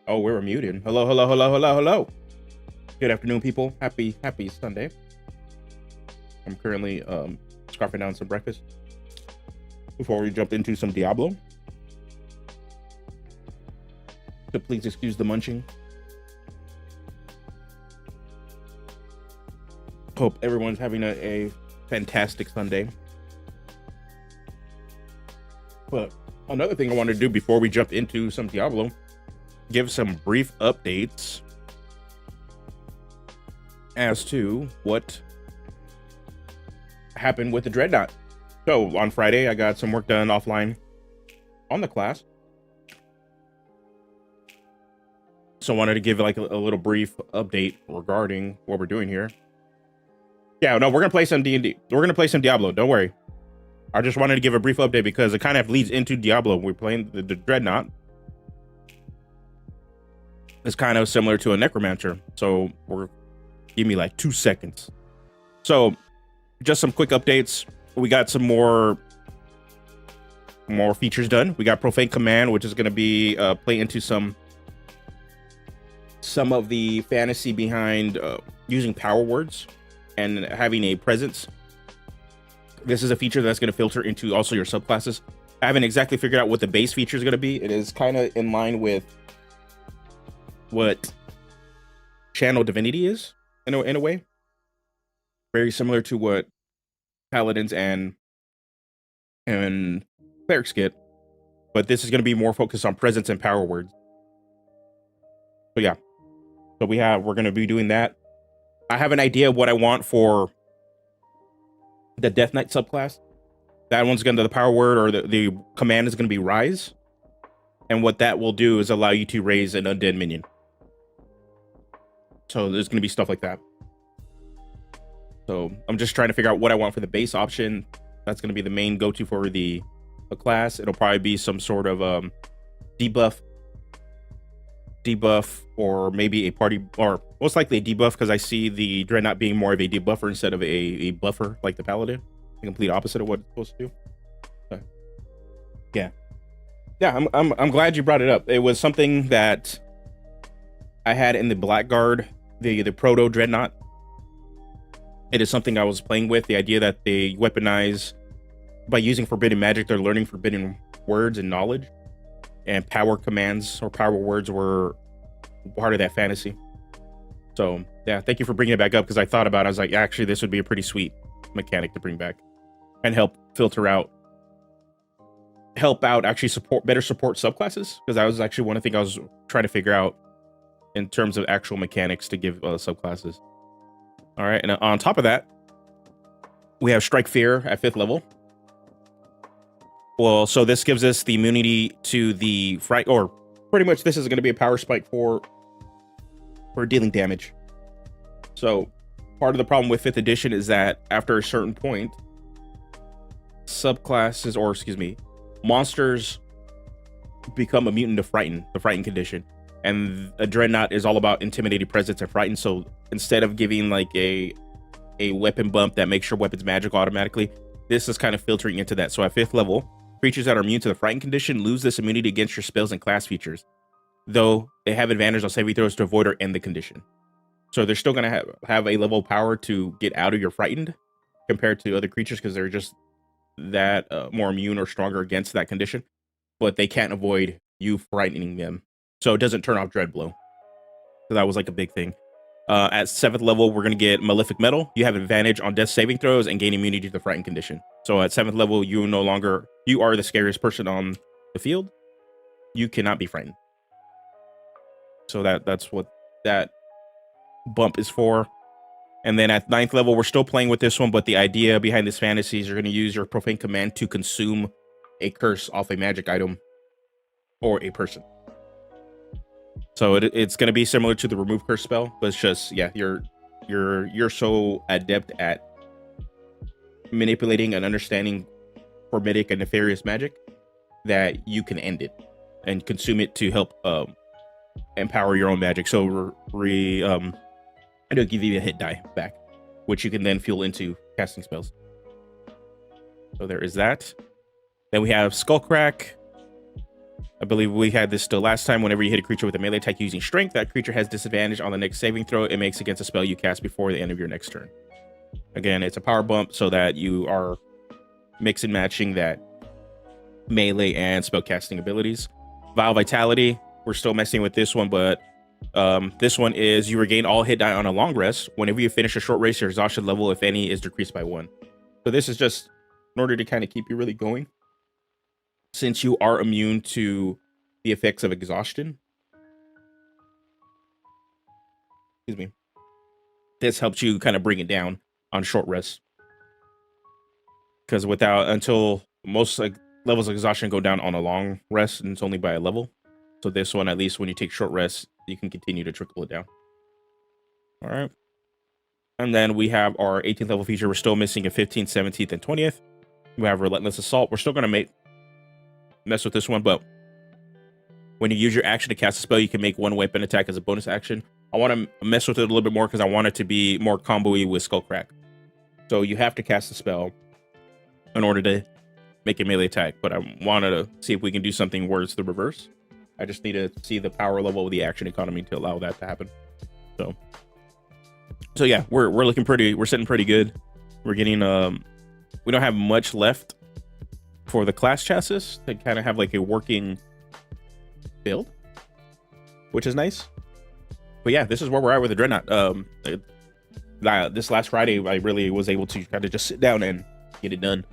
Oh, we're muted. Hello, hello, hello, hello, hello. Good afternoon, people. Happy Sunday. I'm currently scarfing down some breakfast before we jump into some Diablo. So please excuse the munching. Hope everyone's having a fantastic Sunday. But another thing I wanted to do before we jump into some Diablo, give some brief updates as to what happened with the Dreadnought. So on Friday, I got some work done offline on the class. So I wanted to give like a little brief update regarding what we're doing here. Yeah, no, we're gonna play some D&D. We're gonna play some Diablo. Don't worry. I just wanted to give a brief update because it kind of leads into Diablo. We're playing the Dreadnought. It's kind of similar to a Necromancer. So give me like 2 seconds. So just some quick updates. We got some more features done. We got Profane Command, which is going to be play into some of the fantasy behind using power words and having a presence. This is a feature that's going to filter into also your subclasses. I haven't exactly figured out what the base feature is going to be. It is kind of in line with what Channel Divinity is in a way. Very similar to what Paladins and Clerics get. But this is going to be more focused on presence and power words. So yeah. So we're going to be doing that. I have an idea of what I want for the Death Knight subclass. That one's going to, the power word or the command is going to be Rise. And what that will do is allow you to raise an undead minion. So there's going to be stuff like that. So I'm just trying to figure out what I want for the base option. That's going to be the main go-to for the class. It'll probably be some sort of debuff, or maybe a party, or most likely a debuff, because I see the Dreadnought being more of a debuffer instead of a buffer like the Paladin. The complete opposite of what it's supposed to do. But yeah, I'm glad you brought it up. It was something that I had in the Blackguard, the proto Dreadnought. It is something I was playing with. The idea that they weaponize by using forbidden magic, they're learning forbidden words and knowledge, and power commands or power words were part of that fantasy. So yeah, thank you for bringing it back up, because I thought about it. I was like, actually, this would be a pretty sweet mechanic to bring back and help out, actually better support subclasses, because that was actually one of the things I was trying to figure out in terms of actual mechanics to give subclasses. All right, and on top of that, we have Strike Fear at 5th level. Well, so this gives us the immunity to the fright, or pretty much this is going to be a power spike for dealing damage. So part of the problem with 5th edition is that after a certain point, subclasses, or excuse me, monsters become immune to frighten, the frighten condition. And a Dreadnought is all about intimidating presence and frighten. So instead of giving like a weapon bump that makes your weapons magical automatically, this is kind of filtering into that. So at 5th level, creatures that are immune to the frighten condition lose this immunity against your spells and class features, though they have advantage on saving throws to avoid or end the condition. So they're still going to have a level of power to get out of your frightened compared to other creatures, because they're just that more immune or stronger against that condition, but they can't avoid you frightening them. So it doesn't turn off Dread Blow. So that was like a big thing. At 7th level, we're going to get Malefic Metal. You have advantage on death saving throws and gain immunity to the frightened condition. So at 7th level, you are the scariest person on the field. You cannot be frightened. So that's what that bump is for. And then at 9th level, we're still playing with this one, but the idea behind this fantasy is you're going to use your Profane Command to consume a curse off a magic item or a person. So it's going to be similar to the remove curse spell, but it's just, yeah, you're so adept at manipulating and understanding forbidic and nefarious magic that you can end it and consume it to help empower your own magic. So it'll give you a hit die back, which you can then fuel into casting spells. So there is that. Then we have Skullcrack. I believe we had this still last time. Whenever you hit a creature with a melee attack using strength, that creature has disadvantage on the next saving throw it makes against a spell you cast before the end of your next turn. Again, it's a power bump so that you are mix and matching that melee and spell casting abilities. Vile Vitality, we're still messing with this one, but this one is you regain all hit die on a long rest. Whenever you finish a short rest, your exhaustion level, if any, is decreased by 1. So this is just in order to kind of keep you really going. Since you are immune to the effects of exhaustion, excuse me, this helps you kind of bring it down on short rests. Because until most levels of exhaustion go down on a long rest, and it's only by a level. So this one, at least when you take short rests, you can continue to trickle it down. All right. And then we have our 18th level feature. We're still missing a 15th, 17th, and 20th. We have Relentless Assault. We're still going to mess with this one, but when you use your action to cast a spell, you can make one weapon attack as a bonus action. I want to mess with it a little bit more because I want it to be more combo-y with Skullcrack. So you have to cast a spell in order to make a melee attack, but I wanted to see if we can do something where it's the reverse. I just need to see the power level of the action economy to allow that to happen. So yeah, we're sitting pretty good. We're getting we don't have much left for the class chassis to kind of have like a working build, which is nice. But yeah, this is where we're at with the Dreadnought. This last Friday, I really was able to kind of just sit down and get it done,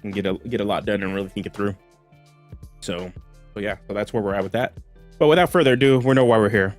and get a lot done and really think it through. So yeah, so that's where we're at with that. But without further ado, we know why we're here.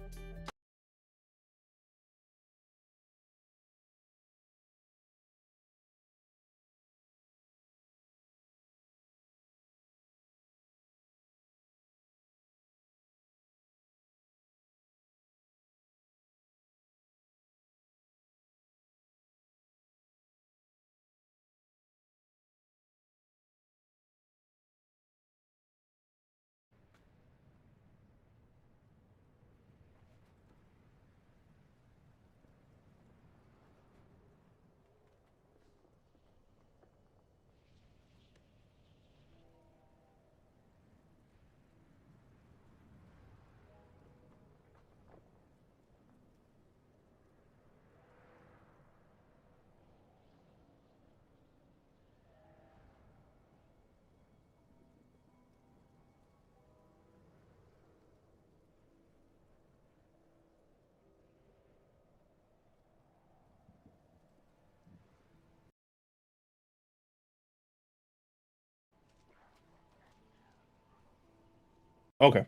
Okay.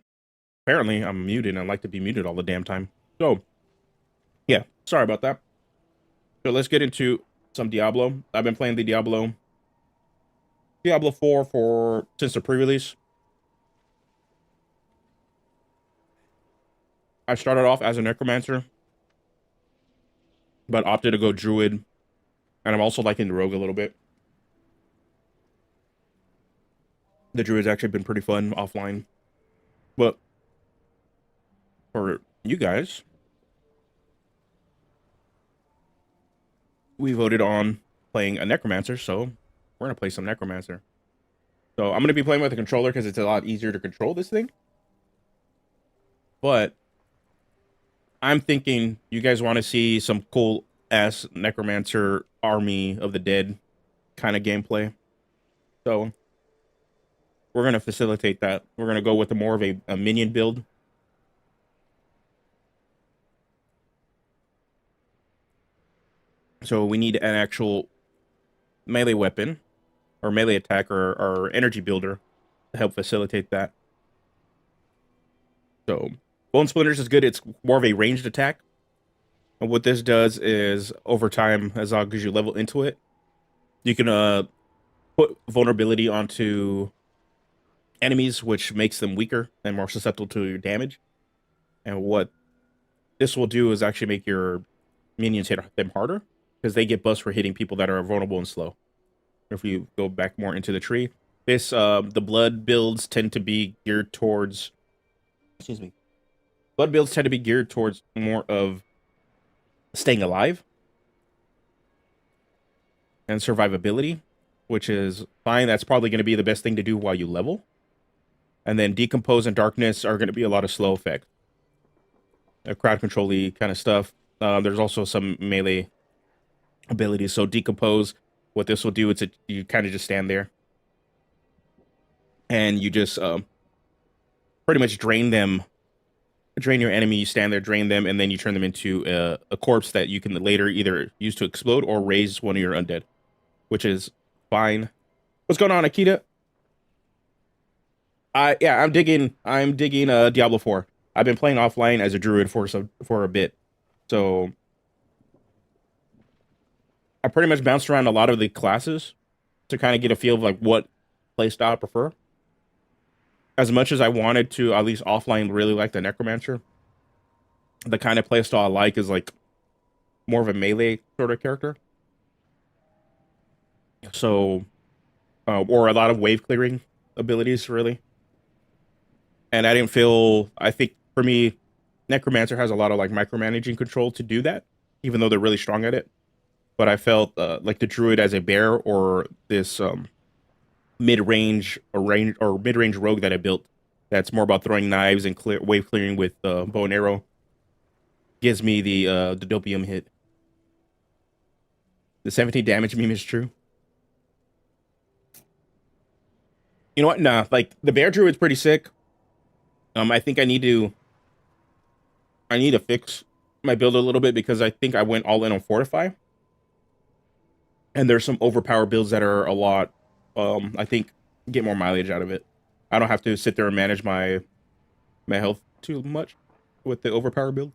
Apparently, I'm muted and I like to be muted all the damn time. So, yeah, sorry about that. So let's get into some Diablo. I've been playing the Diablo 4 since the pre-release. I started off as a Necromancer, but opted to go Druid, and I'm also liking the Rogue a little bit. The Druid's actually been pretty fun offline. But for you guys, we voted on playing a Necromancer, so we're going to play some Necromancer. So I'm going to be playing with a controller because it's a lot easier to control this thing. But I'm thinking you guys want to see some cool-ass Necromancer Army of the Dead kind of gameplay. So we're going to facilitate that. We're going to go with more of a minion build. So we need an actual melee weapon or melee attack or energy builder to help facilitate that. So Bone Splinters is good. It's more of a ranged attack. And what this does is over time, as long as you level into it, you can put vulnerability onto enemies, which makes them weaker and more susceptible to your damage. And what this will do is actually make your minions hit them harder because they get buffs for hitting people that are vulnerable and slow. If you go back more into the tree, the blood builds tend to be geared towards, blood builds tend to be geared towards more of staying alive and survivability, which is fine. That's probably going to be the best thing to do while you level. And then Decompose and Darkness are going to be a lot of slow effect, crowd control-y kind of stuff. There's also some melee abilities. So Decompose, what this will do is you kind of just stand there and you just pretty much drain your enemy. You stand there, drain them, and then you turn them into a corpse that you can later either use to explode or raise one of your undead, which is fine. What's going on, Akita? Yeah, I'm digging Diablo 4. I've been playing offline as a druid for a bit. So I pretty much bounced around a lot of the classes to kind of get a feel of like what playstyle I prefer. As much as I wanted to, at least offline, really like the Necromancer, the kind of playstyle I like is like more of a melee sort of character. So, or a lot of wave clearing abilities, really. And I didn't feel, I think for me, Necromancer has a lot of like micromanaging control to do that, even though they're really strong at it. But I felt like the druid as a bear or this mid-range or mid-range rogue that I built that's more about throwing knives and wave clearing with bow and arrow gives me the dopium hit. The 17 damage meme is true. You know what? Nah, like the bear druid's pretty sick. I think I need to fix my build a little bit because I think I went all in on fortify. And there's some overpower builds that are a lot I think get more mileage out of it. I don't have to sit there and manage my health too much with the overpower build.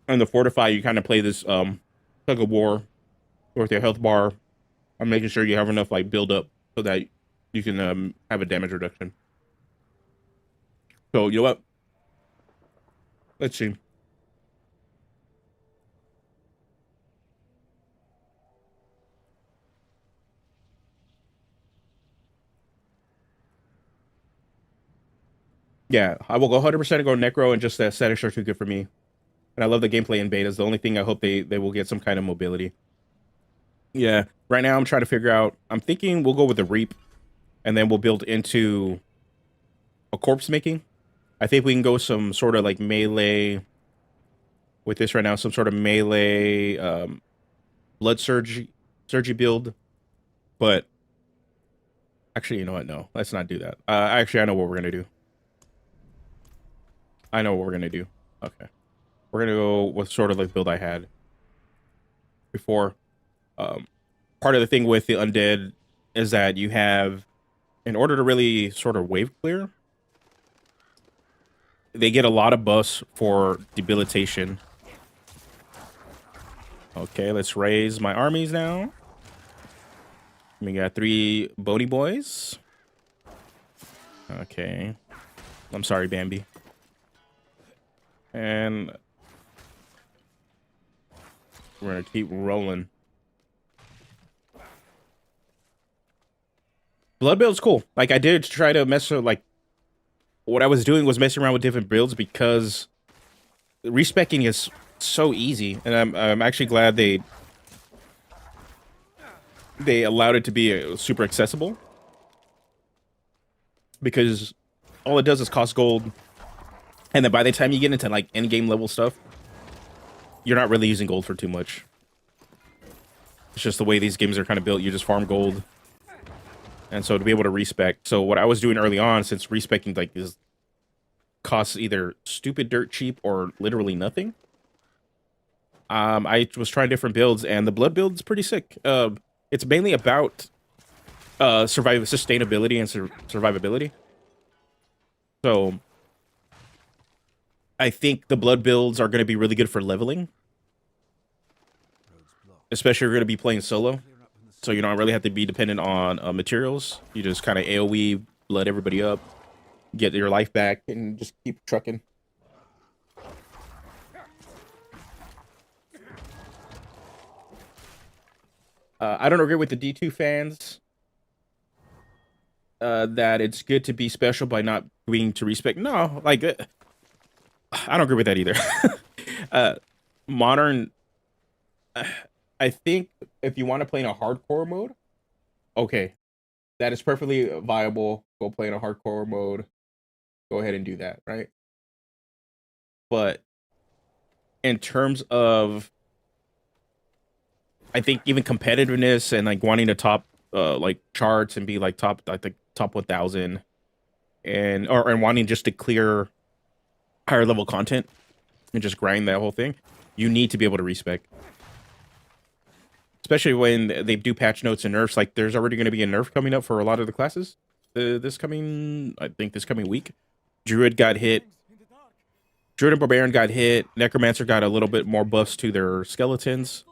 And the fortify, you kind of play this tug of war with your health bar. I'm making sure you have enough like build up so that you can have a damage reduction. So you know what? Let's see. Yeah, I will go 100% go Necro, and just the aesthetics are too good for me. And I love the gameplay in betas. The only thing I hope they will get some kind of mobility. Yeah, right now I'm trying to figure out. I'm thinking we'll go with the Reap, and then we'll build into a corpse making. I think we can go some sort of like melee with this right now. Some sort of melee blood surge build. But actually, you know what? No, let's not do that. Actually, I know what we're gonna do. I know what we're gonna do. Okay, we're gonna go with sort of like build I had before. Part of the thing with the undead is that you have, in order to really sort of wave clear, they get a lot of buffs for debilitation. Okay, let's raise my armies now. We got 3 Bodhi boys. Okay. I'm sorry, Bambi. And we're gonna keep rolling. Blood build's cool. Like I did try to mess with like what I was doing was messing around with different builds because respecking is so easy, and I'm actually glad they allowed it to be super accessible because all it does is cost gold, and then by the time you get into like end game level stuff, you're not really using gold for too much. It's just the way these games are kind of built. You just farm gold. And so to be able to respec, so what I was doing early on, since respecking like is costs either stupid dirt cheap or literally nothing, I was trying different builds, and the blood build is pretty sick. It's mainly about sustainability and survivability. So I think the blood builds are going to be really good for leveling, especially if you're going to be playing solo. So you don't really have to be dependent on materials. You just kind of AoE, blood everybody up, get your life back, and just keep trucking. I don't agree with the D2 fans that it's good to be special by not being to respect. No, like I don't agree with that either. Modern I think if you want to play in a hardcore mode, okay, that is perfectly viable. Go play in a hardcore mode. Go ahead and do that, right? But in terms of, I think even competitiveness and like wanting to top like charts and be like top, I think top 1,000, and wanting just to clear higher level content and just grind that whole thing, you need to be able to respec. Especially when they do patch notes and nerfs. Like there's already going to be a nerf coming up for a lot of the classes. I think this coming week. Druid got hit. Druid and Barbarian got hit. Necromancer got a little bit more buffs to their skeletons.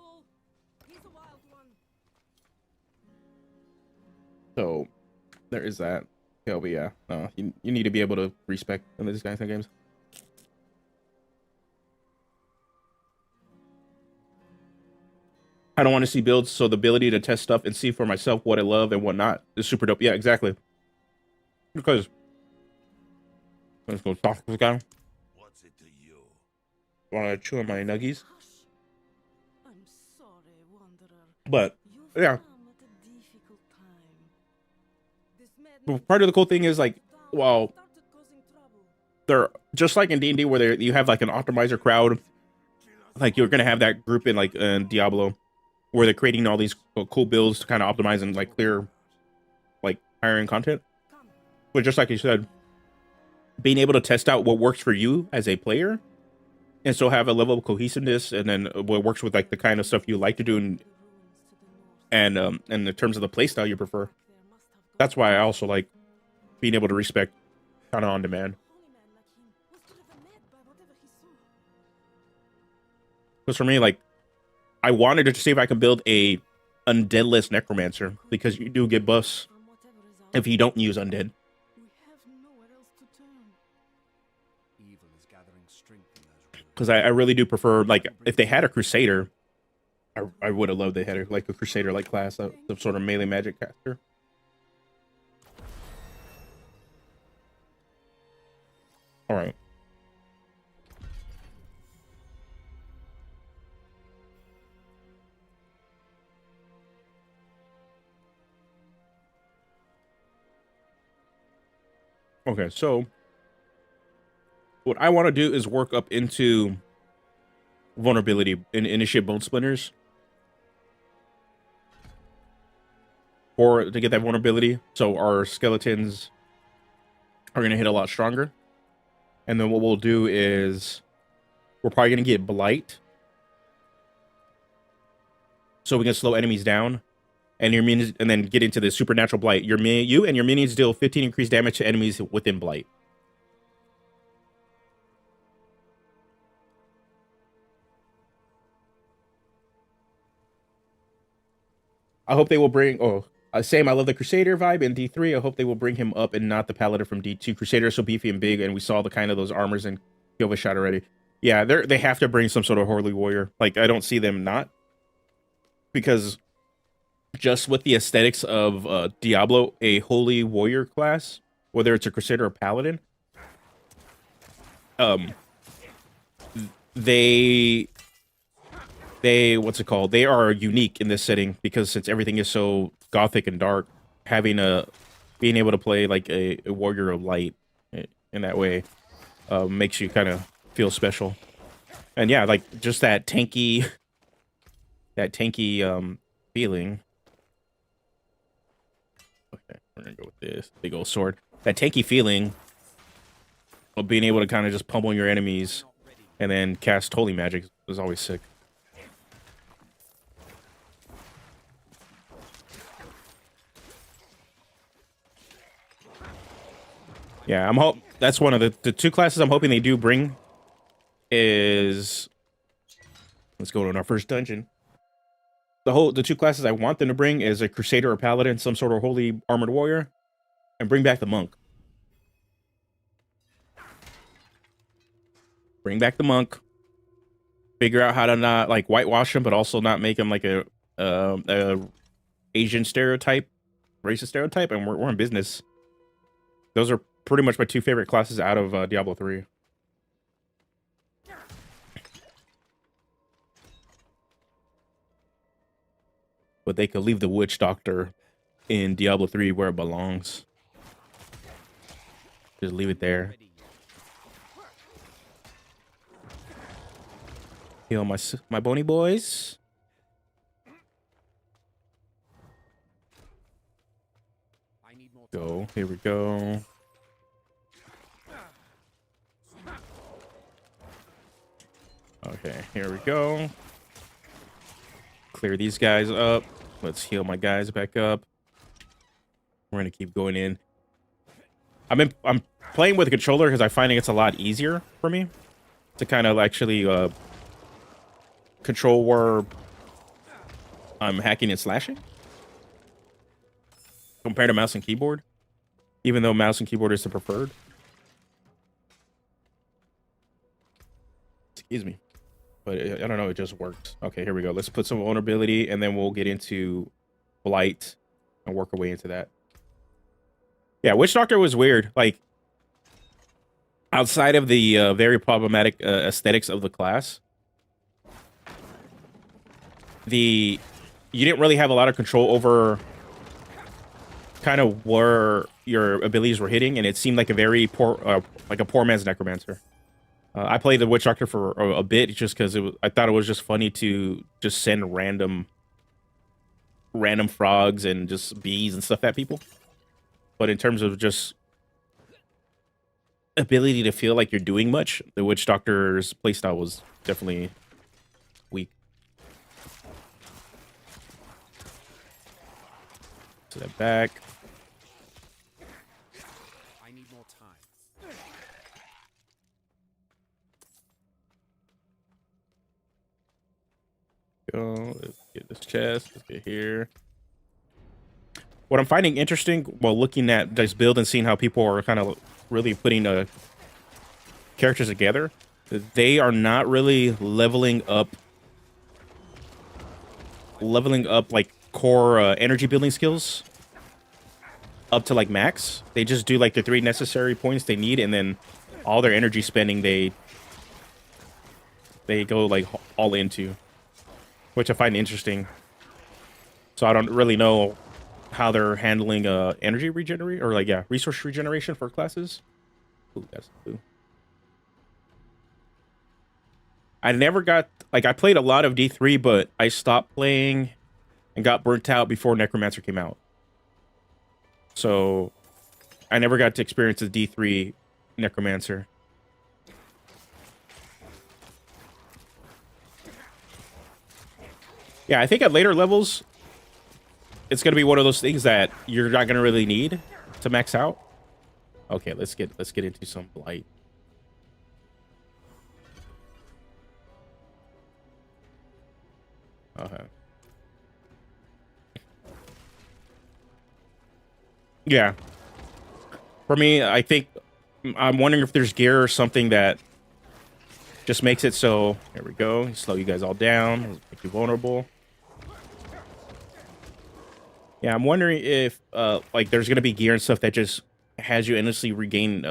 So there is that. Yeah, but yeah, you need to be able to respec in these kinds of games. I don't want to see builds, so the ability to test stuff and see for myself what I love and what not is super dope. Yeah, exactly. Because let's go talk to this guy. What's it to you? Want to chew on my nuggies? I'm sorry, Wanderer. But You've yeah, come at a difficult time. This but madman part of the cool thing is like, well, started causing trouble. they're just like in D&D where you have like an optimizer crowd. Like you're gonna have that group in like Diablo, where they're creating all these cool builds to kind of optimize and like clear like higher end content. Come. But just like you said, being able to test out what works for you as a player, and still have a level of cohesiveness, and then what works with like the kind of stuff you like to do, and in terms of the playstyle you prefer. That's why I also like being able to respect kind of on demand. Because for me, like, I wanted to see if I can build a undeadless necromancer, because you do get buffs if you don't use undead. We have nowhere else to turn. Evil is gathering strength in those Because I really do prefer, like, if they had a crusader, I would have loved they had like a crusader like class, some sort of melee magic caster. All right. Okay, so what I want to do is work up into vulnerability and initiate bone splinters to get that vulnerability. So our skeletons are gonna hit a lot stronger. And then what we'll do is we're probably gonna get blight, so we can slow enemies down. And your minions, and then get into the supernatural blight. You and your minions deal 15 increased damage to enemies within blight. I hope they will bring. Oh, same. I love the Crusader vibe in D3. I hope they will bring him up and not the Paladin from D2. Crusader is so beefy and big, and we saw the kind of those armors in Kill of a Shot already. Yeah, they have to bring some sort of holy warrior. Like, I don't see them not, because just with the aesthetics of Diablo, a holy warrior class, whether it's a Crusader or Paladin, um, they what's it called? They are unique in this setting, because since everything is so gothic and dark, having being able to play like a warrior of light in that way makes you kind of feel special. And yeah, like just that tanky feeling. Okay, we're gonna go with this big old sword. That tanky feeling of being able to kind of just pummel your enemies and then cast holy magic is always sick. Yeah, that's one of the two classes I'm hoping they do bring is, let's go to our first dungeon. The two classes I want them to bring is a Crusader or Paladin, some sort of holy armored warrior, and bring back the monk. Bring back the monk. Figure out how to not like whitewash him, but also not make him like a Asian stereotype, racist stereotype, and we're in business. Those are pretty much my two favorite classes out of Diablo 3. but they could leave the witch doctor in Diablo 3 where it belongs. Just leave it there. Heal my bony boys. Go. Here we go. Okay, here we go. Clear these guys up. Let's heal my guys back up. We're gonna keep going in. I'm playing with a controller because I'm finding it's a lot easier for me to kind of actually control where I'm hacking and slashing compared to mouse and keyboard, even though mouse and keyboard is the preferred. Excuse me. But I don't know, it just works. Okay, here we go. Let's put some vulnerability, and then we'll get into blight and work our way into that. Yeah, Witch Doctor was weird. Like, outside of the very problematic aesthetics of the class, you didn't really have a lot of control over kind of where your abilities were hitting, and it seemed like a very poor, like a poor man's necromancer. I played the Witch Doctor for a bit just because I thought it was just funny to just send random frogs and just bees and stuff at people. But in terms of just ability to feel like you're doing much, the Witch Doctor's playstyle was definitely weak. To that back. I need more time. Go. Let's get this chest. Let's get here. What I'm finding interesting while looking at this build and seeing how people are kind of really putting characters together, they are not really leveling up like core energy building skills up to like max. They just do like the 3 necessary points they need, and then all their energy spending they go like all into, which I find interesting. So I don't really know how they're handling energy regeneration, or like, yeah, resource regeneration for classes. Ooh, that's blue. I never got, like, I played a lot of D3, but I stopped playing and got burnt out before Necromancer came out. So I never got to experience the D3 Necromancer. Yeah, I think at later levels, it's gonna be one of those things that you're not gonna really need to max out. Okay, let's get into some blight. Okay. Yeah. For me, I think I'm wondering if there's gear or something that just makes it so. There we go. Slow you guys all down. Make you vulnerable. Yeah, I'm wondering if like there's gonna be gear and stuff that just has you endlessly regain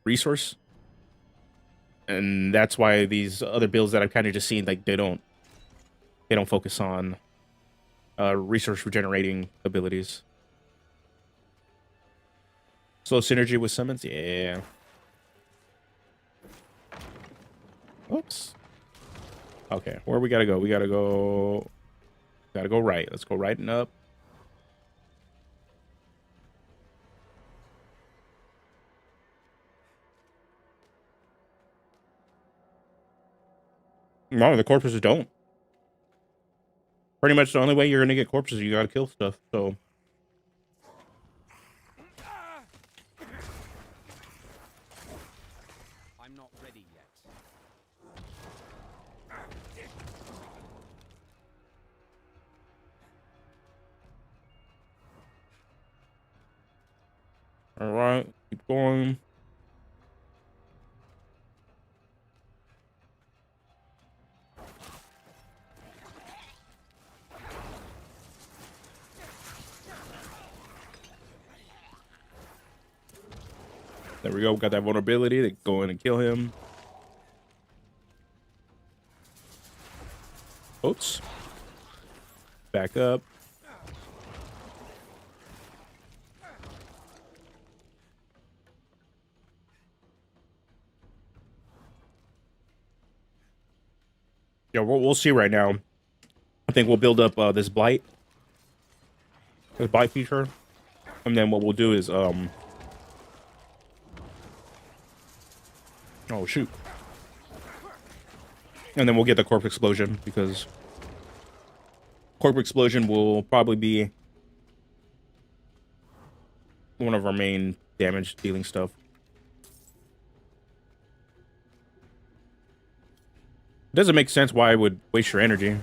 resource, and that's why these other builds that I've kind of just seen, like they don't focus on resource regenerating abilities. Slow synergy with summons, yeah. Oops. Okay, where we gotta go? We gotta go right. Let's go right and up. No, the corpses don't. Pretty much the only way you're gonna get corpses, you gotta kill stuff. So I'm not ready yet. all right, keep going. There we go. Got that vulnerability to go in and kill him. Oops. Back up. Yeah, we'll see right now. I think we'll build up this blight feature, and then what we'll do is oh shoot, and then we'll get the corpse explosion, because corpse explosion will probably be one of our main damage dealing stuff. It doesn't make sense why I would waste your energy.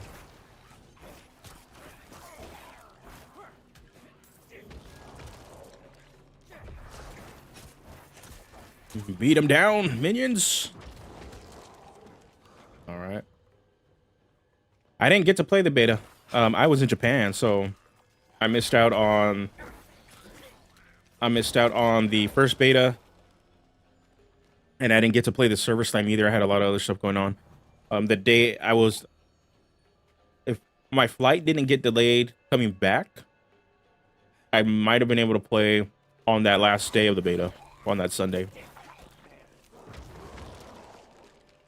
You beat him down, minions. All right. I didn't get to play the beta. I was in Japan, so I missed out on the first beta, and I didn't get to play the service time either. I had a lot of other stuff going on. The day I was, if my flight didn't get delayed coming back, I might have been able to play on that last day of the beta, on that Sunday.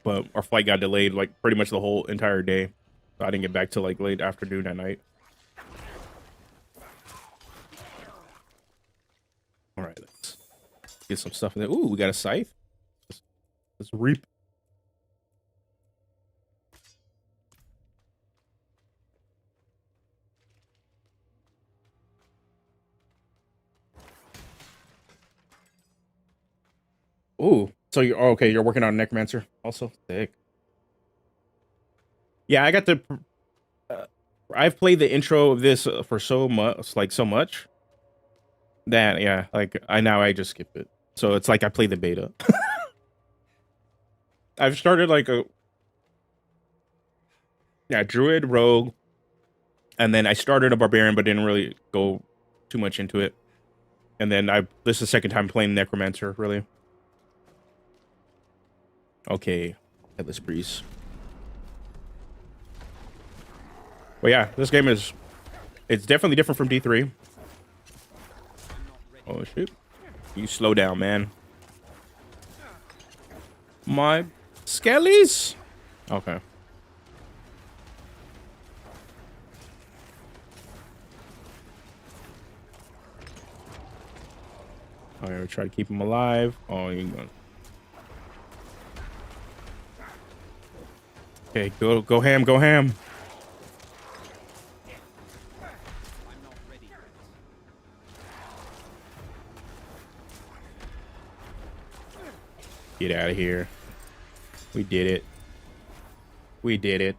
But our flight got delayed like pretty much the whole entire day. So I didn't get back till like late afternoon at night. All right, let's get some stuff in there. Ooh, we got a scythe. Let's reap. Ooh, so you're okay. You're working on Necromancer also. Sick. Yeah, I got to. I've played the intro of this for so much that yeah, like I just skip it. So it's like I play the beta. I've started like a druid, rogue, and then I started a barbarian, but didn't really go too much into it. And then this is the second time playing Necromancer, really. Okay, Headless Priest. Well, yeah, this game it's definitely different from D3. Oh shit! You slow down, man. My skellies. Okay. I'm gonna try to keep him alive. Oh, you going? Okay, go ham, go ham. Get out of here. We did it. We did it.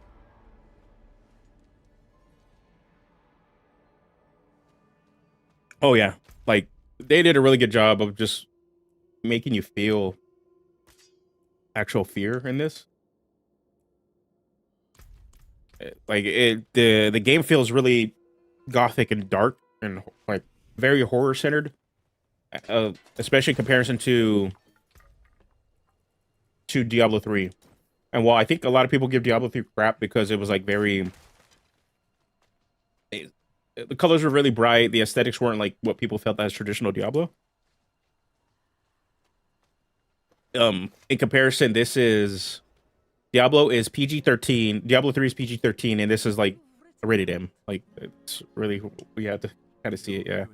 Oh yeah, like they did a really good job of just making you feel actual fear in this. The game feels really gothic and dark and like very horror centered, especially in comparison to Diablo 3. And while I think a lot of people give Diablo 3 crap because it was like very, the colors were really bright, the aesthetics weren't like what people felt as traditional Diablo. In comparison, Diablo is PG-13, Diablo 3 is PG-13, and this is like rated M. Like it's really, we have to kind of see it, yeah.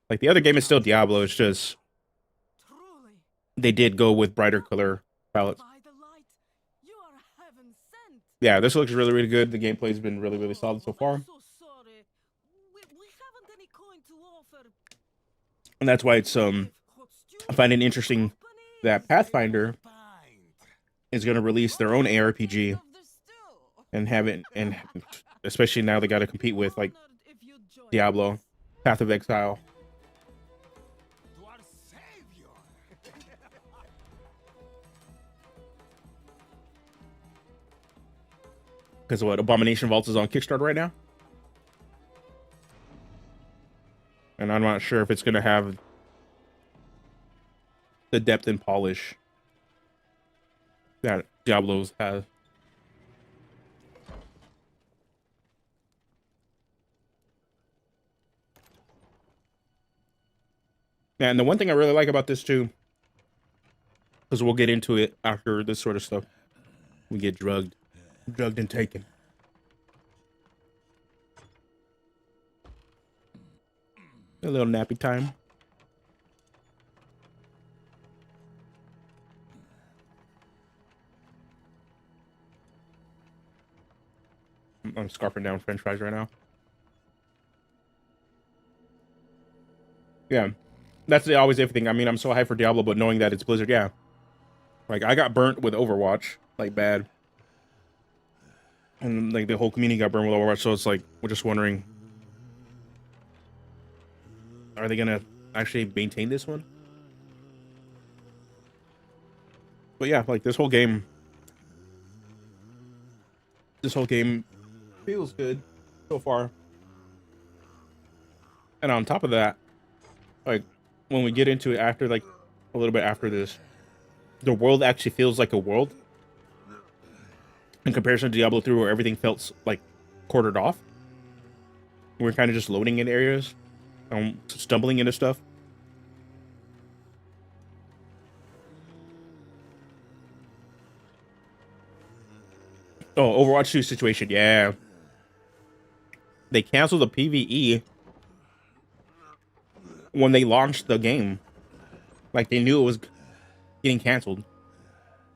Like the other game is still Diablo, it's just they did go with brighter color palettes. Yeah, this looks really, really good. The gameplay's been really, really solid so far. And that's why it's I find it interesting that Pathfinder is going to release their own ARPG and have it, and especially now they got to compete with like Diablo, Path of Exile. Because what, Abomination Vaults is on Kickstarter right now, and I'm not sure if it's going to have the depth and polish that Diablo's has. And the one thing I really like about this too, because we'll get into it after this sort of stuff, we get drugged. Drugged and taken. A little nappy time. I'm scarfing down French fries right now. Yeah, that's always everything. I mean, I'm so hyped for Diablo, but knowing that it's Blizzard, yeah. Like, I got burnt with Overwatch, like, bad. And, like, the whole community got burnt with Overwatch, so it's like, we're just wondering, are they gonna actually maintain this one? But yeah, like, this whole game feels good so far. And on top of that, like, when we get into it after, like, a little bit after this, the world actually feels like a world in comparison to Diablo 3, where everything felt like quartered off. We're kind of just loading in areas, stumbling into stuff. Oh, Overwatch 2 situation, yeah. They canceled the PvE when they launched the game. Like, they knew it was getting canceled,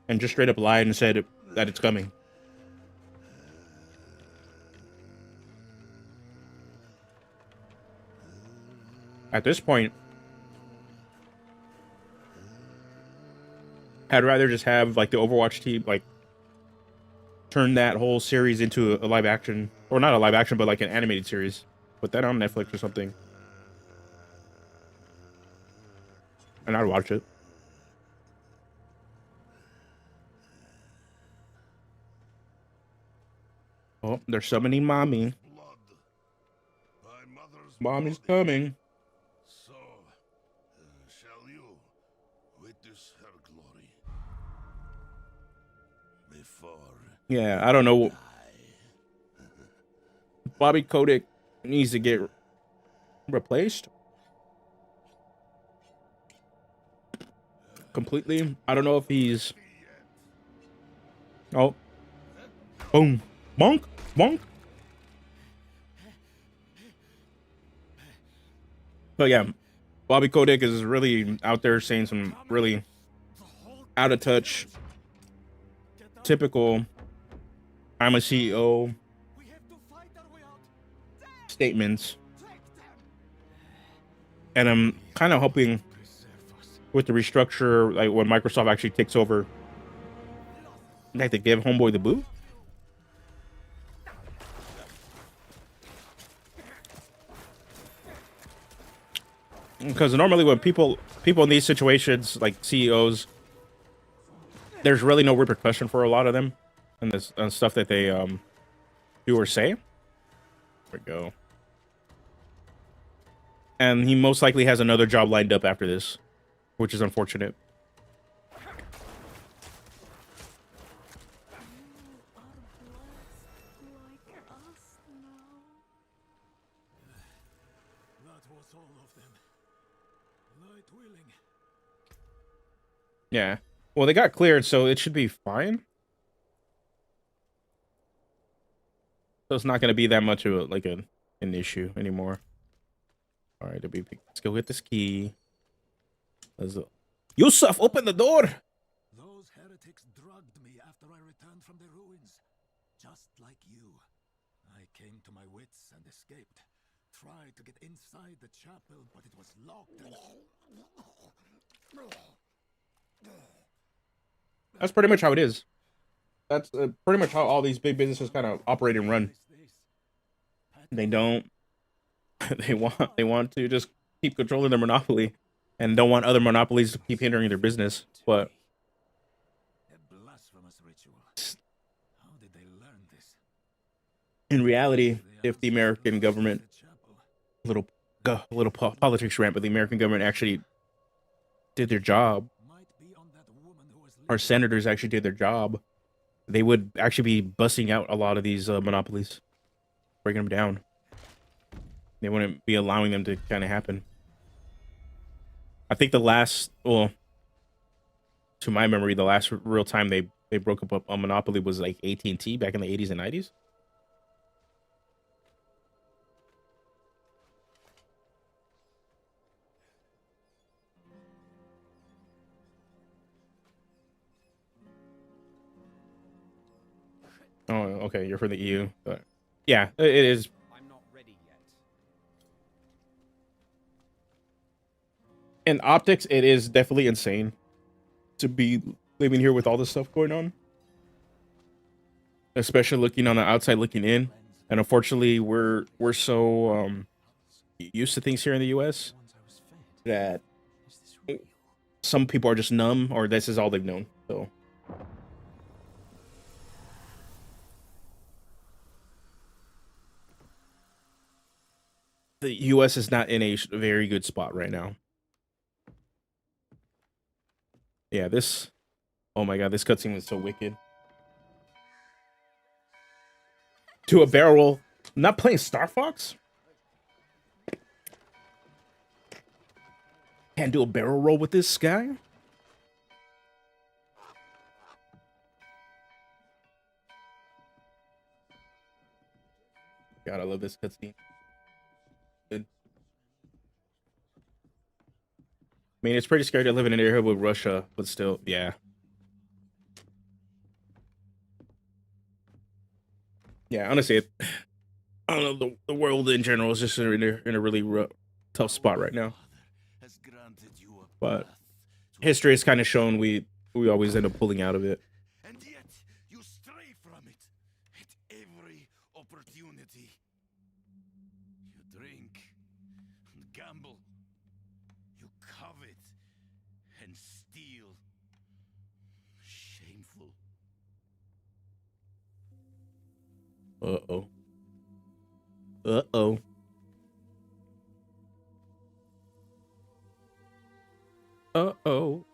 and just straight up lied and said that it's coming. At this point, I'd rather just have, like, the Overwatch team, like, turn that whole series into a live action, or not a live action, but like an animated series. Put that on Netflix or something, and I'd watch it. Oh, they're summoning mommy. Mommy's coming. So, shall you witness her glory before? Yeah, I don't know. Bobby Kotick needs to get replaced completely. I don't know if he's. Oh, boom, bonk, bonk. But yeah, Bobby Kotick is really out there saying some really out of touch, typical "I'm a CEO" statements, and I'm kind of hoping with the restructure, like when Microsoft actually takes over, like to give Homeboy the boot. Because normally when people in these situations, like CEOs, there's really no repercussion for a lot of them and this stuff that they do or say. There we go. And he most likely has another job lined up after this, which is unfortunate. Yeah. Well, they got cleared, so it should be fine. So it's not going to be that much of a, like an issue anymore. All right, let's go get this key. Yusuf, open the door. Those heretics drugged me after I returned from the ruins. Just like you. I came to my wits and escaped. Tried to get inside the chapel, but it was locked and... That's pretty much how it is. That's pretty much how all these big businesses kind of operate and run. They don't. They want to just keep controlling their monopoly, and don't want other monopolies to keep hindering their business. But A blasphemous ritual. How did they learn this? in reality, if the American government, little politics rant, but the American government actually did their job, our senators actually did their job, they would actually be busting out a lot of these monopolies, breaking them down. They wouldn't be allowing them to kind of happen. I think the last, well, to my memory, the last real time they they broke up a monopoly was like AT&T back in the 80s and 90s. Oh, okay, you're from the EU. But yeah, it is. I'm not ready yet. In optics, it is definitely insane to be living here with all this stuff going on, especially looking on the outside looking in. And unfortunately, we're so used to things here in the US that some people are just numb, or this is all they've known. So the US is not in a very good spot right now. Yeah, this, oh my god, this cutscene was so wicked. To a barrel roll. Not playing Star Fox? Can't do a barrel roll with this guy? God, I love this cutscene. Good. I mean, it's pretty scary to live in an area with Russia, but still, yeah. Yeah, honestly, I don't know, the world in general is just in a really tough spot right now. But history has kind of shown we always end up pulling out of it. And yet you stray from it at every opportunity. You drink and gamble. You covet and steal. Shameful. Uh-oh. Uh-oh. Uh-oh.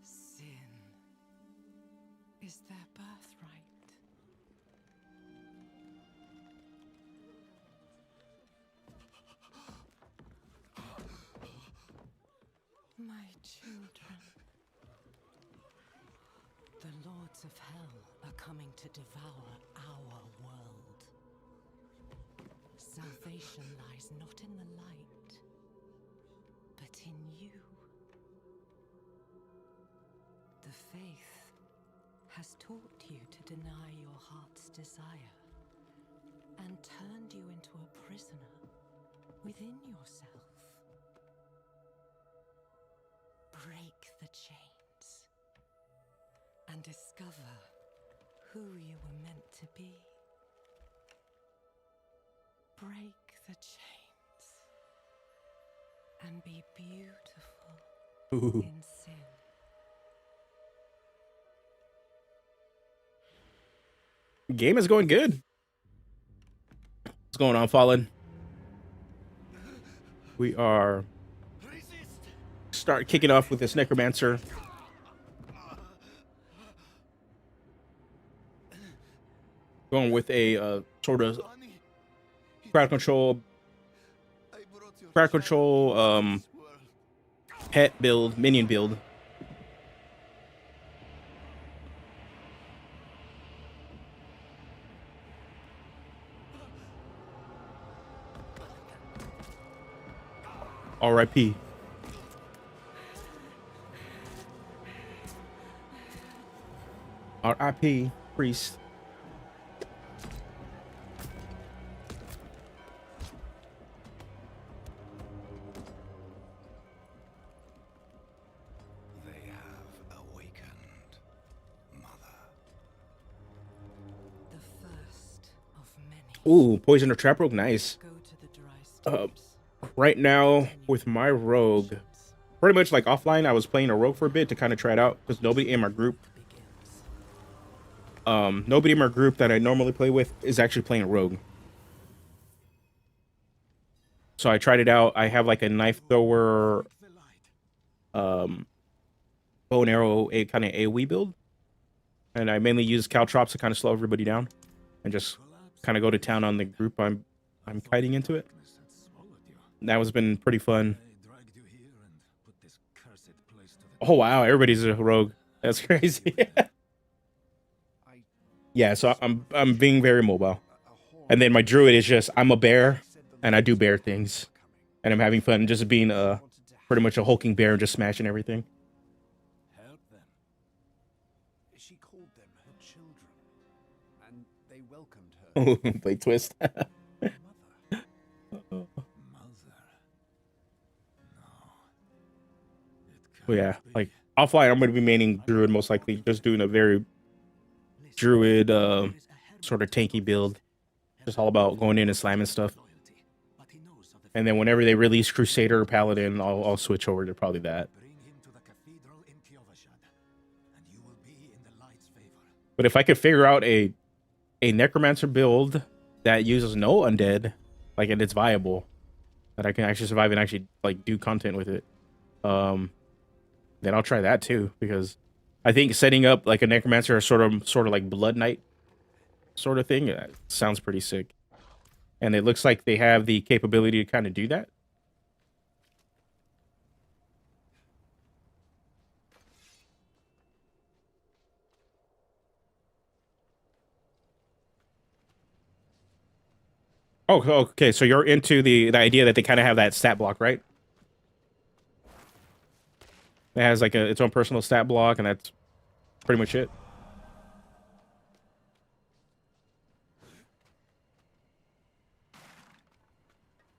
Sin is their birthright. My children. The lords of hell are coming to devour our world. Salvation lies not in the light, but in you. The faith has taught you to deny your heart's desire and turned you into a prisoner within yourself. Break the chains and discover who you were meant to be. Break the chains and be beautiful Ooh. in sin. Game is going good. What's going on, Fallen? We are start kicking off with this Necromancer. Going with a sort of crowd control pet build, minion build. R.I.P. R.I.P. Priest. They have awakened, Mother. The first of many. Ooh, poison or trap rogue, nice. Go to the dry steppes. Right now with my rogue, pretty much like offline, I was playing a rogue for a bit to kind of try it out because nobody in my group that I normally play with is actually playing a rogue. So I tried it out. I have like a knife thrower, bow and arrow, a kind of AoE build, and I mainly use caltrops to kind of slow everybody down and just kind of go to town on the group I'm kiting into it. That has been pretty fun. I dragged you here and put this cursed place to the Oh wow, everybody's a rogue. That's crazy. I Yeah, so I'm being very mobile. a horn And then my druid is just I'm a bear said the and I do lords bear of the things. were coming. And I'm having fun just being Wanted to pretty help much a hulking bear and just smashing everything. Help them. She called them her children, and they welcomed her. Play twist. Mother. Mother. It But yeah, cannot be. like offline I'm gonna be maining druid most likely, just doing a very druid sort of tanky build. Just all about going in and slamming stuff. And then whenever they release Crusader or Paladin, I'll switch over to probably that. Bring him to the cathedral in Kiovashad, and you will be in the light's favor. But if I could figure out a necromancer build that uses no undead, like and it's viable, that I can actually survive and actually like do content with it, then I'll try that too. Because I think setting up like a necromancer or sort of like blood knight sort of thing sounds pretty sick. And it looks like they have the capability to kind of do that. Oh, okay. So you're into the idea that they kind of have that stat block, right? It has like its own personal stat block, and that's pretty much it.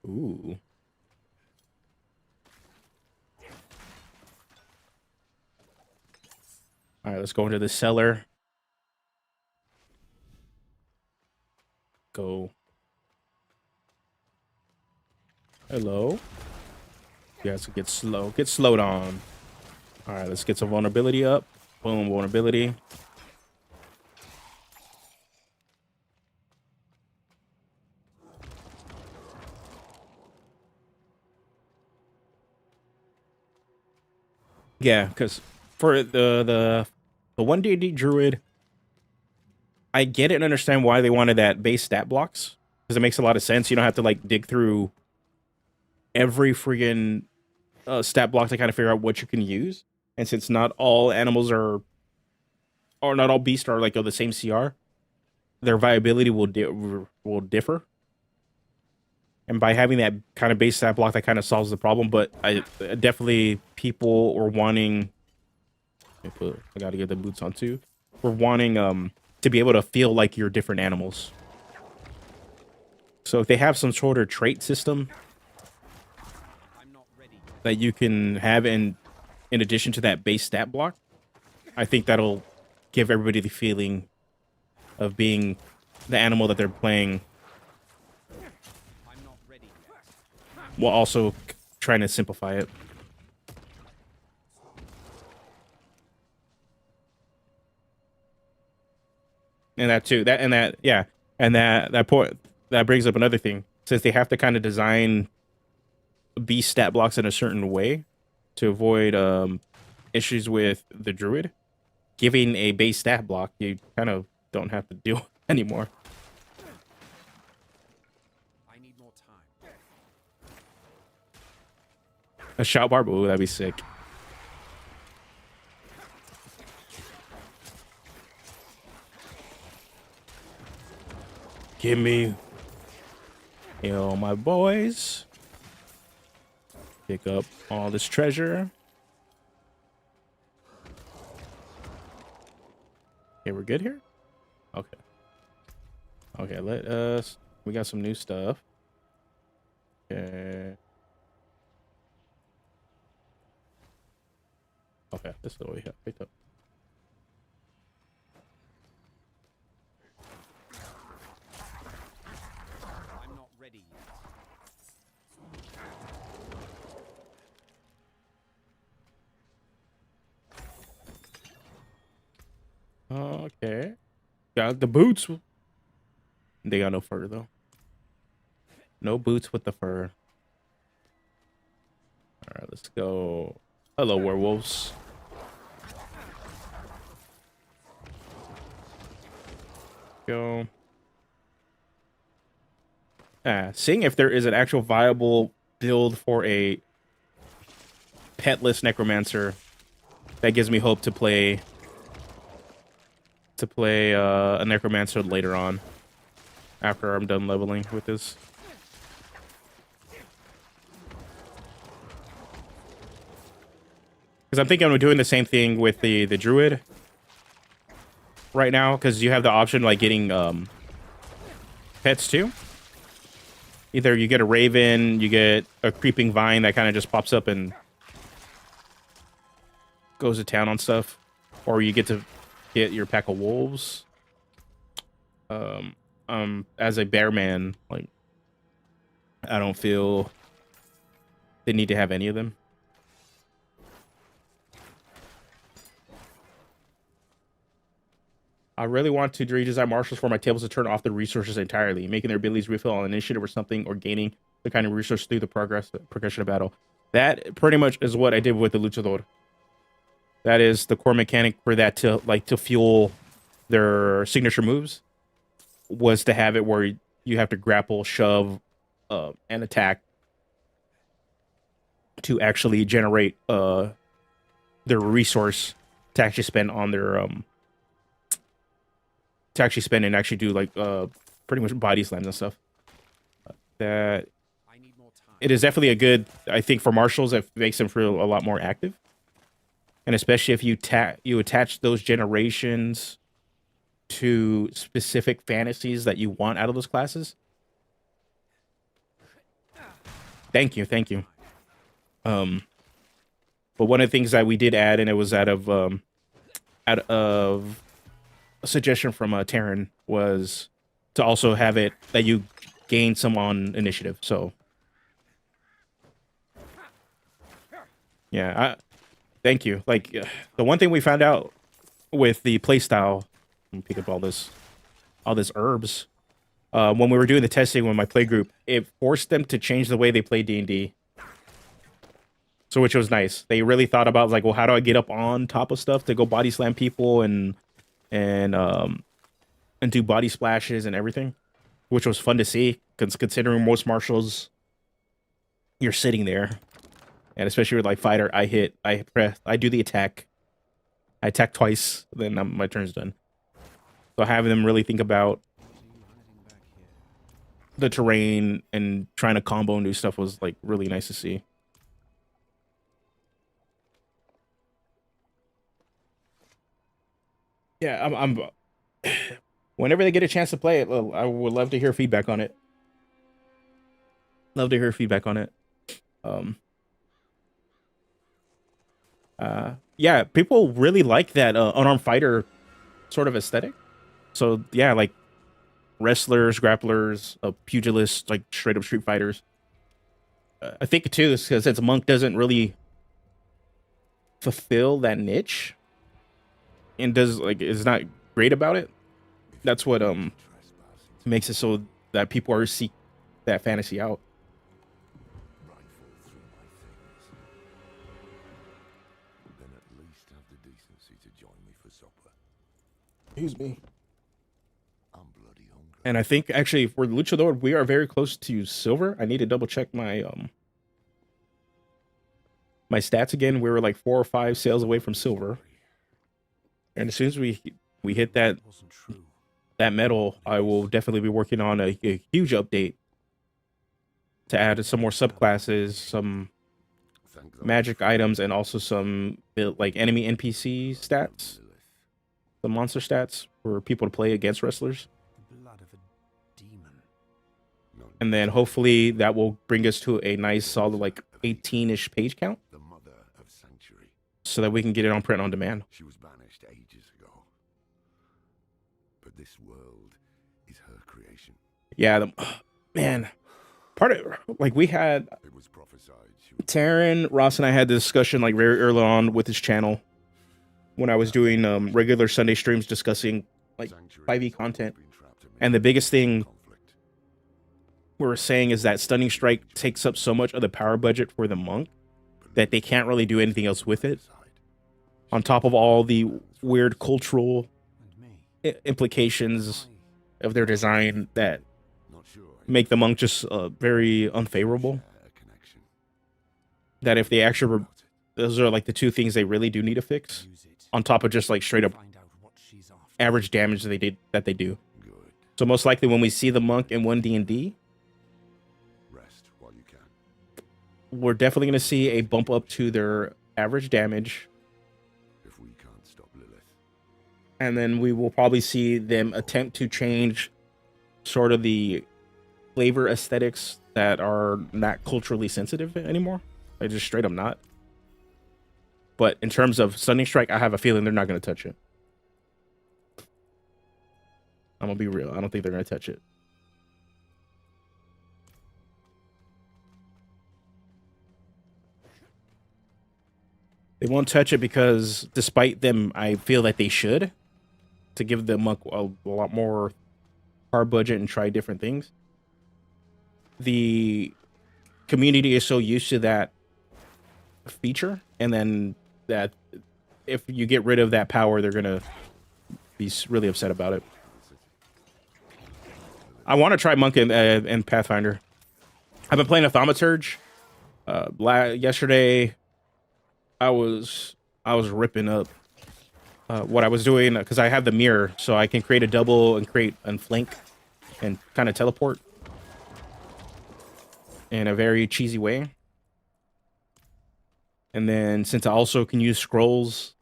Ooh. All right, let's go into the cellar. Go. Hello. Yes, get slow. Get slowed on. All right, let's get some vulnerability up. Boom, vulnerability. Yeah, because for the one D&D druid, I get it and understand why they wanted that base stat blocks because it makes a lot of sense. You don't have to like dig through every friggin' stat block to kind of figure out what you can use. And since not all animals are, or not all beasts are like of the same CR, their viability will differ. And by having that kind of base stat block, that kind of solves the problem. But I definitely people were wanting. I got to get the boots on too. We're wanting to be able to feel like you're different animals. So if they have some sort of trait system that you can have in addition to that base stat block, I think that'll give everybody the feeling of being the animal that they're playing, while also trying to simplify it. And that too, that point that brings up another thing. Since they have to kind of design beast stat blocks in a certain way to avoid issues with the druid, giving a base stat block, you kind of don't have to deal anymore. I need more time. A shout barb, ooh, that'd be sick. Give me, my boys. Pick up all this treasure. Okay, we're good here? Okay. Okay, let us... We got some new stuff. Okay. Okay, this is what we have picked up. I'm not ready yet. Okay. Got the boots. They got no fur, though. No boots with the fur. All right, let's go. Hello, werewolves. Go. Seeing if there is an actual viable build for a petless necromancer that gives me hope to play a necromancer later on after I'm done leveling with this. Because I'm thinking I'm doing the same thing with the druid right now, because you have the option like getting pets too. Either you get a raven, you get a creeping vine that kind of just pops up and goes to town on stuff, or you get to get your pack of wolves. As a bear man, like, I don't feel the need to have any of them. I really want to redesign marshals for my tables to turn off the resources entirely, making their abilities refill on initiative or something, or gaining the kind of resource through the progression of battle. That pretty much is what I did with the luchador. That is the core mechanic for that to fuel their signature moves, was to have it where you have to grapple, shove, and attack to actually generate their resource to actually spend on their to actually spend and actually do like pretty much body slams and stuff. That it is definitely a good, I think, for marshals, it makes them feel a lot more active. And especially if you attach those generations to specific fantasies that you want out of those classes. Thank you. But one of the things that we did add, and it was out of a suggestion from Taryn, was to also have it that you gain some on initiative. So yeah, thank you. Like, the one thing we found out with the playstyle, let me pick up all this herbs. When we were doing the testing with my play group, it forced them to change the way they play D&D. So, which was nice. They really thought about, like, well, how do I get up on top of stuff to go body slam people and do body splashes and everything, which was fun to see, considering most martials, you're sitting there. And especially with like fighter, I do the attack. I attack twice, then my turn's done. So having them really think about the terrain and trying to combo and do stuff was like really nice to see. Yeah, I'm whenever they get a chance to play it, I would love to hear feedback on it. Yeah, people really like that unarmed fighter sort of aesthetic. So yeah, like wrestlers, grapplers, pugilists, like straight up street fighters. I think too, because since Monk doesn't really fulfill that niche and is not great about it. That's what makes it so that people are seek that fantasy out. Excuse me. And I think actually for Luchador, we are very close to silver. I need to double check my my stats again. We were like 4 or 5 sales away from silver. And as soon as we hit that medal, I will definitely be working on a huge update to add some more subclasses, some magic items, and also some like enemy NPC stats, some monster stats for people to play against wrestlers. And then hopefully that will bring us to a nice solid like 18-ish page count, so that we can get it on print on demand. She was banished ages ago, but this world is her creation. Yeah, man. Part of like we had It was prophesied Taryn, Ross, and I had this discussion like very early on with his channel when I was doing regular Sunday streams discussing like 5e content. And the biggest thing we were saying is that Stunning Strike takes up so much of the power budget for the monk that they can't really do anything else with it. On top of all the weird cultural implications of their design that make the monk just very unfavorable. That if they actually those are like the two things they really do need to fix, Use it. on top of just like straight up Find out what she's after. average damage that they do. Good. So most likely when we see the monk in 1D&D, Rest while you can. we're definitely going to see a bump up to their average damage, If we can't stop Lilith, and then we will probably see them attempt to change sort of the flavor aesthetics that are not culturally sensitive anymore. They're just straight up not. But in terms of Stunning Strike, I have a feeling they're not going to touch it. I'm going to be real. I don't think they're going to touch it. They won't touch it because despite them, I feel that they should, to give the monk a lot more hard budget and try different things. The community is so used to that feature, and then that if you get rid of that power, they're gonna be really upset about it. I want to try monk and Pathfinder. I've been playing a thaumaturge. Yesterday, I was ripping up what I was doing because I have the mirror, so I can create a double and create and flank and kind of teleport in a very cheesy way. And then since I also can use scrolls,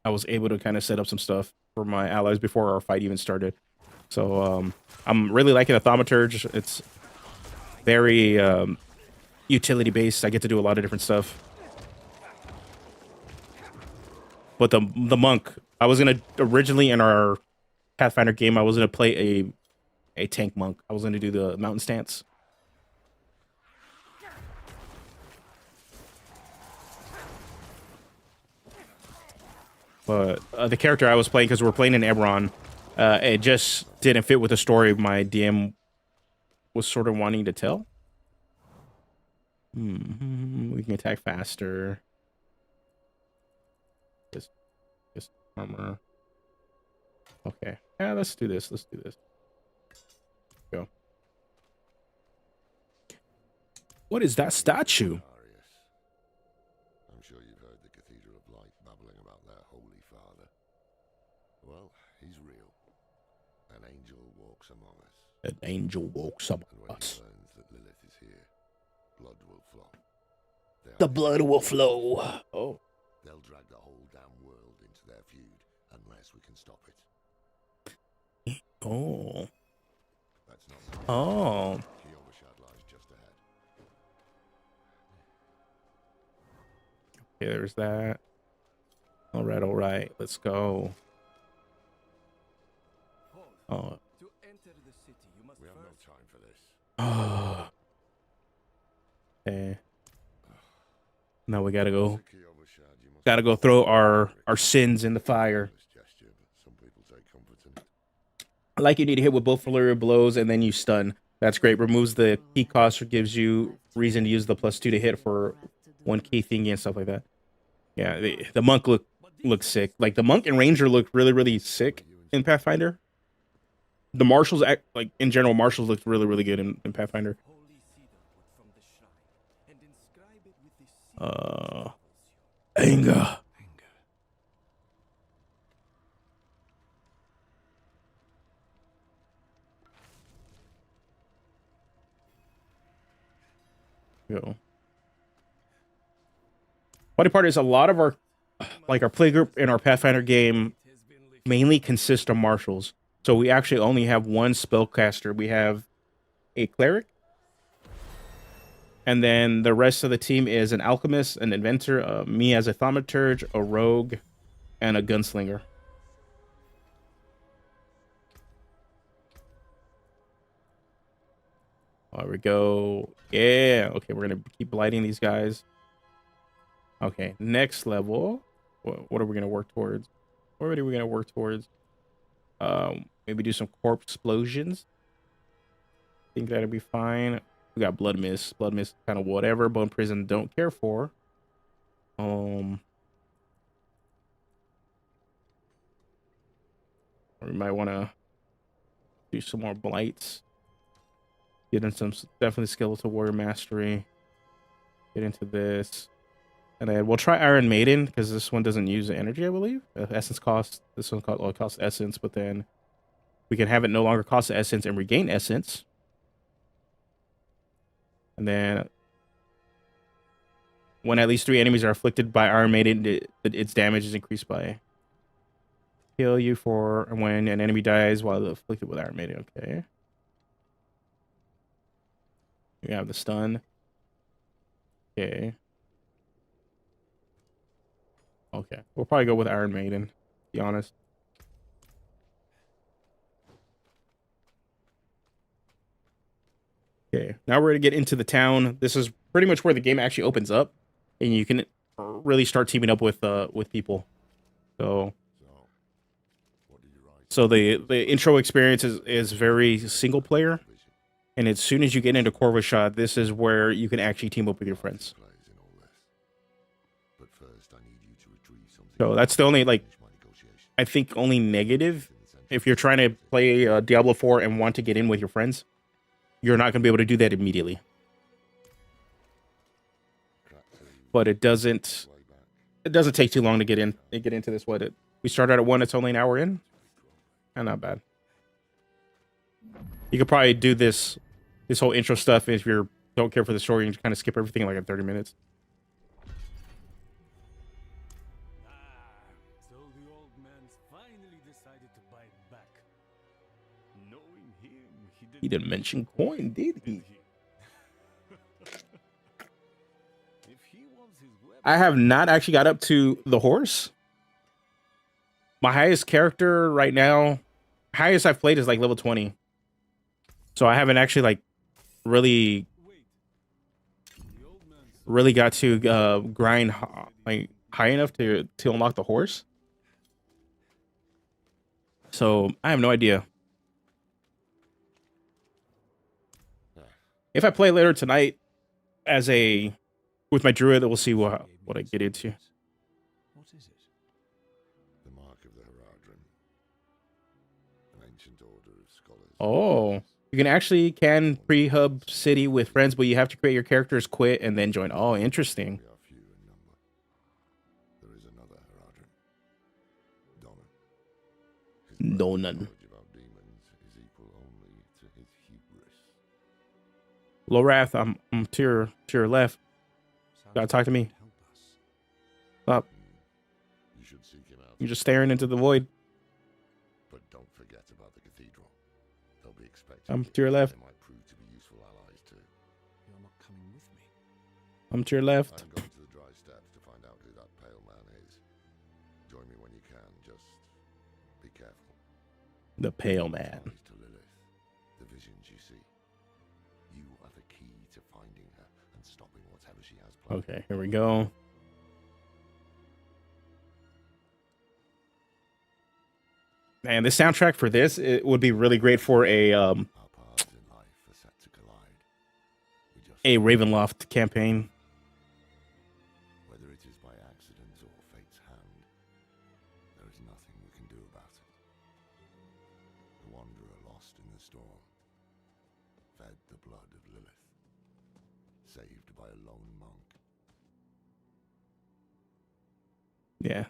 I was able to kind of set up some stuff for my allies before our fight even started. So I'm really liking the thaumaturge. It's very utility based. I get to do a lot of different stuff. But the monk, I was gonna originally in our Pathfinder game, I was gonna play a tank monk. I was gonna do the mountain stance. But the character I was playing, because we're playing in Eberron, it just didn't fit with the story my DM was sort of wanting to tell. We can attack faster. This armor. Okay. Yeah, let's do this. Let's do this. Go. What is that statue? Arius. I'm sure you've heard the Cathedral of Light babbling about their Holy Father. Well, he's real. An angel walks among us. An angel walks among And when us. he learns that Lilith is here, blood will flow. The blood will flow. Oh. They'll drag the whole damn world into their feud unless we can stop it. Oh. That's not Oh. Kiyovershad lies just ahead. Okay, there's that. All right. Let's go. Oh. To enter the city, you must We have no first time for this. Oh. Okay. Now we gotta go. Kiyovershad, you must Gotta go throw our sins in the fire. gesture, but some people take comfort in it. Like you need to hit with both flurry blows and then you stun. That's great. Removes the key cost or gives you reason to use the +2 to hit for one key thingy and stuff like that. Yeah, the monk looks sick. Like the monk and ranger look really sick in Pathfinder. The marshals act like in general. Marshals looked really good in Pathfinder. holy cedar wood from the shrine and inscribe it with the seal which governs you. Anger. Go. Funny part is a lot of our playgroup in our Pathfinder game mainly consists of marshals. So we actually only have one spellcaster. We have a cleric, and then the rest of the team is an alchemist, an inventor, me as a thaumaturge, a rogue, and a gunslinger. There we go. Yeah. Okay, we're gonna keep blighting these guys. Okay, next level. What are we gonna work towards? What are we gonna work towards? Maybe do some corpse explosions. Think that'll be fine. We got blood mist. Blood mist, kind of whatever. Bone prison, don't care for. We might want to do some more blights. Get in some definitely skeletal warrior mastery. Get into this. And then we'll try Iron Maiden because this one doesn't use energy, I believe. Essence cost. This one costs essence, but then we can have it no longer cost essence and regain essence. And then when at least 3 enemies are afflicted by Iron Maiden, its damage is increased by heal you for when an enemy dies while afflicted with Iron Maiden. Okay. We have the stun. Okay. Okay. We'll probably go with Iron Maiden, to be honest. Okay. Now we're going to get into the town. This is pretty much where the game actually opens up. And you can really start teaming up with people. So the intro experience is very single player. And as soon as you get into Corvus-Shah, this is where you can actually team up with your friends. So that's the only, like, I think only negative. If you're trying to play Diablo 4 and want to get in with your friends, you're not going to be able to do that immediately. But it doesn't take too long to get into this. We started at 1, it's only an hour in. And not bad. You could probably do this whole intro stuff if you don't care for the story and kind of skip everything in like 30 minutes. So the old man's finally decided to bite back. Knowing him, He didn't mention coin, did he? If he wants his weapon, I have not actually got up to the horse. My highest character right now, highest I've played is like level 20. So I haven't actually like really got to grind like high enough to unlock the horse. So I have no idea. If I play later tonight with my druid, we'll see what I get into. what is it? The mark of the Heradrim. An ancient order of scholars. Oh, you can pre-hub city with friends, but you have to create your characters, quit, and then join. Oh, interesting. We are few in number. There is another Heradrim. Donan. Donan. Knowledge about demons is equal only to his hubris. Lorath, I'm to your left. Gotta talk to me. Help us. Stop. You should seek him out. You're just staring into the void. But don't forget about the cathedral. They'll be expecting. I'm to your left. They might prove to be useful allies too. You're not coming with me. I'm to your left. I'm going to the dry steppes to find out who that pale man is. Join me when you can. Just be careful. The pale man. Eyes to Lilith. The visions you see. You are the key to finding her and stopping whatever she has planned. Okay, here we go. Man, the soundtrack for this, it would be really great for Our paths in life are set to collide. We just a Ravenloft campaign. whether it is by accident or fate's hand, there is nothing we can do about it. The wanderer lost in the storm, fed the blood of Lilith, saved by a lone monk. Yeah.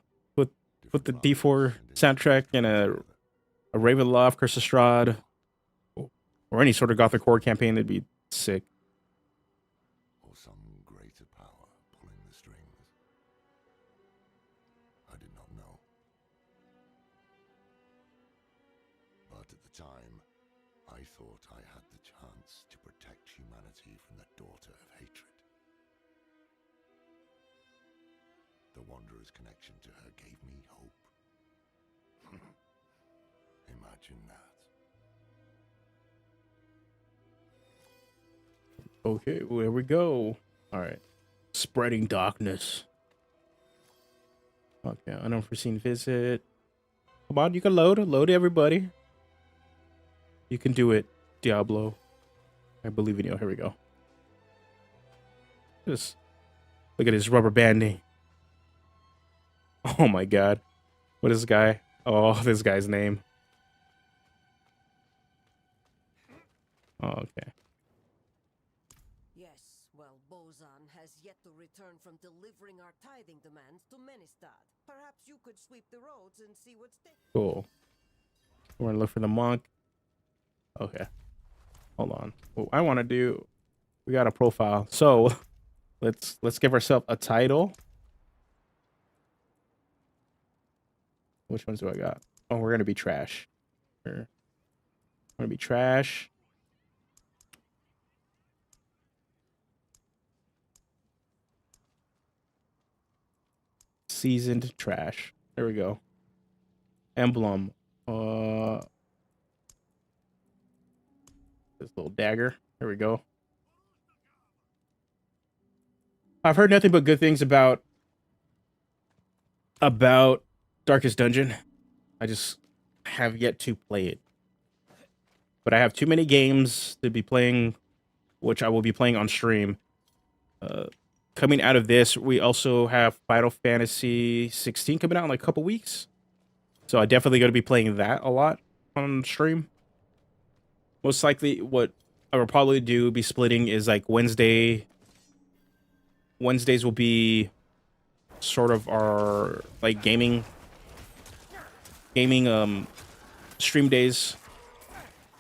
Put the D4 soundtrack in a Ravenloft, Curse of Strahd, or any sort of Gothic horror campaign, that'd be sick. Or some greater power pulling the strings. I did not know. But at the time, I thought I had the chance to protect humanity from the daughter of hatred. The Wanderer's connection to her gave me hope. Imagine that. Okay, there we go. All right. Spreading darkness. Okay, unforeseen visit. Come on, you can load everybody. You can do it, Diablo. I believe in you. Here we go. Just look at his rubber banding. Oh my god. What is this guy? Oh, this guy's name. Oh, okay. Yes, well, Bozan has yet to return from delivering our tithing demands to Menestad. Perhaps you could sweep the roads and see what's there. Cool. We're gonna look for the monk. Okay. Hold on. What I want to do, we got a profile. So let's give ourselves a title. Which ones do I got? Oh, we're gonna be trash. We're gonna be trash. Seasoned trash. There we go. Emblem. This little dagger. There we go. I've heard nothing but good things about Darkest Dungeon. I just have yet to play it. But I have too many games to be playing, which I will be playing on stream. Coming out of this, we also have Final Fantasy 16 coming out in like a couple weeks. So I definitely going to be playing that a lot on stream. Most likely what I will probably do be splitting is like Wednesdays will be sort of our like gaming stream days,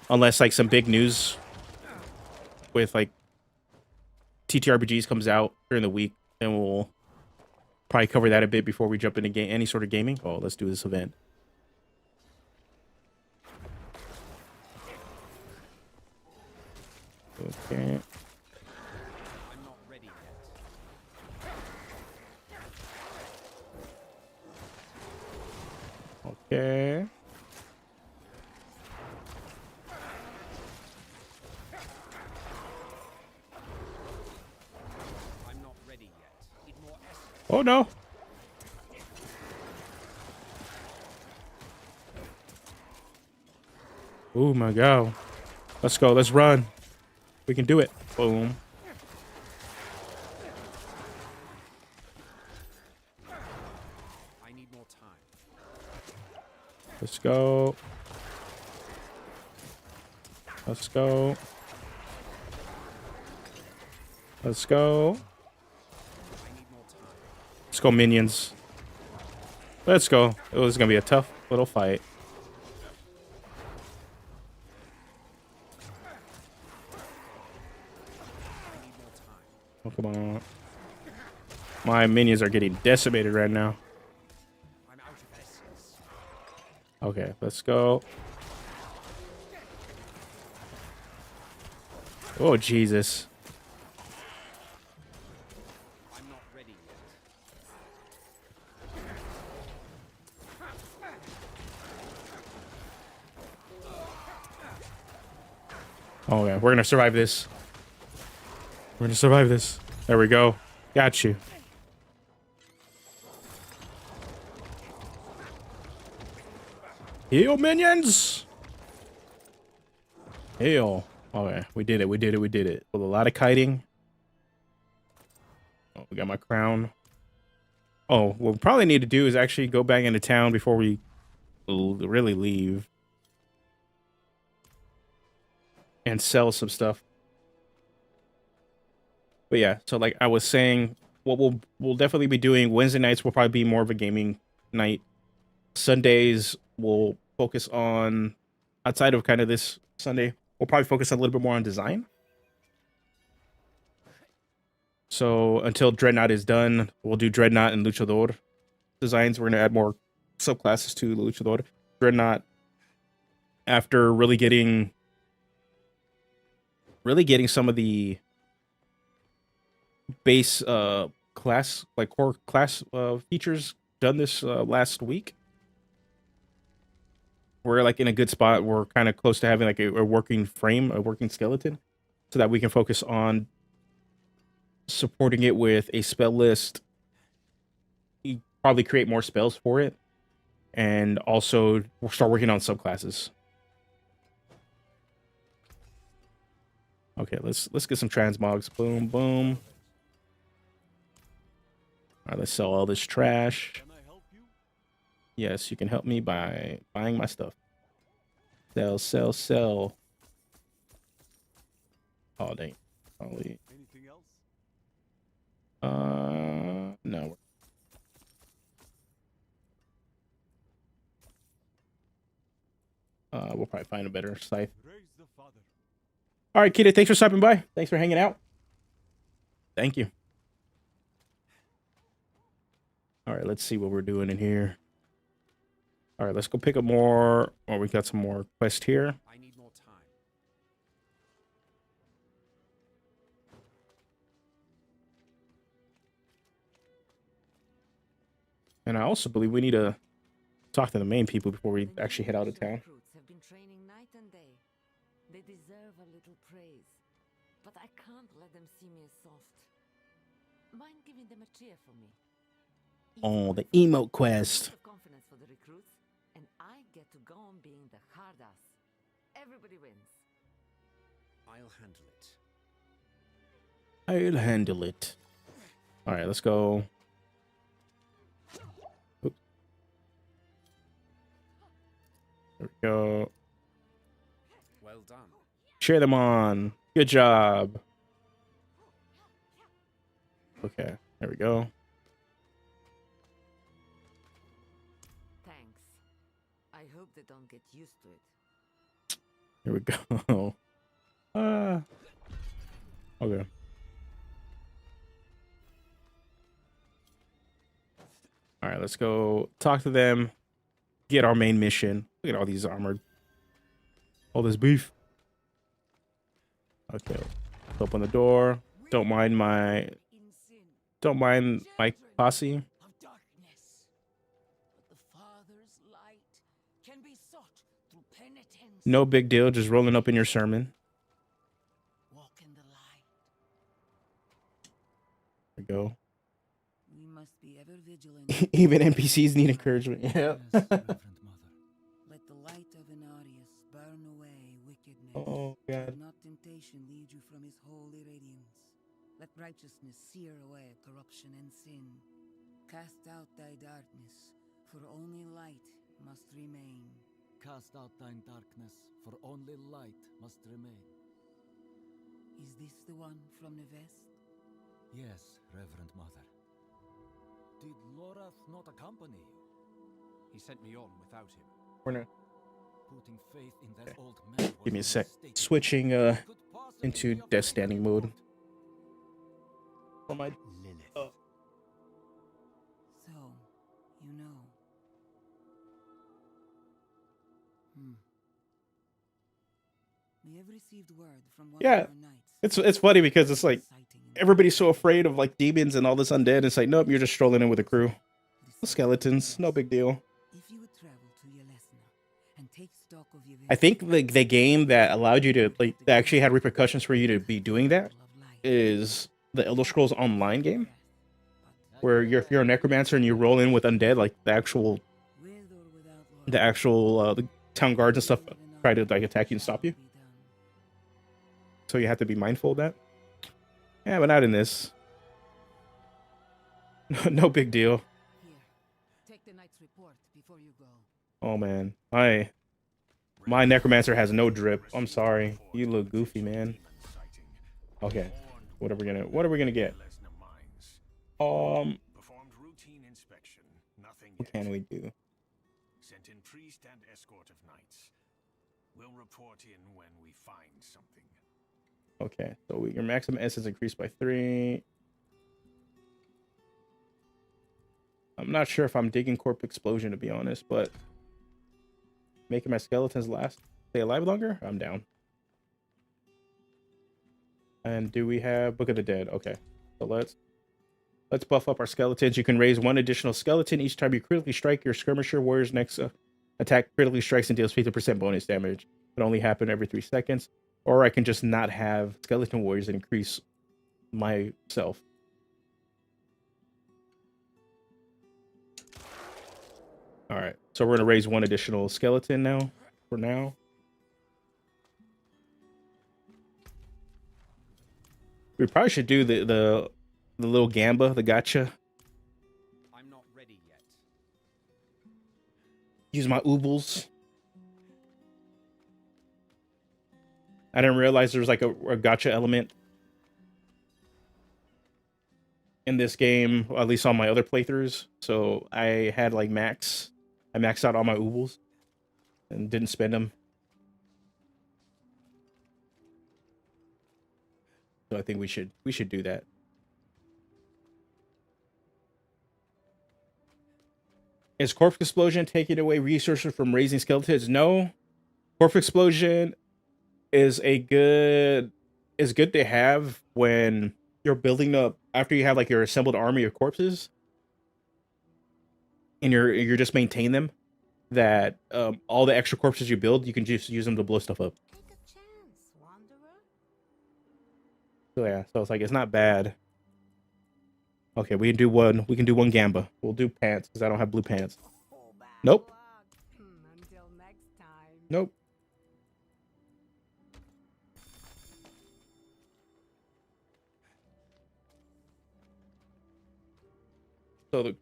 unless like some big news with like TTRPGs comes out during the week, then we'll probably cover that a bit before we jump into any sort of gaming. Oh, let's do this event. Okay. I'm not ready yet. Okay. I'm not ready yet. Need more essence. Oh no. Oh my god. Let's go. Let's run. We can do it. Boom. I need more time. Let's go. Let's go. Let's go. I need more time. Let's go, minions. Let's go. It was gonna be a tough little fight. I need more time. Oh, come on. My minions are getting decimated right now. I'm out of essence. Okay, let's go. Oh, Jesus. I'm not ready yet. Oh, yeah, we're gonna survive this. We're gonna survive this. There we go. Got you. Heal, minions! Heal. Okay, we did it, we did it, we did it. With a lot of kiting. Oh, we got my crown. Oh, what we probably need to do is actually go back into town before we really leave. And sell some stuff. But yeah, so like I was saying, what we'll definitely be doing Wednesday nights will probably be more of a gaming night. Sundays we'll focus on, outside of kind of this Sunday, we'll probably focus a little bit more on design. So until Dreadnought is done, we'll do Dreadnought and Luchador designs. We're gonna add more subclasses to Luchador. Dreadnought, after really getting some of the base class, like core class features done this last week, we're like in a good spot. We're kind of close to having like a working frame, a working skeleton, so that we can focus on supporting it with a spell list. You probably create more spells for it, and also we'll start working on subclasses. Okay, let's get some transmogs. Boom, boom. All right, let's sell all this trash. Can I help you? Yes, you can help me by buying my stuff. Sell, sell, sell. Oh, dang. Probably. Anything else? probably find a better scythe. All right, Kita, thanks for stopping by. Thanks for hanging out. Thank you. All right, let's see what we're doing in here. All right, let's go pick up more. Oh, we got some more quests here. I need more time. And I also believe we need to talk to the main people before we The actually head out of new town. recruits have been training night and day. They deserve a little praise, but I can't let them see me as soft. Mind giving them a cheer for me? Oh, Easy the one for me. emote quest. Boost of confidence for the recruits, and I get to go on being the hard ass. Everybody wins. I'll handle it. I'll handle it. All right, let's go. Oops. There we go. Well done. Cheer them on. Good job. Okay, there we go. Thanks. I hope they don't get used to it. Here we go. Okay. All right, let's go talk to them. Get our main mission. Look at all these armored. All this beef. Okay. Let's open the door. Don't mind my posse. Of darkness. But the Father's light can be sought through penitence. No big deal. Just rolling up in your sermon. Walk in the light. There we go. We must be ever vigilant. Even NPCs need encouragement. Yeah. Let the light of Inarius burn away wickedness. Oh, God. Let not temptation lead you from his holy radiance. Let righteousness sear away corruption and sin. Cast out thy darkness, for only light must remain. Cast out thine darkness, for only light must remain. Is this the one from the west? Yes, Reverend Mother. Did Lorath not accompany you? He sent me on without him. We're gonna Putting faith in that old man was give me a sec. mistake. Switching Could possibly into be of Death no Standing import. mode. For my Lilith. So, you know. We have received word from one Yeah. of our knights. it's funny because it's like Sighting in the everybody's so afraid of like demons and all this undead. It's like, nope, you're just strolling in with a crew. This Skeletons, no big deal. If you would travel to Yelesna and take stock of your I think the game that allowed you to like that actually had repercussions for you to be doing that is the Elder Scrolls Online game, where if you're a necromancer and you roll in with undead, like the actual the town guards and stuff try to like attack you and stop you. So you have to be mindful of that. Yeah, but not in this. No big deal. Here, take the knight's report before you go. Oh man, my necromancer has no drip. I'm sorry, you look goofy, man. Okay, what are we gonna get? Performed routine inspection. Nothing What yet. can we do? Sent in priest and escort of knights. We'll report in when we find something. Okay, so your maximum S is increased by 3. I'm not sure if I'm digging Corp Explosion, to be honest, but making my skeletons stay alive longer? I'm down. And do we have Book of the Dead? Okay, so let's buff up our skeletons. You can raise 1 additional skeleton each time you critically strike. Your skirmisher warrior's next attack critically strikes and deals 50% bonus damage. It only happen every 3 seconds. Or I can just not have skeleton warriors and increase myself. All right, so we're gonna raise 1 additional skeleton now. For now, we probably should do the little gamba, the gotcha. I'm not ready yet. Use my oobles. I didn't realize there was like a gotcha element in this game, at least on my other playthroughs. So I had like I maxed out all my oobles and didn't spend them. So I think we should do that. Is corpse explosion taking away resources from raising skeletons? No. Corpse explosion is good to have when you're building up after you have like your assembled army of corpses and you're just maintain them. That all the extra corpses you build, you can just use them to blow stuff up. Take a chance, wanderer. So yeah, so it's like it's not bad. Okay, we can do one. We can do one gamba. We'll do pants because I don't have blue pants. Nope. Until next time. Nope. So the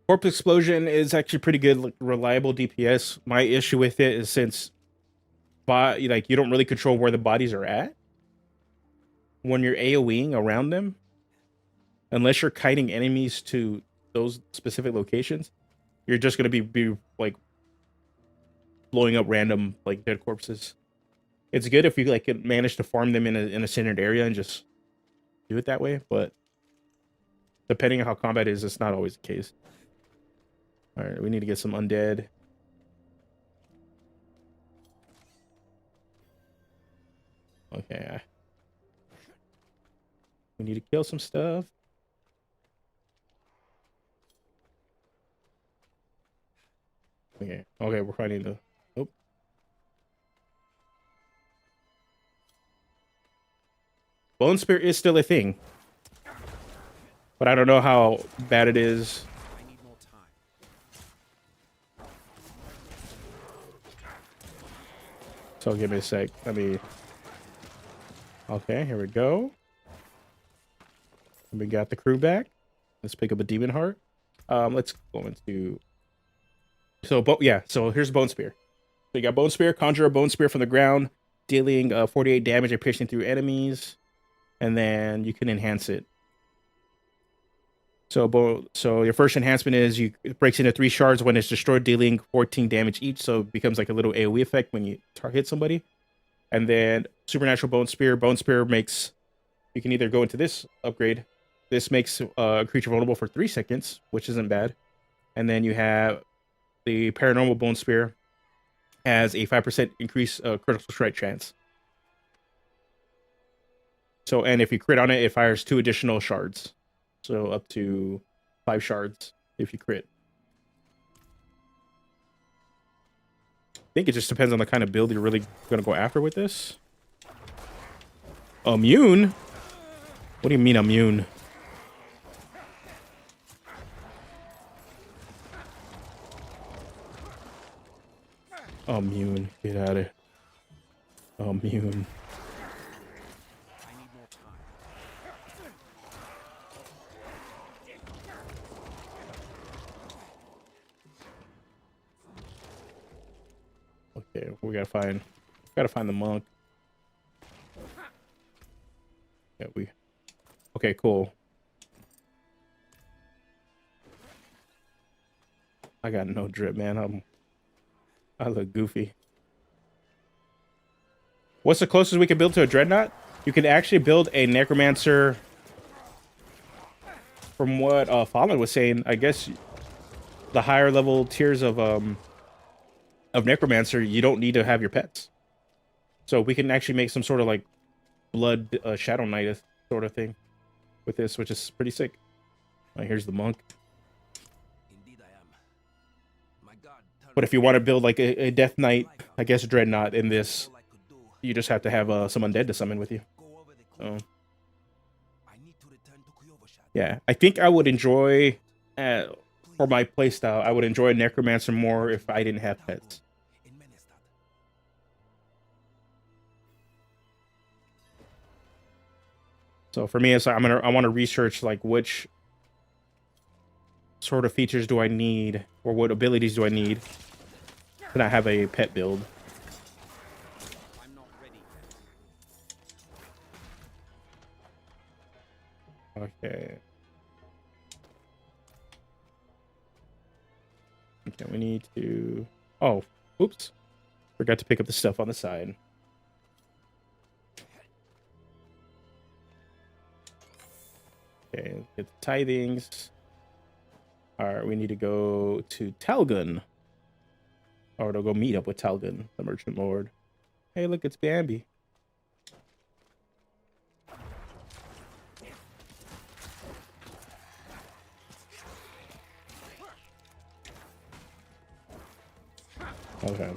corpse explosion is actually pretty good, like, reliable DPS. My issue with it is since, like, you don't really control where the bodies are at when you're AoEing around them, unless you're kiting enemies to those specific locations. You're just gonna be like blowing up random like dead corpses. It's good if you like can manage to farm them in a centered area and just do it that way, but depending on how combat is, it's not always the case. All right, we need to get some undead. Okay. We need to kill some stuff. Okay. Okay, we're finding the... Oh. Bone Spear is still a thing. But I don't know how bad it is. I need more time. So give me a sec. Let me... Okay, here we go. We got the crew back. Let's pick up a demon heart. Let's go into... So here's Bone Spear. So you got Bone Spear, conjure a Bone Spear from the ground, dealing 48 damage and piercing through enemies. And then you can enhance it. So your first enhancement is it breaks into 3 shards when it's destroyed, dealing 14 damage each. So it becomes like a little AoE effect when you hit somebody. And then Supernatural Bone Spear. Bone Spear makes... You can either go into this upgrade. This makes a creature vulnerable for 3 seconds, which isn't bad. And then you have the Paranormal Bone Spear. Has a 5% increase critical strike chance. So, and if you crit on it, it fires 2 additional shards. So up to 5 shards if you crit. I think it just depends on the kind of build you're really going to go after with this. Immune? What do you mean immune? Immune. Get out of it. Immune. I need more time. Okay, we gotta find the monk. Yeah, okay, cool. I got no drip, man. I look goofy. What's the closest we can build to a dreadnought? You can actually build a necromancer. From what Fallen was saying, I guess the higher level tiers of necromancer, you don't need to have your pets. So we can actually make some sort of like blood shadow knight sort of thing with this, which is pretty sick. All right, here's the monk. Indeed I am. My God, But if you want to build like a death knight, I guess dreadnought in this, you just have to have some undead to summon with you. So, yeah, I think I would enjoy, for my playstyle, I would enjoy necromancer more if I didn't have pets. So for me, it's like I want to research like which sort of features do I need, or what abilities do I need to not have a pet build. I'm not ready. Okay. Okay, we need to... Oh, oops. Forgot to pick up the stuff on the side. Okay, get the tithings. All right, we need to go to Talgun. Or to go meet up with Talgun, the merchant lord. Hey, look, it's Bambi. Okay.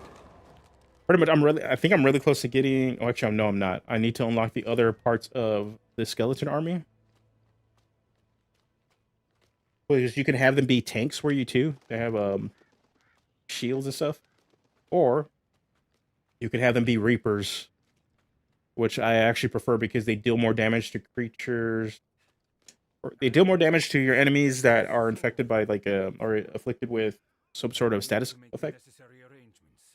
Pretty much, I think I'm really close to getting. Oh, actually, no, I'm not. I need to unlock the other parts of the skeleton army. Because you can have them be tanks for you too. They have shields and stuff. Or you can have them be reapers, which I actually prefer because they deal more damage to creatures. Or they deal more damage to your enemies that are infected by like or afflicted with some sort of status effect. Necessary arrangements.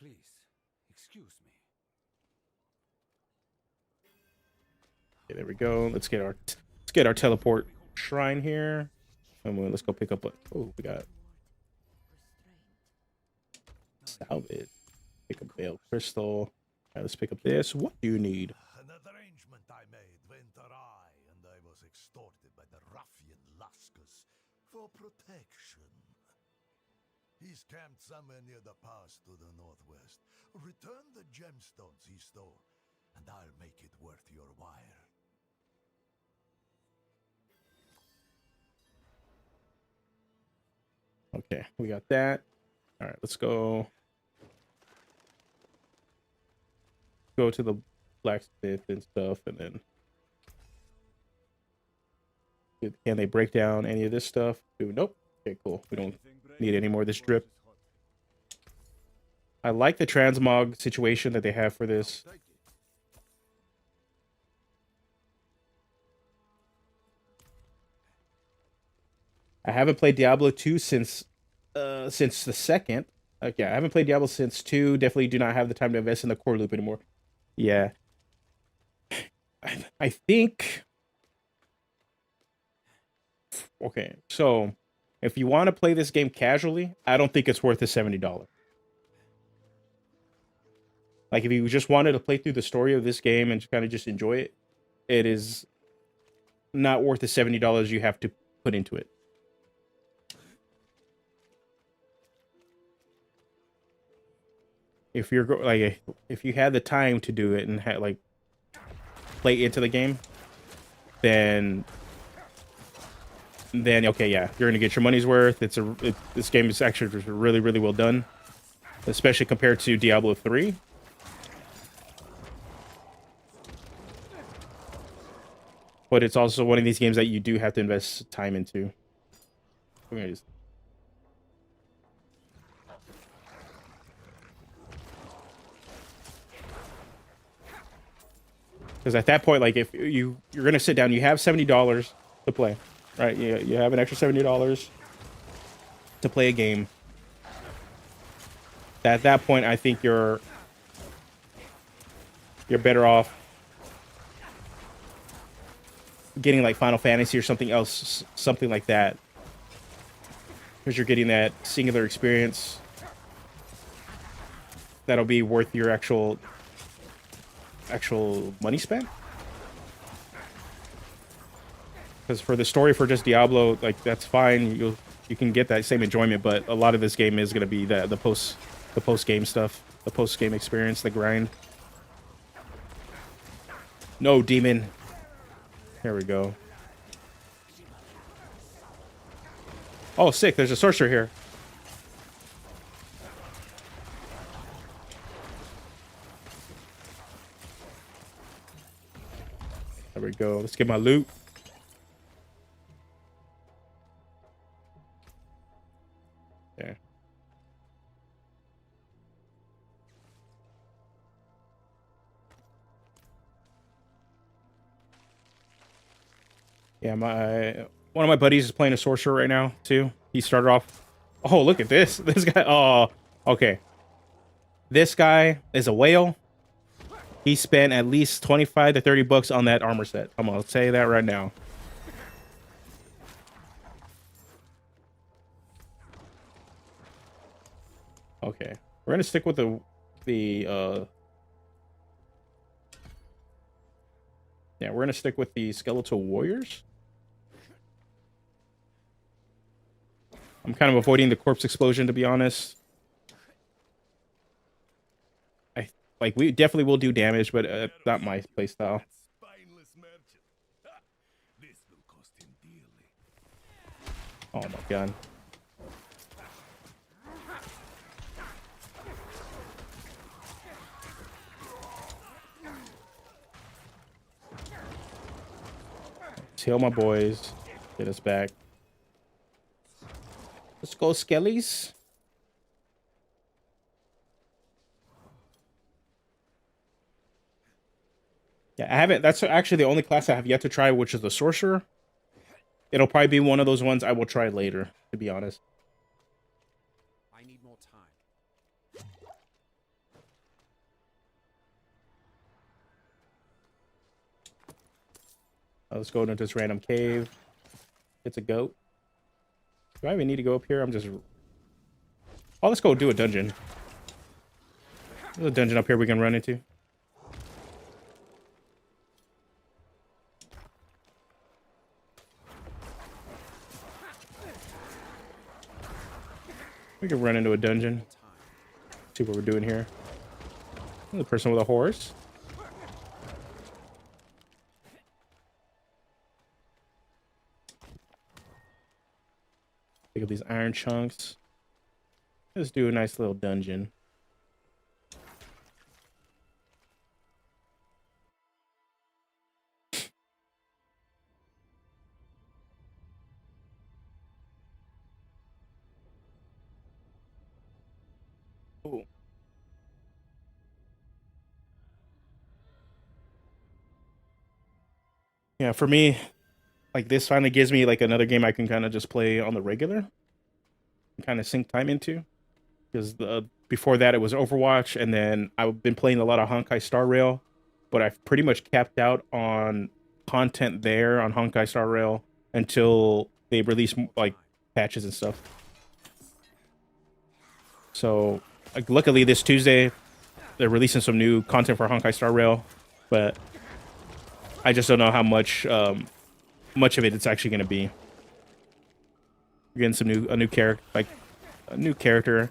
Please, excuse me. Okay, there we go. Let's get our teleport shrine here. And let's go pick up what we got salvage. Pick up Veil Crystal. All right, let's pick up this. What do you need? An arrangement I made went awry, and I was extorted by the ruffian Laskus for protection. He's camped somewhere near the pass to the northwest. Return the gemstones he stole, and I'll make it worth your while. Okay, we got that. All right, let's go to the blacksmith and stuff, and then can they break down any of this stuff? Nope. Okay, cool. We don't need any more of this drip. I like the transmog situation that they have for this. I haven't played Diablo 2 since the second. Okay, I haven't played Diablo since 2. Definitely do not have the time to invest in the core loop anymore. Yeah. I think... Okay, so if you want to play this game casually, I don't think it's worth the $70. Like, if you just wanted to play through the story of this game and kind of just enjoy it, it is not worth the $70 you have to put into it. If you're if you had the time to do it and had like play into the game, then okay, yeah, you're gonna get your money's worth. This game is actually really, really well done, especially compared to Diablo 3. But it's also one of these games that you do have to invest time into. Because at that point, like, if you're gonna sit down, you have $70 to play, right? You have an extra $70 to play a game. At that point, I think you're better off getting like Final Fantasy or something else, something like that, because you're getting that singular experience that'll be worth your actual money spent. Because for the story for just Diablo, like, that's fine, you can get that same enjoyment, but a lot of this game is going to be the post game stuff, the post game experience, the grind. No, demon. Here we go. Oh, sick, there's a sorcerer here. There we go. Let's get my loot. Yeah. Yeah, one of my buddies is playing a sorcerer right now too. He started off. Oh, look at this. This guy. Oh, okay. This guy is a whale. He spent at least 25 to 30 bucks on that armor set. I'm gonna say that right now. Okay, we're gonna stick with yeah, we're gonna stick with the skeletal warriors. I'm kind of avoiding the corpse explosion, to be honest. I like we definitely will do damage, but not my playstyle. Oh my god. Let's heal my boys. Get us back. Let's go, Skellies. Yeah, I haven't. That's actually the only class I have yet to try, which is the sorcerer. It'll probably be one of those ones I will try later, to be honest. I need more time. Let's go into this random cave. It's a goat. Do I even need to go up here? I'm just... Oh, let's go do a dungeon. There's a dungeon up here we can run into. We can run into a dungeon. See what we're doing here. The person with a horse. Pick up these iron chunks. Let's do a nice little dungeon. Ooh. Yeah, for me, like this finally gives me like another game I can kind of just play on the regular and kind of sink time into. Because before that it was Overwatch, and then I've been playing a lot of Honkai Star Rail, but I've pretty much capped out on content there on Honkai Star Rail until they release like patches and stuff. So like, luckily this Tuesday they're releasing some new content for Honkai Star Rail, but I just don't know how much much of it it's actually going to be. We're getting some a new character, like a new character,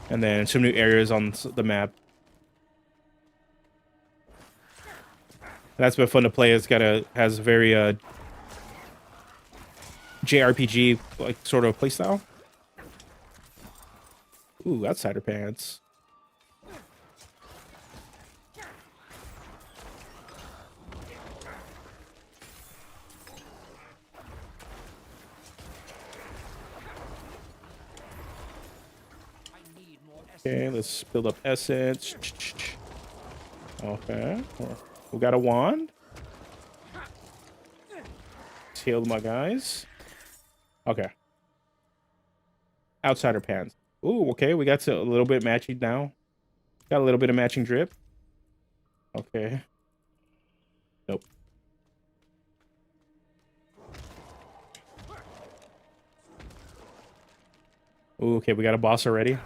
and then some new areas on the map. That's been fun to play. It's has very JRPG like sort of playstyle. Ooh, outsider pants. Okay, let's build up essence. Okay, we got a wand. Let's heal my guys. Okay. Outsider pants. Ooh, okay, we got a little bit matching now. Got a little bit of matching drip. Okay. Nope. Ooh, okay, we got a boss already.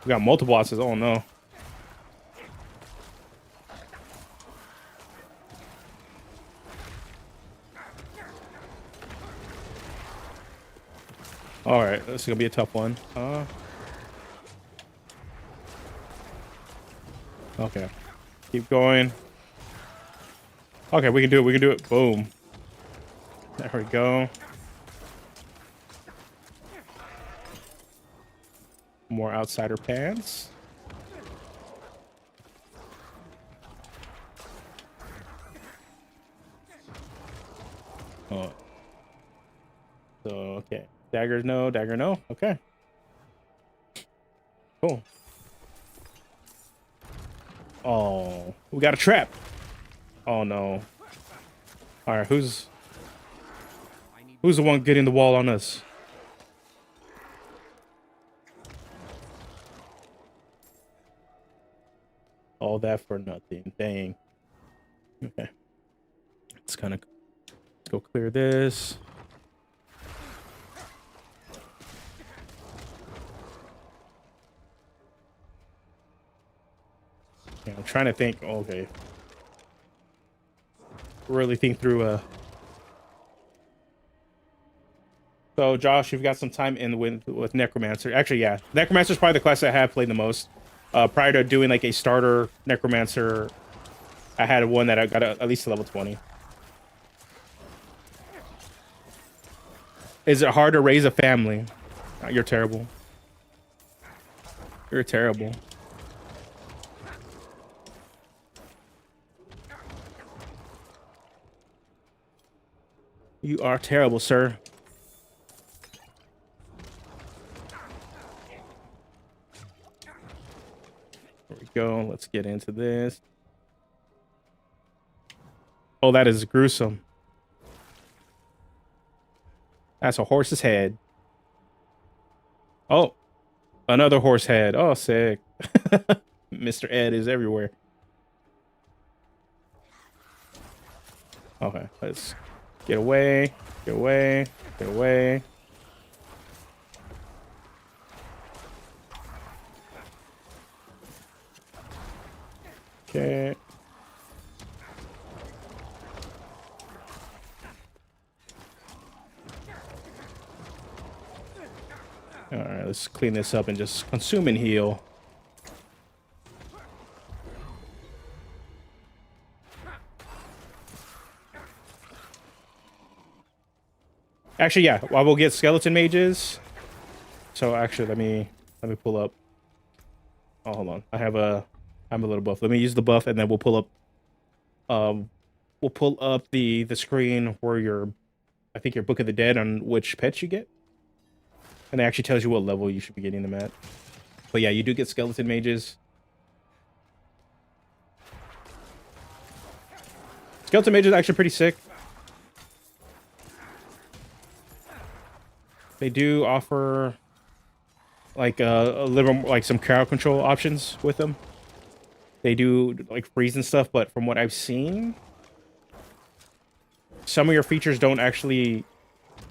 We got multiple bosses. Oh no. All right, this is gonna be a tough one. Okay, keep going. Okay, we can do it. We can do it. Boom. There we go. More outsider pants. Oh. So, okay. Daggers, no. Dagger, no. Okay. Cool. Oh, we got a trap. Oh, no. All right, who's the one getting the wall on us? All that for nothing. Dang. Okay. Let's kind of go clear this. Yeah, I'm trying to think. Okay. Really think through So, Josh, you've got some time in with Necromancer. Actually, yeah, Necromancer is probably the class I have played the most. Prior to doing like a starter Necromancer, I had one that I got at least to level 20. Is it hard to raise a family? You're terrible. You're terrible. You are terrible, sir. There we go. Let's get into this. Oh, that is gruesome. That's a horse's head. Oh, another horse head. Oh, sick. Mr. Ed is everywhere. Okay, let's get away. Get away. Get away. Okay. All right, let's clean this up and just consume and heal. Actually, yeah, I will get skeleton mages. So actually, let me pull up. Oh, hold on. I'm a little buff. Let me use the buff, and then we'll pull up the screen where I think your Book of the Dead on which pets you get, and it actually tells you what level you should be getting them at. But yeah, you do get skeleton mages. Skeleton mages are actually pretty sick. They do offer like a little like some crowd control options with them. They do like freeze and stuff, but from what I've seen, some of your features don't actually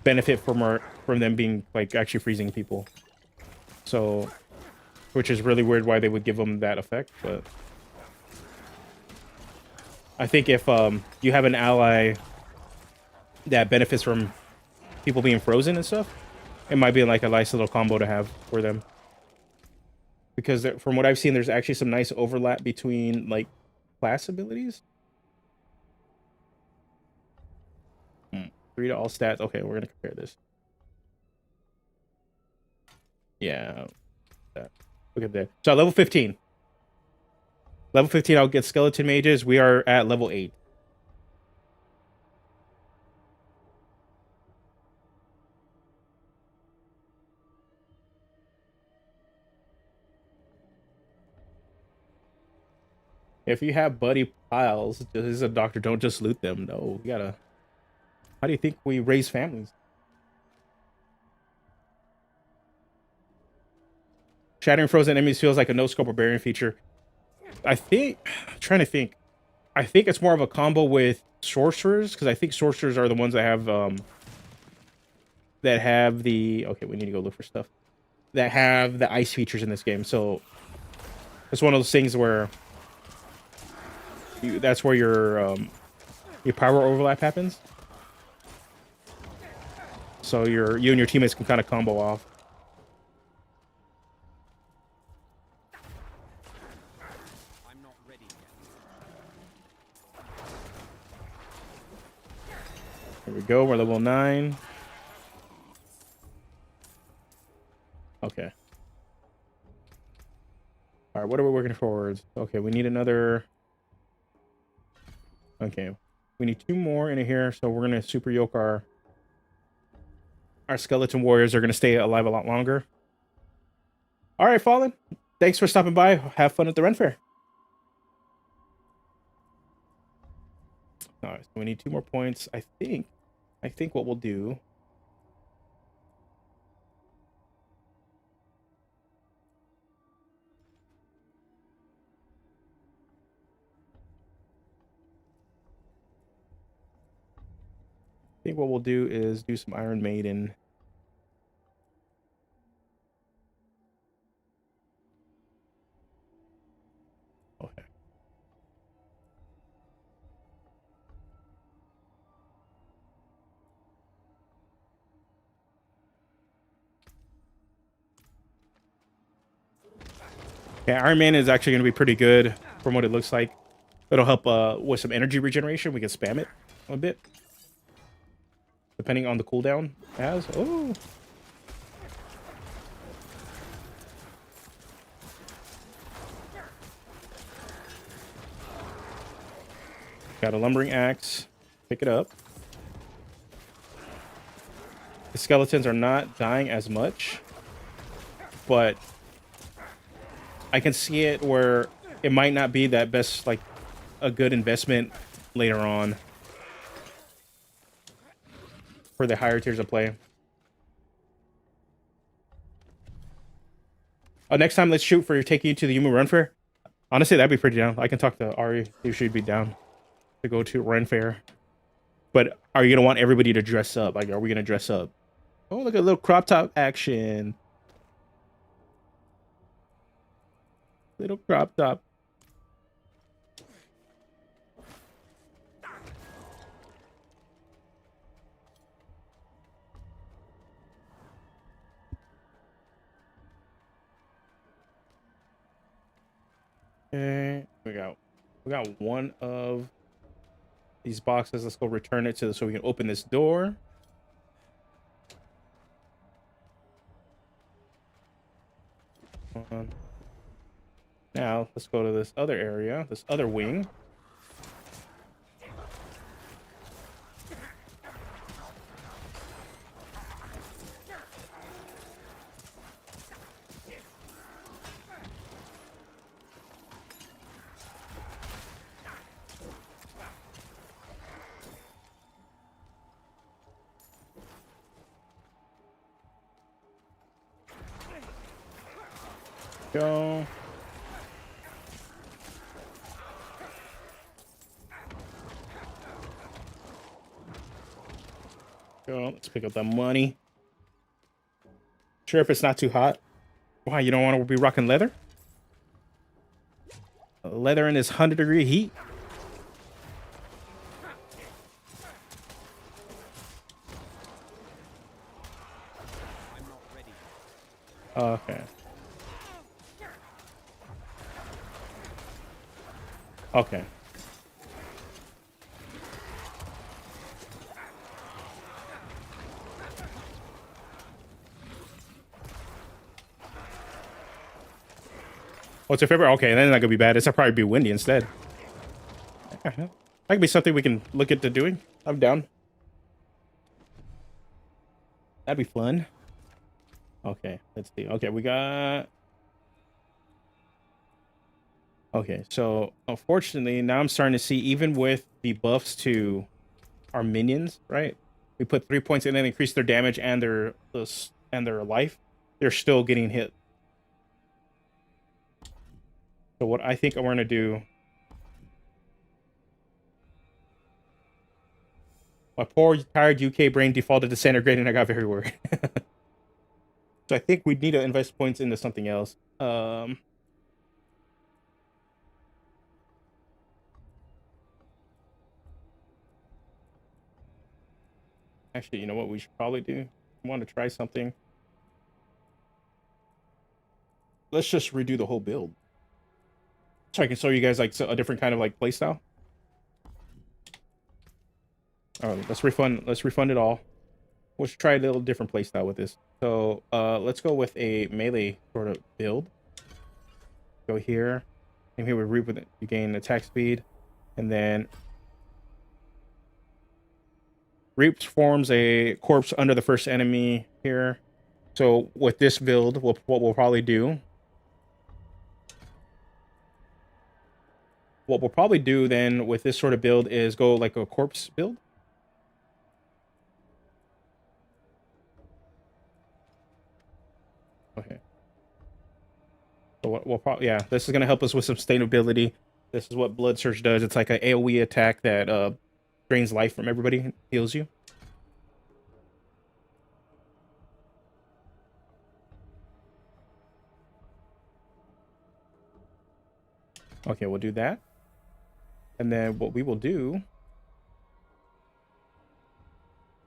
benefit from them being like actually freezing people. So, which is really weird why they would give them that effect, but I think if you have an ally that benefits from people being frozen and stuff, it might be like a nice little combo to have for them. Because from what I've seen, there's actually some nice overlap between like class abilities. 3 to all stats. Okay, we're gonna compare this. Yeah. Look at that. So level 15. Level 15, I'll get skeleton mages. We are at level 8. If you have buddy piles, this is a doctor, don't just loot them. No, we gotta. How do you think we raise families? Shattering frozen enemies feels like a no-scope barbarian feature. I'm trying to think. I think it's more of a combo with sorcerers, because I think sorcerers are the ones that have the. Okay, we need to go look for stuff that have the ice features in this game. So it's one of those things where that's where your power overlap happens. So you and your teammates can kind of combo off. I'm not ready yet. There we go. We're level 9. Okay. All right. What are we working towards? Okay, we need another. Okay, we need 2 more in here, so we're gonna super yoke our skeleton warriors. Are gonna stay alive a lot longer. All right, Fallen. Thanks for stopping by. Have fun at the Ren Fair. All right, so we need 2 more points. I think what we'll do. I think what we'll do is do some Iron Maiden. Okay. Yeah, Iron Man is actually going to be pretty good from what it looks like. It'll help with some energy regeneration. We can spam it a bit, depending on the cooldown it has. Oh. Got a lumbering axe. Pick it up. The skeletons are not dying as much, but I can see it where it might not be that best, like a good investment later on for the higher tiers of play. Oh, next time let's shoot for taking you to the Yumu Run Fair. Honestly, that'd be pretty down. I can talk to Ari. You should be down to go to Run Fair. But are you gonna want everybody to dress up? Like, are we gonna dress up? Oh, look at a little crop top action. Little crop top. Okay, we got one of these boxes. Let's go return it to so we can open this door. Now let's go to this other area, this other wing. Go. Go. Let's pick up that money. Sure, if it's not too hot. Why, you don't want to be rocking leather? Leather in this 100-degree heat? Okay. Okay. What's your favorite? Okay, then that could be bad. It's probably be windy instead. That could be something we can look into doing. I'm down. That'd be fun. Okay, let's see. Okay, we got... Okay, so unfortunately, now I'm starting to see, even with the buffs to our minions, right? We put 3 points in and increase their damage and their life. They're still getting hit. So what I think we're gonna do... My poor tired UK brain defaulted to centigrade and I got very worried. So I think we need to invest points into something else. Actually, you know what we should probably do? I want to try something. Let's just redo the whole build, so I can show you guys like a different kind of like playstyle. All right, let's refund it all. Let's try a little different playstyle with this. So let's go with a melee sort of build. Go here, and here we reap with it. You gain attack speed, and then Reap forms a corpse under the first enemy here. So with this build, what we'll probably do... What we'll probably do then with this sort of build is go like a corpse build. Okay. So we'll probably... Yeah, this is going to help us with some sustainability. This is what Blood Surge does. It's like an AoE attack that drains life from everybody, heals you. Okay, we'll do that. And then what we will do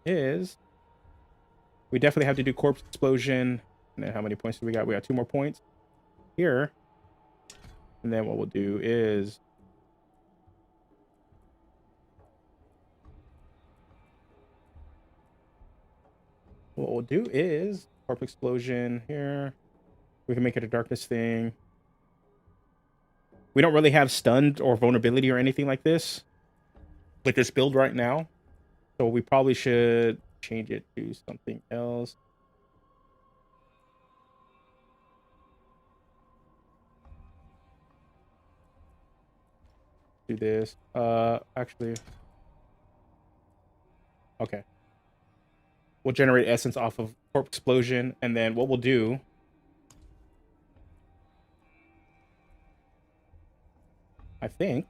is we definitely have to do corpse explosion. And then how many points do we got? We got 2 more points. Here, And then what we'll do is corpse explosion here. We can make it a darkness thing. We don't really have stunned or vulnerability or anything like this with this build right now. So we probably should change it to something else. Do this. Actually. Okay. We'll generate essence off of corpse explosion, and then what we'll do, I think,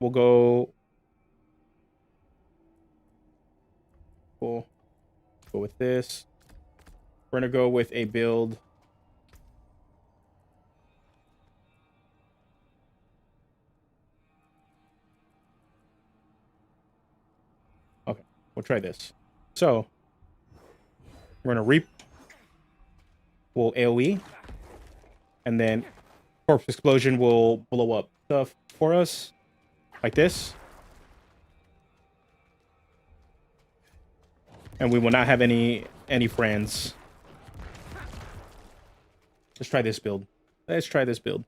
we'll go with this. We're gonna go with a build. Okay, we'll try this. So we're gonna reap. We'll AoE, and then corpse explosion will blow up stuff for us, like this. And we will not have any friends. Let's try this build. Let's try this build.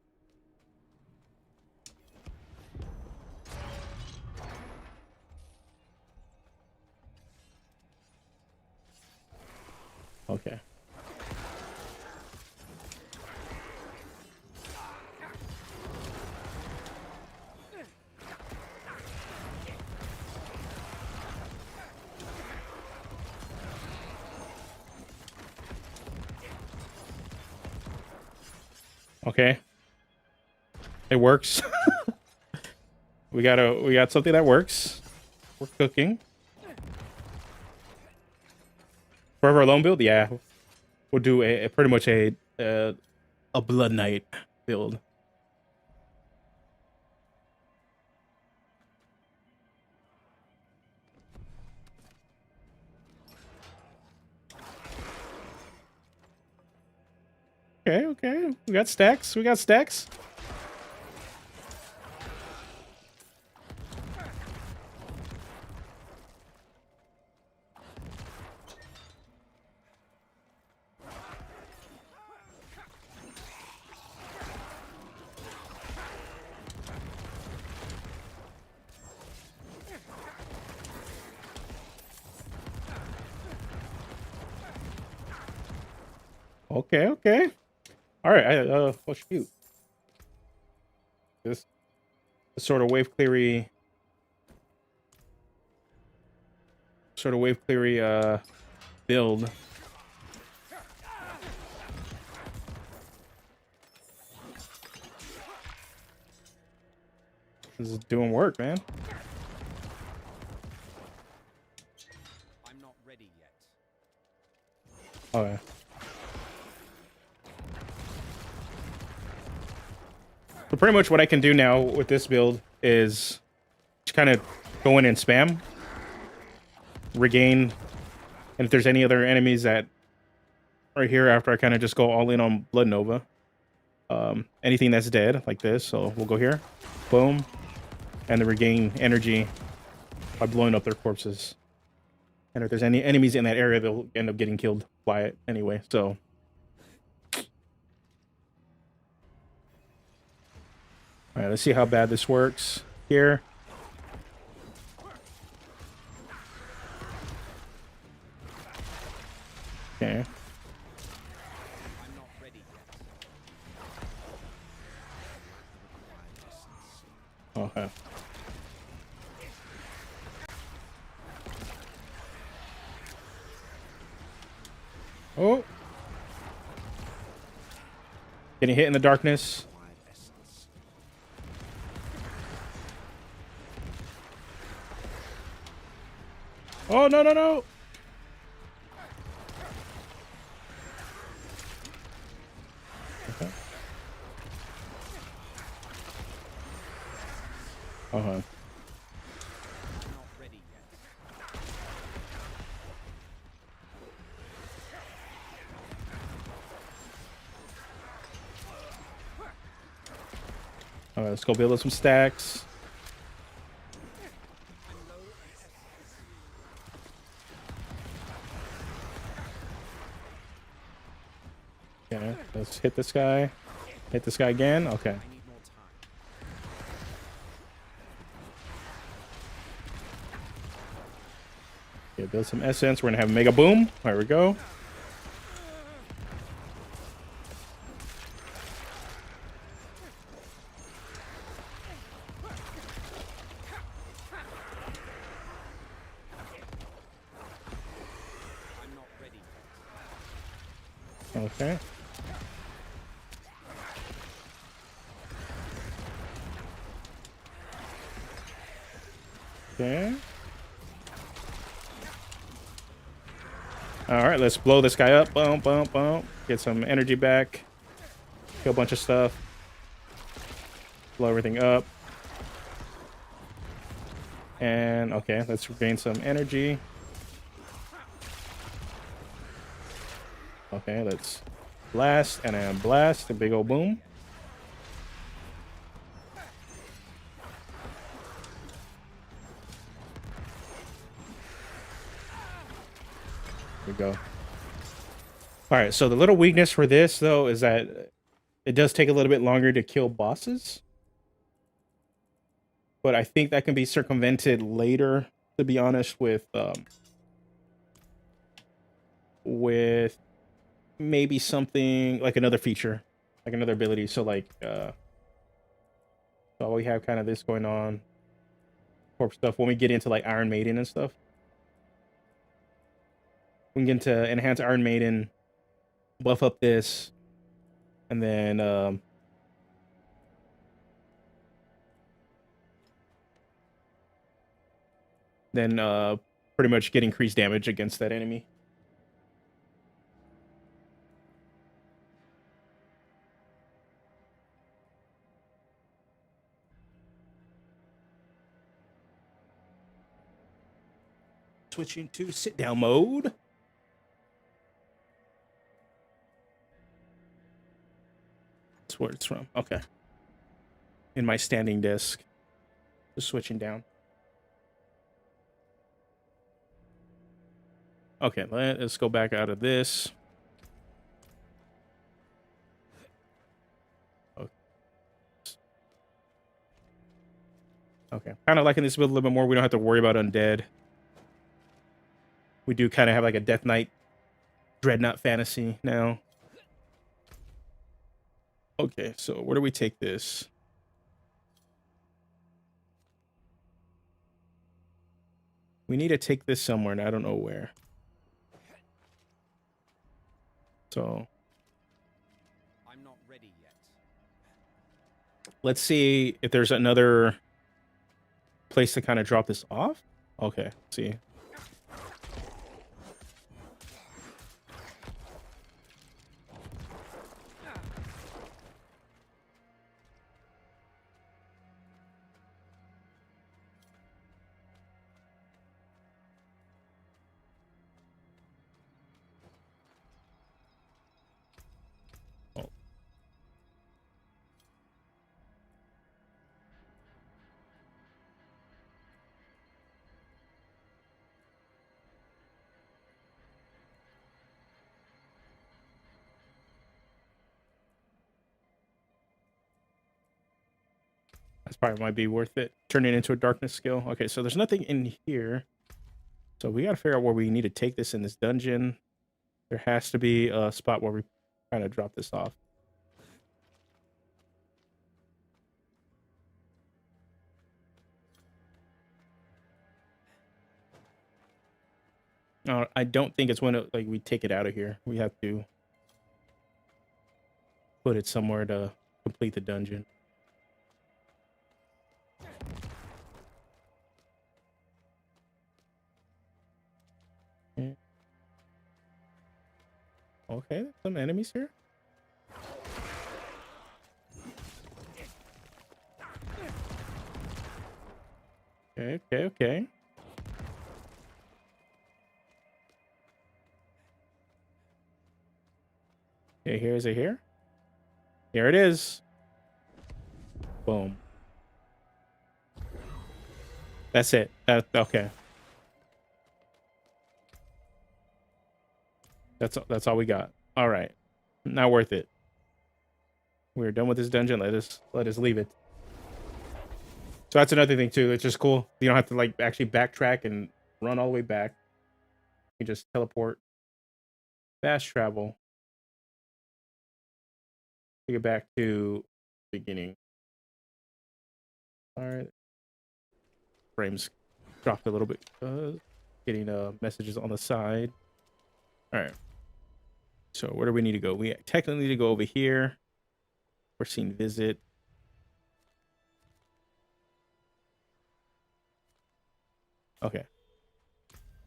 Okay. Okay. It works. we got something that works. We're cooking. Forever Alone build? Yeah. We'll do a pretty much a Blood Knight build. Okay, okay. We got stacks. We got stacks. Okay, okay. All right. Oh shoot. This sort of wave cleary build. This is doing work, man. I'm not ready yet. Okay. So pretty much what I can do now with this build is just kind of go in and spam, regain, and if there's any other enemies that are here after I kind of just go all in on Blood Nova. Anything that's dead like this, so we'll go here, boom, and then regain energy by blowing up their corpses. And if there's any enemies in that area, they'll end up getting killed by it anyway. So all right, let's see how bad this works here. Okay. I'm not ready yet. Okay. Oh. Getting hit in the darkness. Oh, no, no, no. Okay. Uh-huh. Not ready yet. Let's go build up some stacks. Okay, let's hit this guy. Hit this guy again. Okay. Okay, build some essence. We're gonna have a mega boom. There we go. Okay. Okay. All right, let's blow this guy up. Boom, boom, boom. Get some energy back. Kill a bunch of stuff. Blow everything up. And okay, let's regain some energy. Okay, let's blast and then blast. A big old boom. There we go. All right, so the little weakness for this though is that it does take a little bit longer to kill bosses. But I think that can be circumvented later, to be honest, with maybe something like another feature, like another ability. So like so we have kind of this going on corp stuff when we get into like Iron Maiden and stuff. We can get into enhance Iron Maiden, buff up this, and then pretty much get increased damage against that enemy. Switching to sit down mode. That's where it's from. Okay. In my standing desk. Just switching down. Okay, let's go back out of this. Okay. Kind of liking this build a little bit more. We don't have to worry about undead. We do kind of have like a Death Knight Dreadnought fantasy now. Okay, so where do we take this? We need to take this somewhere, and I don't know where. So I'm not ready yet. Let's see if there's another place to kind of drop this off. Okay, let's see. That's probably might be worth it. Turn it into a darkness skill. Okay, so there's nothing in here. So we got to figure out where we need to take this in this dungeon. There has to be a spot where we kind of drop this off. No, I don't think it's when like we take it out of here. We have to put it somewhere to complete the dungeon. Okay, some enemies here. Okay, okay, okay. Okay, here is it here? Here it is. Boom. That's it. Okay. That's all we got. All right. Not worth it. We're done with this dungeon. Let us leave it. So that's another thing too. It's just cool. You don't have to like actually backtrack and run all the way back. You just teleport, fast travel, to get back to beginning. All right. Frames dropped a little bit. Getting messages on the side. All right. So where do we need to go? We technically need to go over here. We're seeing visit. Okay.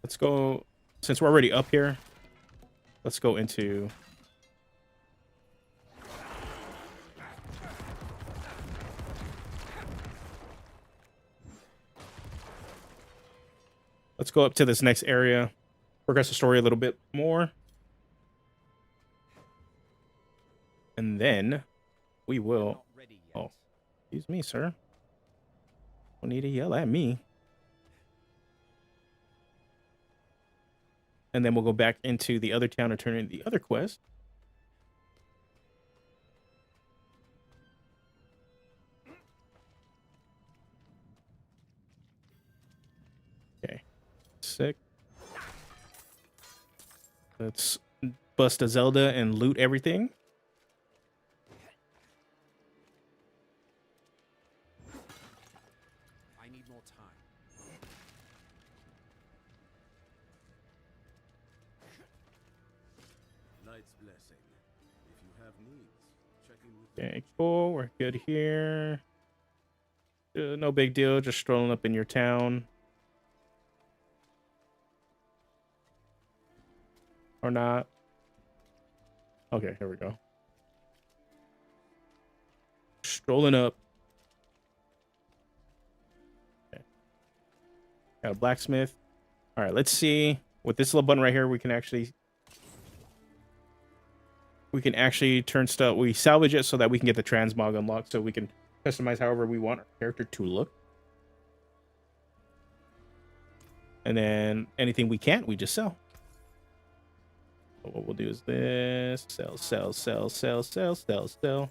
Let's go. Since we're already up here, let's go into. Let's go up to this next area. Progress the story a little bit more. And then we will. Oh, excuse me, sir. Don't need to yell at me. And then we'll go back into the other town and turn in the other quest. Okay. Sick. Let's bust a Zelda and loot everything. I need more time. Light's blessing. If you have needs, check in with Okay, cool. We're good here. No big deal. Just strolling up in your town. Or not. Okay, here we go. Strolling up. Okay. Got a blacksmith. All right, let's see. With this little button right here, we can actually turn stuff. We salvage it so that we can get the transmog unlocked, so we can customize however we want our character to look. And then anything we can't, we just sell. So what we'll do is this. Sell, sell, sell, sell, sell, sell, sell.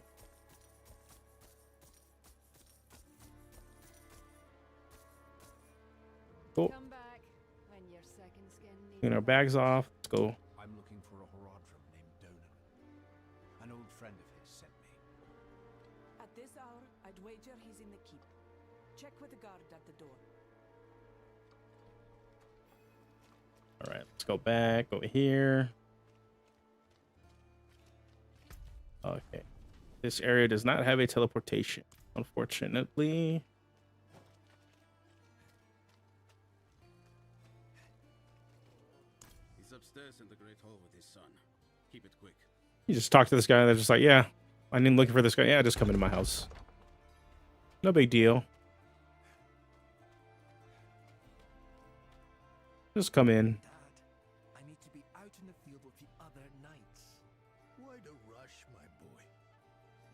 Cool. Come back when your second skin needs Clean our bags off. Let's go. I'm looking for a Horadrim named Donan. An old friend of his sent me. At this hour, I'd wager he's in the keep. Check with the guard at the door. All right, let's go back over here. Okay. This area does not have a teleportation, unfortunately. He's upstairs in the Great Hall with his son. Keep it quick. You just talk to this guy, and they're just like, yeah, I'm looking for this guy. Yeah, just come into my house. No big deal. Just come in. Dad, I need to be out in the field with the other knights. Why the rush, my boy?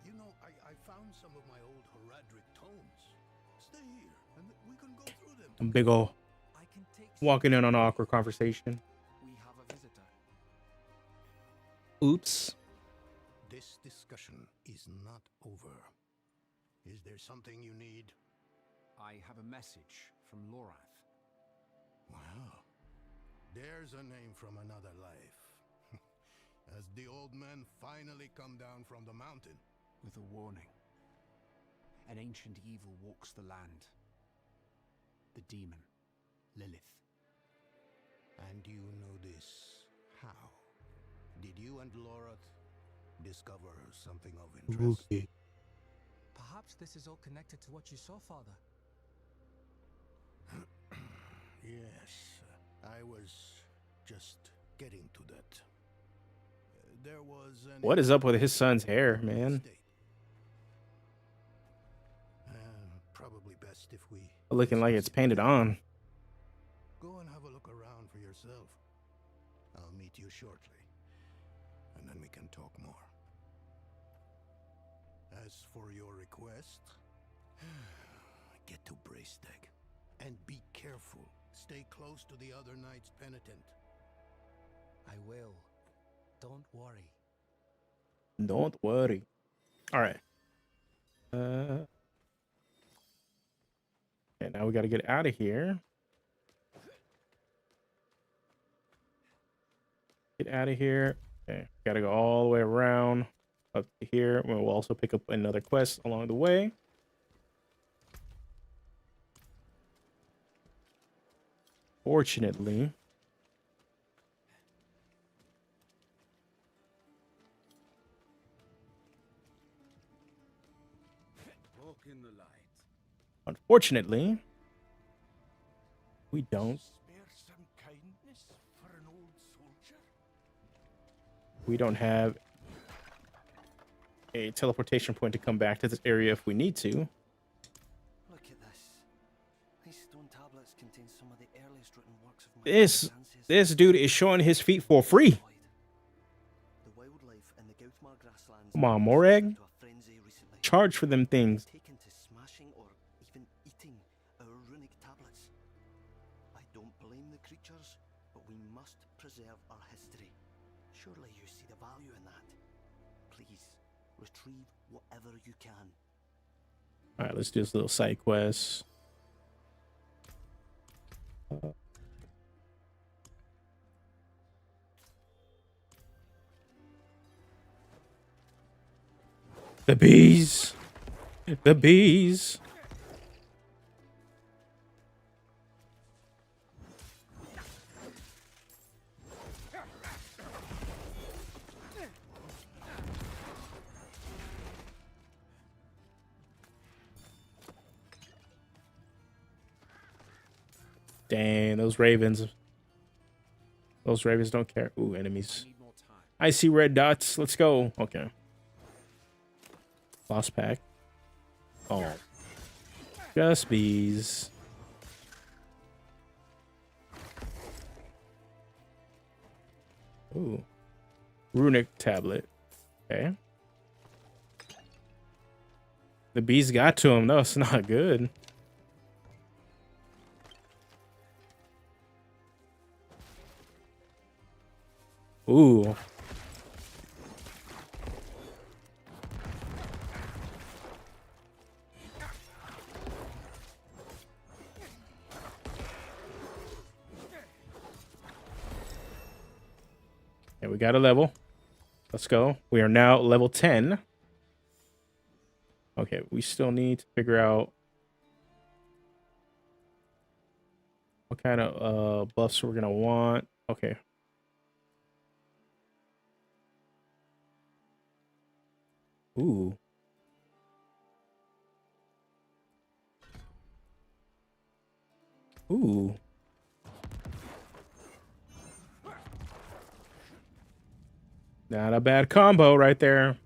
You know, I found some of my old Horadric tomes. Stay here, and we can go through them. I'm big ol' I can take walking in on an awkward conversation. We have a visitor. Oops. This discussion is not over. Is there something you need? I have a message from Lorath. Wow. There's a name from another life. Has the old man finally come down from the mountain? With a warning. An ancient evil walks the land. The demon, Lilith. And you know this how? Did you and Lorath discover something of interest? Okay. Perhaps this is all connected to what you saw, Father. Yes, I was just getting to that. There was an What is up with his son's hair, man? estate. Probably best if we Looking like it's painted on. go and have a look around for yourself. I'll meet you shortly, and then we can talk more. As for your request, get to Braystag and be careful. Stay close to the other knight's penitent. I will. Don't worry. Don't worry. All right. Okay, now we got to get out of here. Get out of here. Okay, got to go all the way around up to here. We'll also pick up another quest along the way. Fortunately, Walk in the light. unfortunately, we don't. Spare some kindness for an old soldier. We don't have a teleportation point to come back to this area if we need to. Look at this. These stone tablets contain some of the earliest written works of my This dude is showing his feet for free. The wildlife in the Gautmar grasslands. Come on, Morag. To a frenzy recently. Charge for them things. Taken to smashing or even eating our runic tablets. I don't blame the creatures, but we must preserve our history. Surely you see the value in that. Please, retrieve whatever you can. All right, let's do this little side quest. The bees. The bees. Dang, those ravens. Those ravens don't care. Ooh, enemies. Need more time. I see red dots. Let's go. Okay. Lost pack. Oh. Just bees. Ooh. Runic tablet. Okay. The bees got to him. That's not good. Ooh. And we got a level. Let's go. We are now level 10. Okay, we still need to figure out what kind of buffs we're gonna want. Okay. Ooh. Ooh. Not a bad combo right there.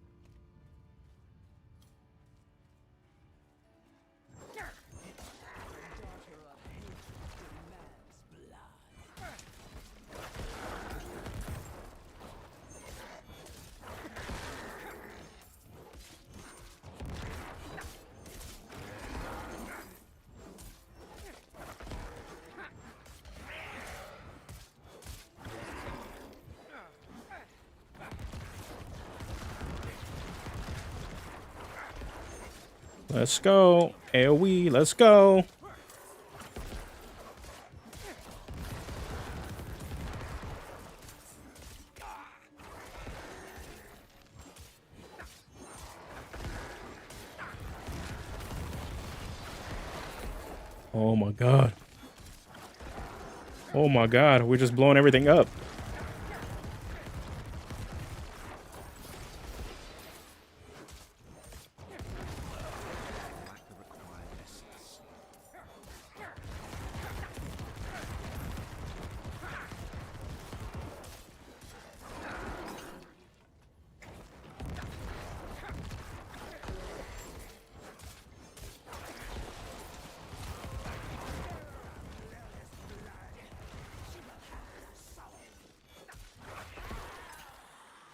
Let's go. AoE, let's go. Oh my god. Oh my god, we're just blowing everything up.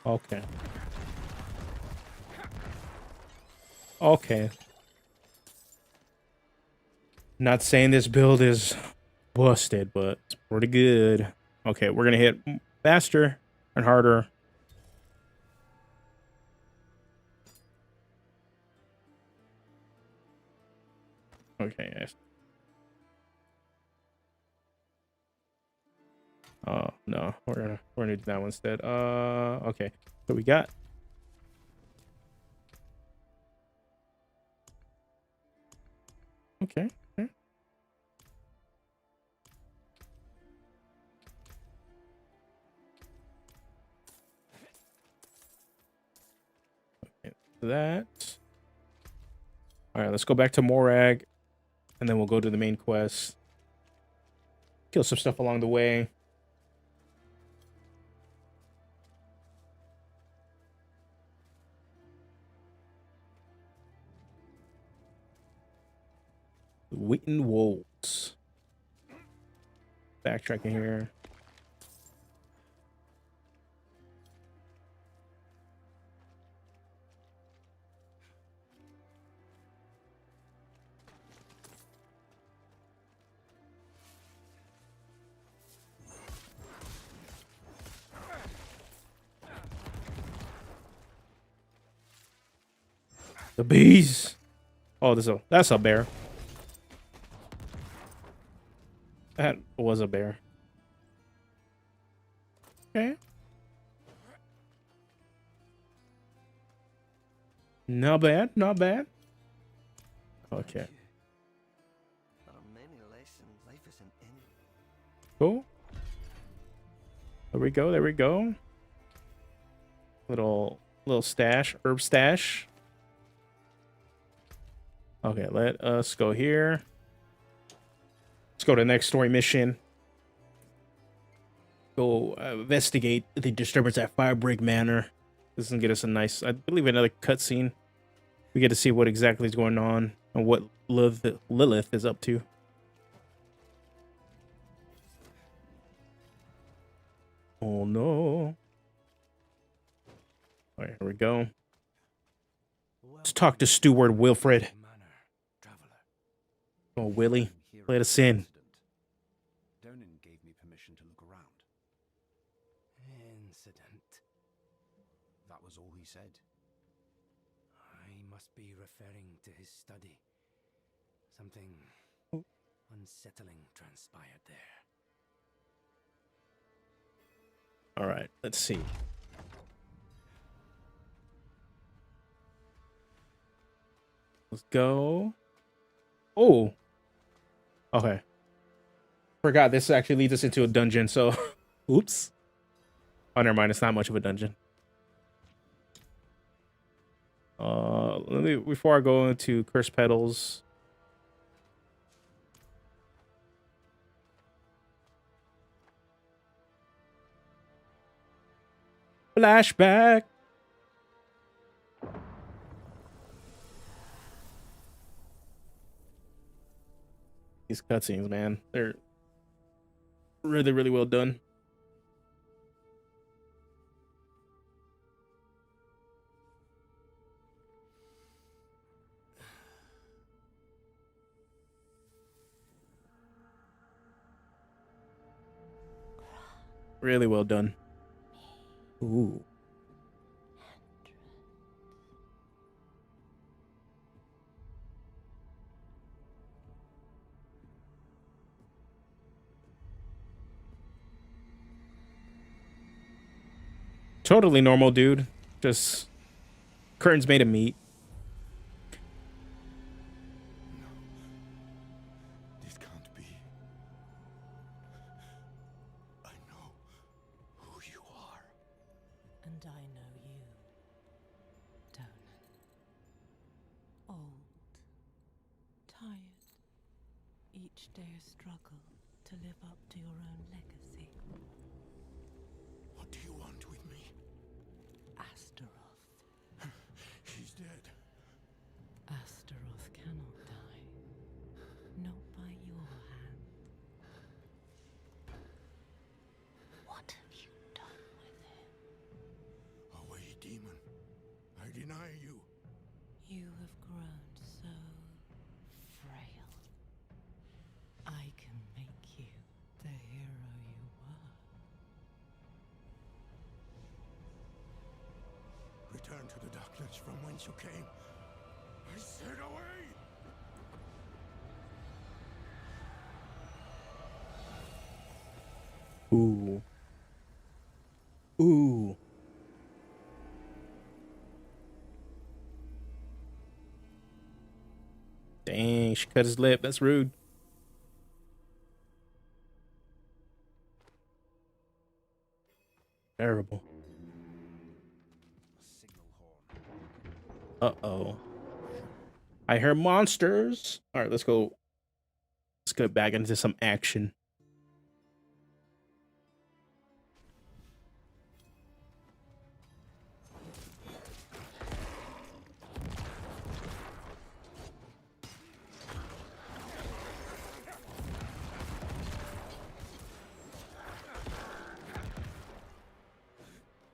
Okay. Okay. Not saying this build is busted, but it's pretty good. Okay, we're gonna hit faster and harder. Okay, yes. Oh no, we're gonna do that one instead. Okay. So we got okay. Okay. That. All right, let's go back to Morag, and then we'll go to the main quest. Kill some stuff along the way. Wheaton Wolves. Backtracking here. The bees. Oh, that's a bear. That was a bear. Okay. Not bad, not bad. Okay. There are many lessons life isn't in. Cool. There we go, there we go. Little stash, herb stash. Okay, let us go here. Let's go to the next story mission. Go investigate the disturbance at Firebreak Manor. This is gonna get us a nice, I believe, another cutscene. We get to see what exactly is going on and what Lilith is up to. Oh no. All right, here we go. Let's talk to Steward Wilfred. Oh, Willie, let us in. Donan gave me permission to look around. Incident. That was all he said. I must be referring to his study. Something unsettling transpired there. All right, let's see. Let's go. Oh. Okay. Forgot this actually leads us into a dungeon, so oops. Oh, never mind, it's not much of a dungeon. Let me before I go into Curse Petals. Flashback. These cutscenes, man, they're really, really well done. Really well done. Ooh. Totally normal, dude. Just curtains made of meat. No. This can't be. I know who you are. And I know you, Donan. Old, tired, each day a struggle to live up to your own legacy. What do you want with me? Astaroth. He's dead. Astaroth cannot die. Not by your hand. What have you done with him? Away, demon. I deny you. You have grown so frail. I can make you Return to the darkness from whence you came. I said away! Ooh. Ooh. Dang, she cut his lip. That's rude. Terrible. Uh-oh. I hear monsters. All right, let's go. Let's get back into some action.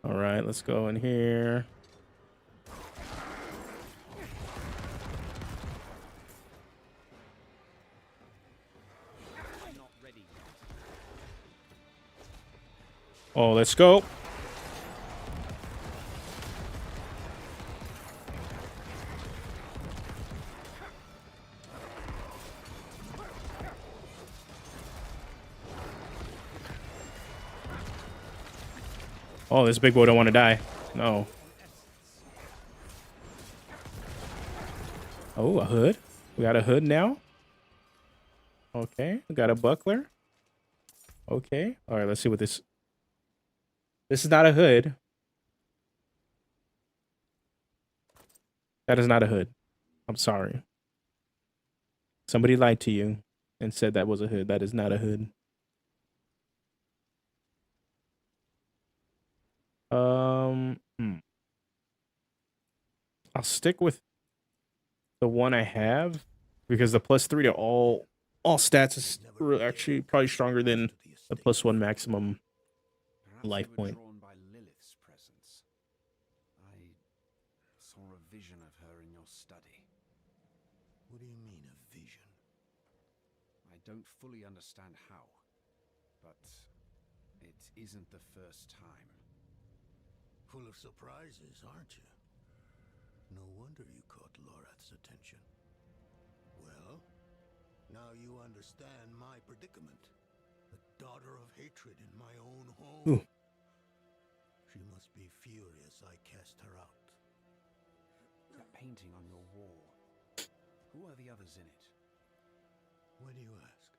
All right, let's go in here. Oh, let's go. Oh, this big boy don't want to die. No. Oh, a hood. We got a hood now. Okay, we got a buckler. Okay. All right, let's see what this... This is not a hood. That is not a hood. I'm sorry. Somebody lied to you and said that was a hood. That is not a hood. I'll stick with the one I have because the +3 to all stats is actually probably stronger than the +1 maximum life point. Drawn by Lilith's presence. I saw a vision of her in your study. What do you mean, a vision? I don't fully understand how, but it isn't the first time. Full of surprises, aren't you? No wonder you caught Lorath's attention. Well, now you understand my predicament. A daughter of hatred in my own home. Ooh. She must be furious I cast her out. That painting on your wall. Who are the others in it? Why do you ask?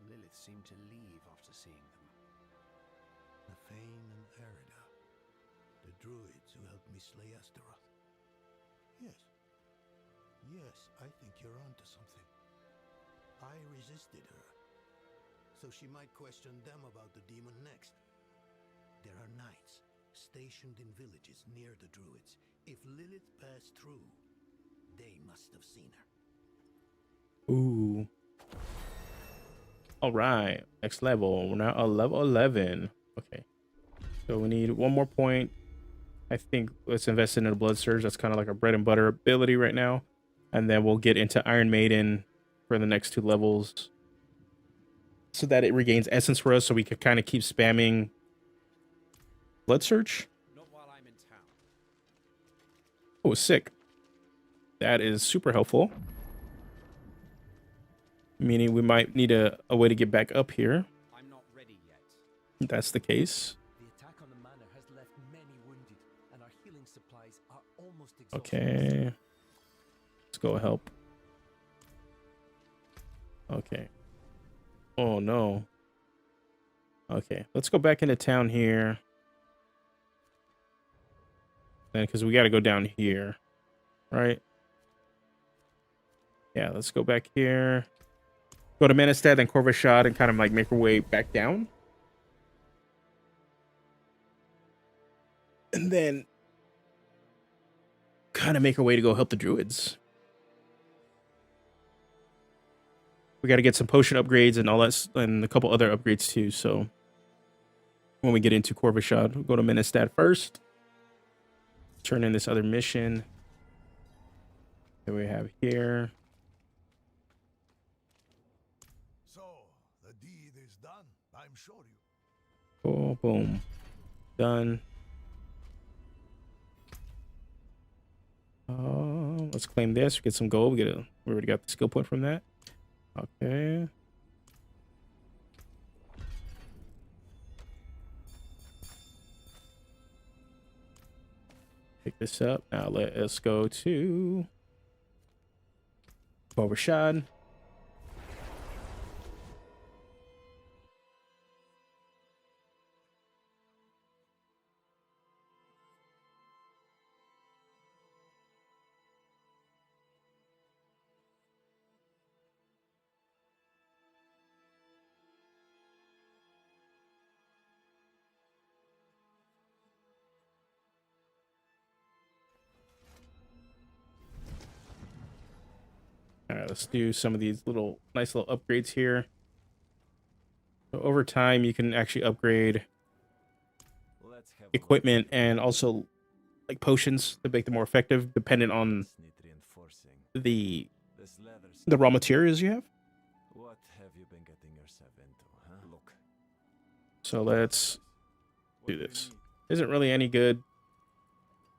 Lilith seemed to leave after seeing them. Nafane and Erida, the druids who helped me slay Astaroth. Yes. Yes, I think you're onto something. I resisted her, so she might question them about the demon next. There are knights stationed in villages near the druids. If Lilith passed through, they must have seen her. Ooh. All right, next level. We're now at level 11. Okay, so we need one more point. I think let's invest in a blood surge. That's kind of like our bread and butter ability right now, and then we'll get into Iron Maiden for the next 2 levels, so that it regains essence for us, so we could kind of keep spamming blood surge. Not while I'm in town. Oh, sick. That is super helpful. Meaning we might need a way to get back up here. I'm not ready yet. If that's the case. The attack on the manor has left many wounded, and our healing supplies are almost exhausted. Okay. Let's go help. Okay. Oh, no. Okay, let's go back into town here. Then, because we got to go down here. Right? Yeah, let's go back here. Go to Menestad and Corvashad and kind of like make our way back down. And then kind of make our way to go help the druids. We got to get some potion upgrades and all that, and a couple other upgrades too. So when we get into Corvashad, we'll go to Menestad first. Turn in this other mission that we have here. So, the deed is done, I'm sure you. Oh, boom. Done. Let's claim this. We get some gold. We already got the skill point from that. Okay. Pick this up. Now let us go to Overshad. All right, let's do some of these nice little upgrades here. So over time, you can actually upgrade equipment and also like potions to make them more effective, dependent on the raw materials you have. What have you been getting yourself into, huh? Look. So let's do this. Isn't really any good.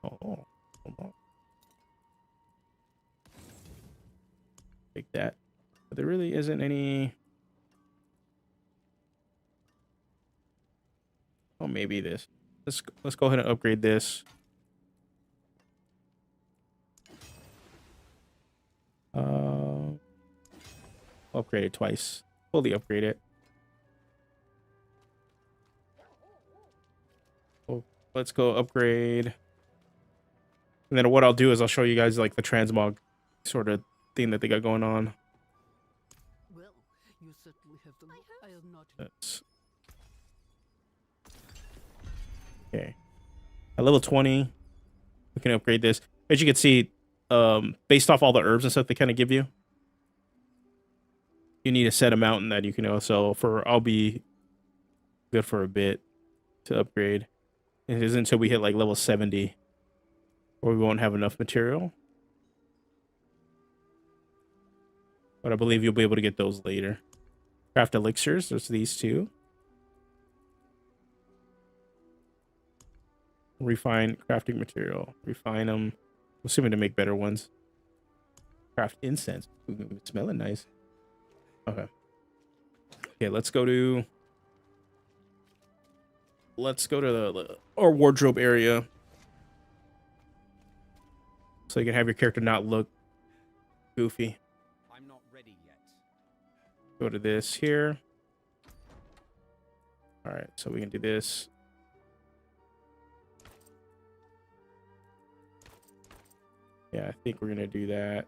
Oh, hold on. Take that. But there really isn't any. Oh, maybe this. Let's go ahead and upgrade this. Upgrade it twice. Fully upgrade it. Oh, let's go upgrade. And then what I'll do is I'll show you guys like the transmog sort of thing that they got going on. Well, you certainly have the look. I am not. That's okay. At level 20, we can upgrade this. As you can see, based off all the herbs and stuff they kind of give you, you need a set amount in that you can also I'll be good for a bit to upgrade. It isn't until we hit like level 70 or we won't have enough material. But I believe you'll be able to get those later. Craft elixirs, there's these two. Refine crafting material. Refine them. Assuming to make better ones. Craft incense. Ooh, it's smelling nice. Okay. Okay, let's go to our wardrobe area. So you can have your character not look goofy. I'm not ready yet. Go to this here. All right, so we can do this. Yeah, I think we're gonna do that.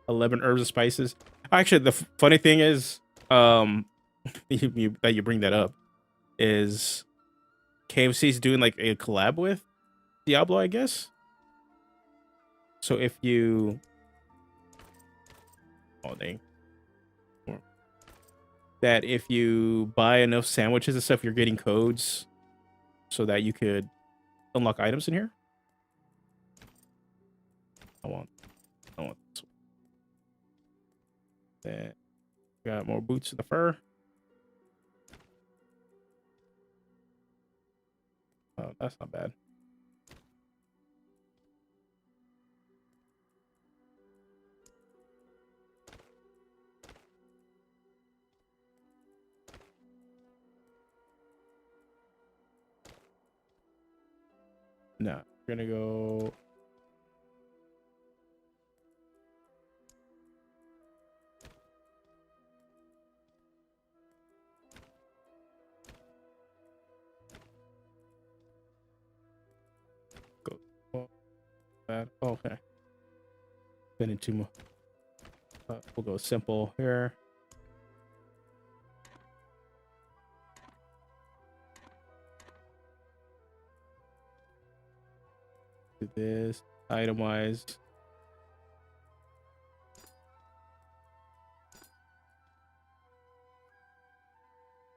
$11 herbs and spices. Actually, the funny thing is, that you bring that up, is KFC's doing like a collab with Diablo, I guess. So if you, that if you buy enough sandwiches and stuff, you're getting codes so that you could unlock items in here. I want this one. That got more boots in the fur. Oh, that's not bad. No, we're gonna go. Oh, okay. Been into more. We'll go simple here. Do this itemize.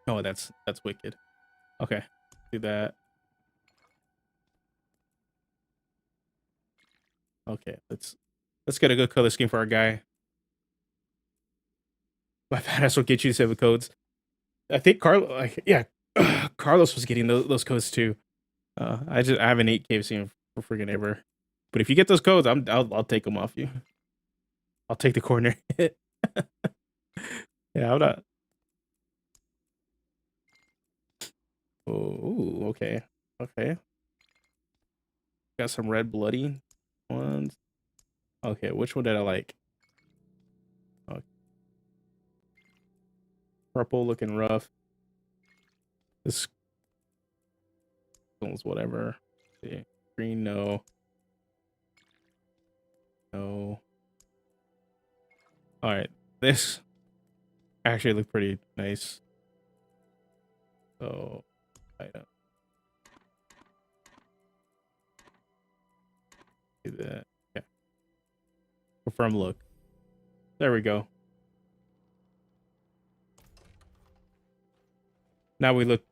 Oh, that's wicked. Okay, do that. Okay, let's Let's get a good color scheme for our guy. My badass will get you 7 codes. I think yeah, Carlos was getting those codes too. I haven't ate KFC for freaking ever. But if you get those codes, I'll take them off you. I'll take the corner. Yeah, I'm not. Oh, okay, okay. Got some red bloody ones. Okay, which one did I like? Oh, purple looking rough. This one's whatever. Yeah. Green, no. No. All right, this actually looked pretty nice. So, I don't do that. Yeah. Confirm look. There we go. Now we look.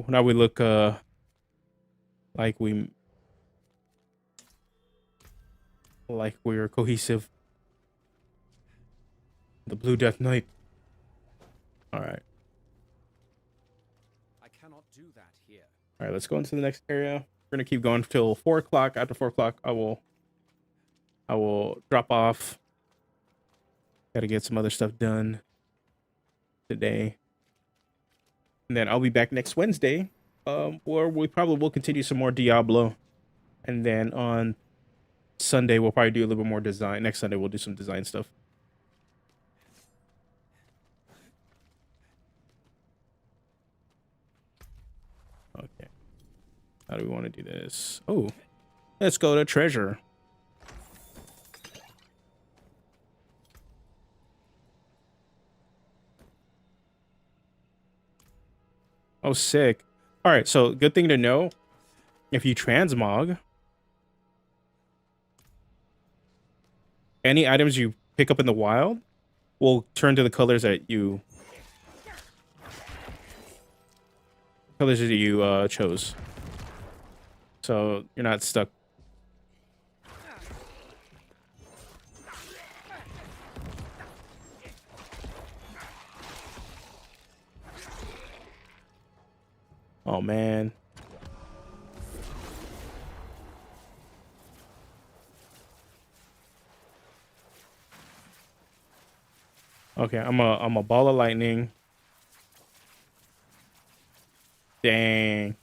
Now we look. Like we're cohesive. The Blue Death Knight. All right. I cannot do that here. All right. Let's go into the next area. We're gonna keep going till 4 o'clock. After 4 o'clock, I will drop off. Got to get some other stuff done today, and then I'll be back next Wednesday. Or we probably will continue some more Diablo, and then on Sunday we'll probably do a little bit more design. Next Sunday we'll do some design stuff. Okay. How do we want to do this? Oh, let's go to treasure. Oh, sick. All right, so good thing to know. If you transmog, any items you pick up in the wild will turn to the colors that you chose. So you're not stuck. Oh man. Okay, I'm a ball of lightning. Dang.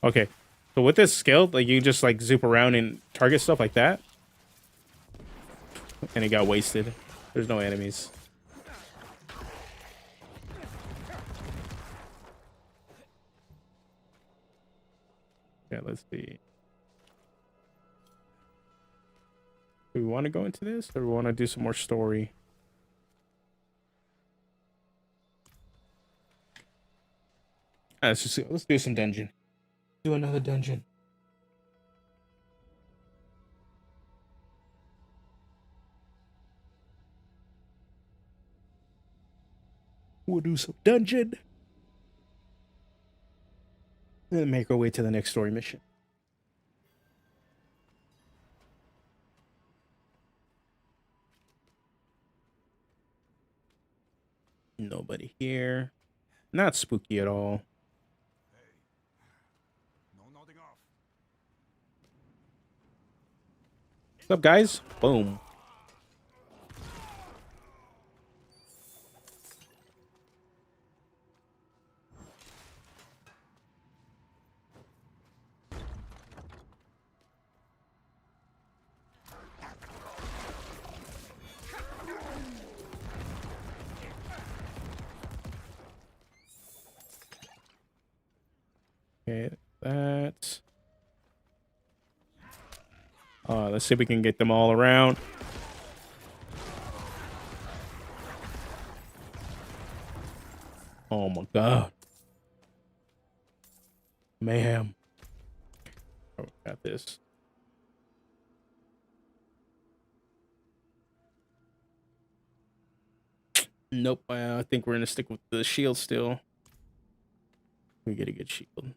Okay. So with this skill, like you just like zoop around and target stuff like that. And it got wasted. There's no enemies. Yeah, let's see. Do we want to go into this or we want to do some more story? Let's do some dungeon. Do another dungeon. We'll do some dungeon. Then make our way to the next story mission. Nobody here. Not spooky at all. What's up, guys? Boom. Okay, that. Let's see if we can get them all around. Oh my god. Mayhem. Oh, got this. Nope. I think we're gonna stick with the shield still. We get a good shield.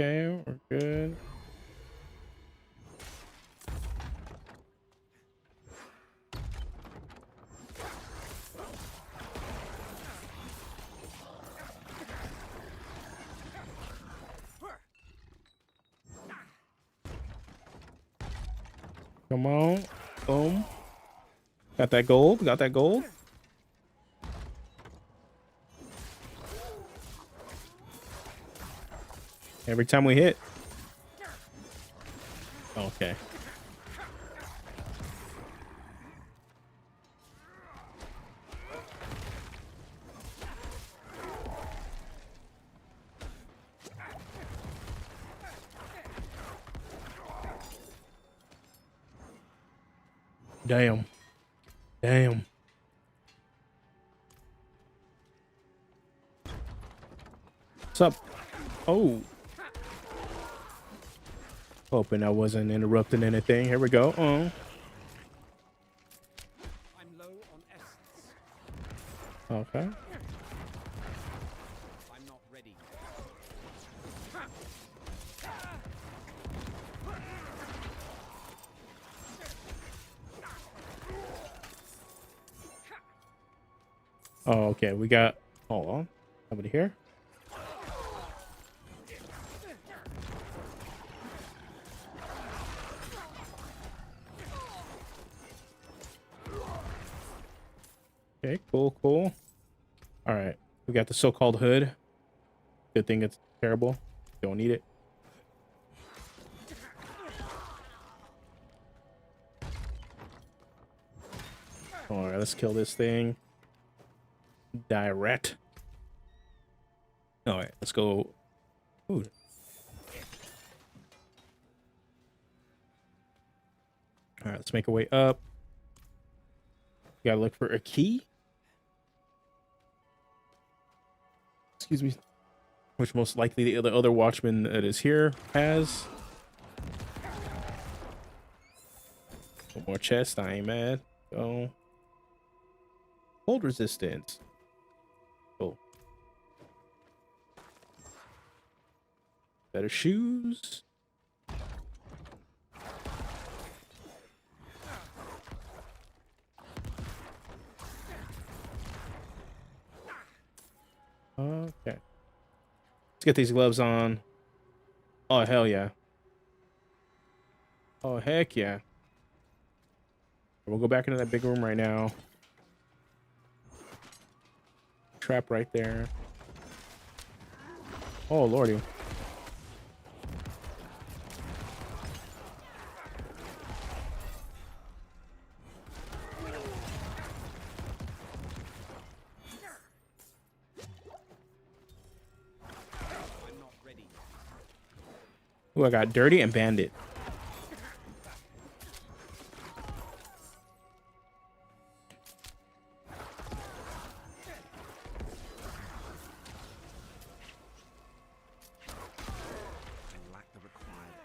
Okay, we're good. Come on. Boom. Got that gold. Got that gold. Every time we hit. Okay. Damn. Damn. What's up? Oh. Hoping I wasn't interrupting anything. Here we go. I'm low on essence. Okay. I'm not ready. Oh, okay. We got. Hold on. Somebody here. Okay, cool, cool. All right. We got the so-called hood. Good thing it's terrible. Don't need it. All right, let's kill this thing. Direct. All right, let's go. Ooh. All right, let's make our way up. Gotta look for a key. Excuse me. Which most likely the other watchman that is here has. One more chest. I ain't mad. Go. Cold resistance. Cool. Better shoes. Okay. Let's get these gloves on. Oh, hell yeah. Oh, heck yeah. We'll go back into that big room right now. Trap right there. Oh, lordy. Ooh, I got Dirty and Bandit.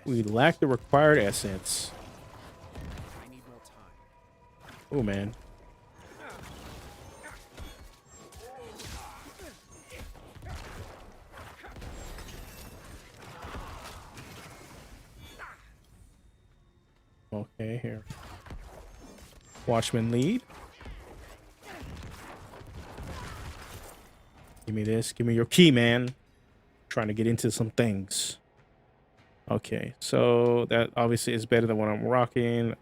We lack the required essence. I need more time. Oh, man. Okay, here. Watchman lead. Give me this. Give me your key, man. Trying to get into some things. Okay, so that obviously is better than what I'm rocking.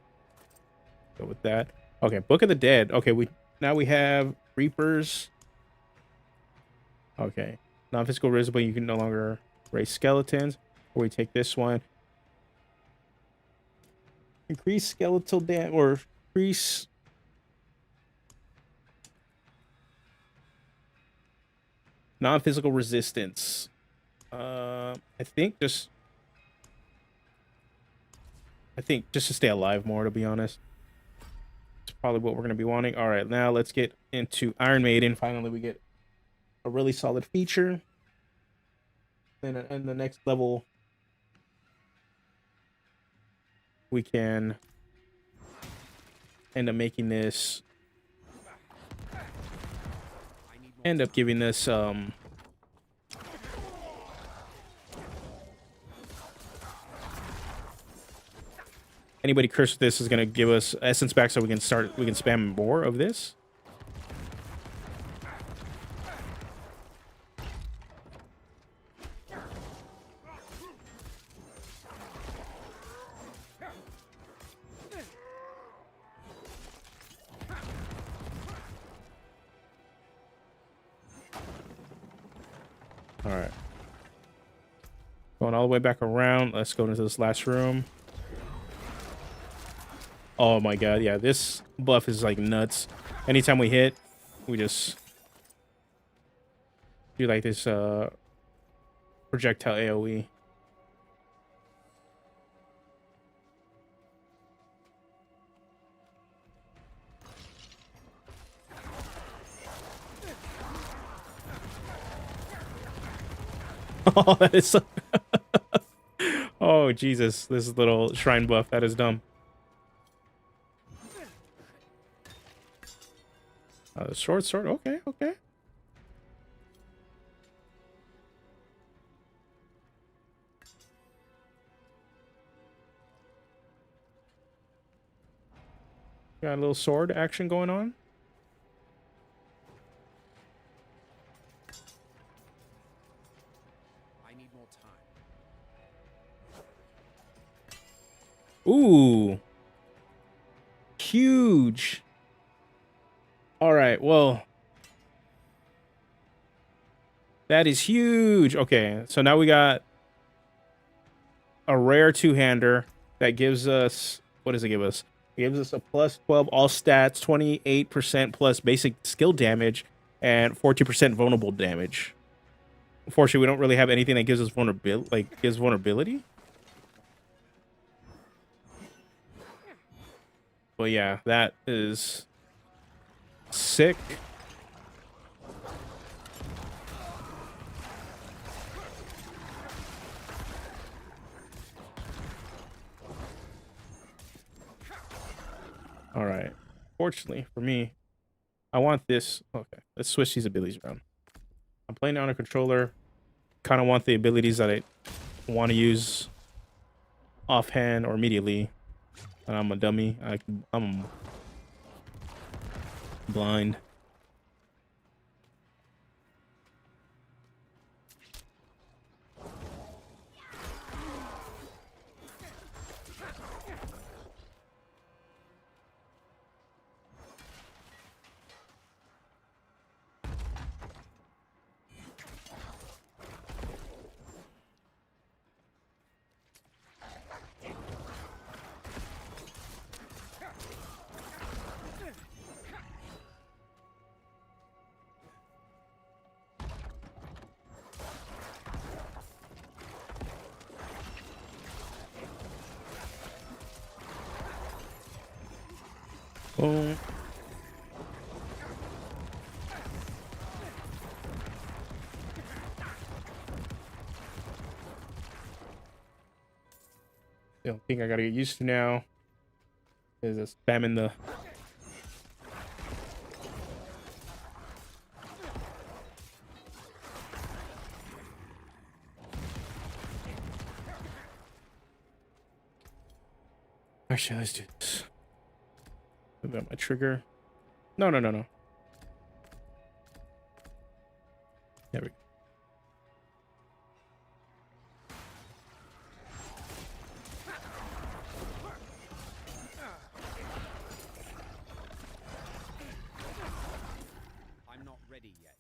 Go with that. Okay, Book of the Dead. Okay, now we have Reapers. Okay, non-physical resist, but you can no longer raise skeletons. Or we take this one. Increase skeletal damage or increase non-physical resistance. I think just to stay alive more, to be honest. It's probably what we're going to be wanting. All right, now let's get into Iron Maiden. Finally, we get a really solid feature. Then in the next level, we can end up making this, end up giving this Anybody cursed with this is gonna give us essence back, so we can spam more of this. All right. Going all the way back around. Let's go into this last room. Oh my god, yeah, this buff is like nuts. Anytime we hit, we just do like this projectile AoE. Oh, that is so oh Jesus, this little shrine buff, that is dumb. Short sword, okay, okay. Got a little sword action going on. I need more time. Ooh. Huge. All right, well. That is huge. Okay, so now we got a rare two-hander that gives us, what does it give us? It gives us a plus 12 all stats, 28% plus basic skill damage, and 14% vulnerable damage. Unfortunately, we don't really have anything that gives us vulnerability, vulnerability. But yeah, that is sick. All right. Fortunately for me, I want this. Okay, let's switch these abilities around. I'm playing on a controller. Kind of want the abilities that I want to use offhand or immediately. And I'm a dummy. I'm blind. Boom. The only thing I gotta get used to now is spamming the. Actually, let's do this. Move out my trigger. No. There we go. I'm not ready yet.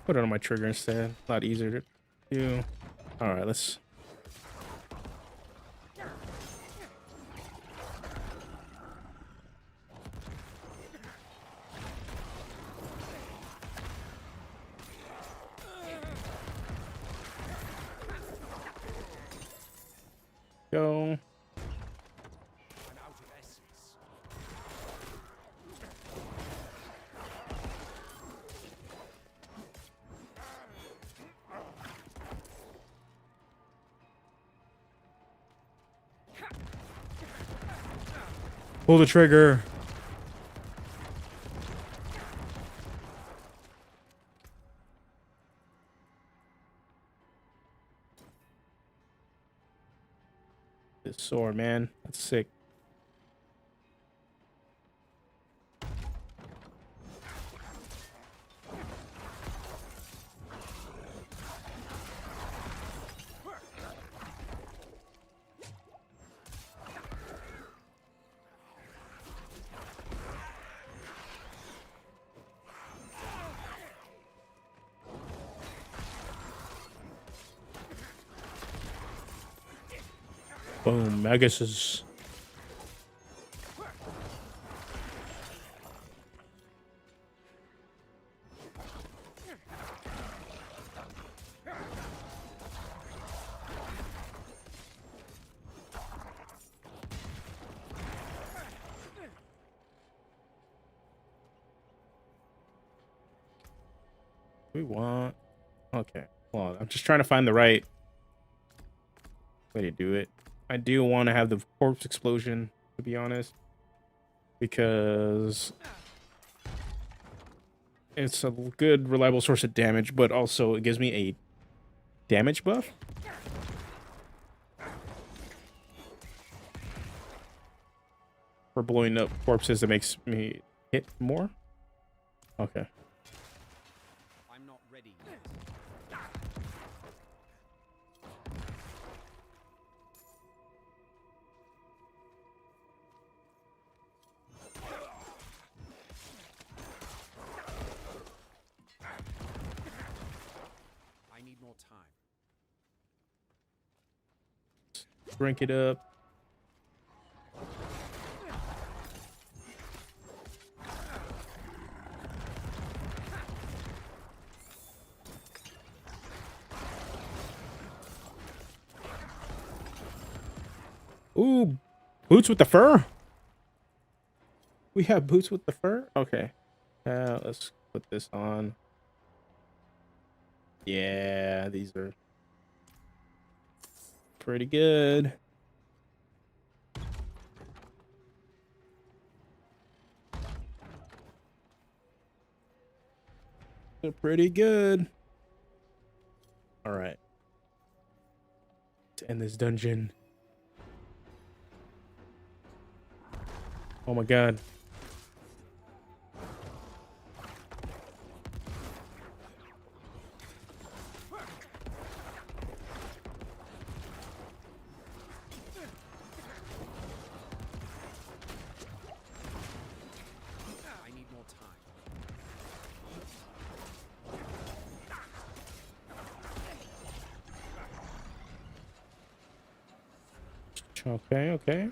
Put it on my trigger instead. A lot easier to do. All right, let's. Go. I'm out of essence. Pull the trigger. sword, man. That's sick. Boom, Magus is... We want... Okay, hold on. I'm just trying to find the right way to do it. I do want to have the corpse explosion, to be honest, because it's a good, reliable source of damage, but also it gives me a damage buff. For blowing up corpses, that makes me hit more. Okay. I'm not ready. I need more time. Drink it up. Ooh, boots with the fur? We have boots with the fur? Okay. Let's put this on. Yeah, these are pretty good. They're pretty good. All right. To end this dungeon. Oh my god. I need more time. Okay, okay.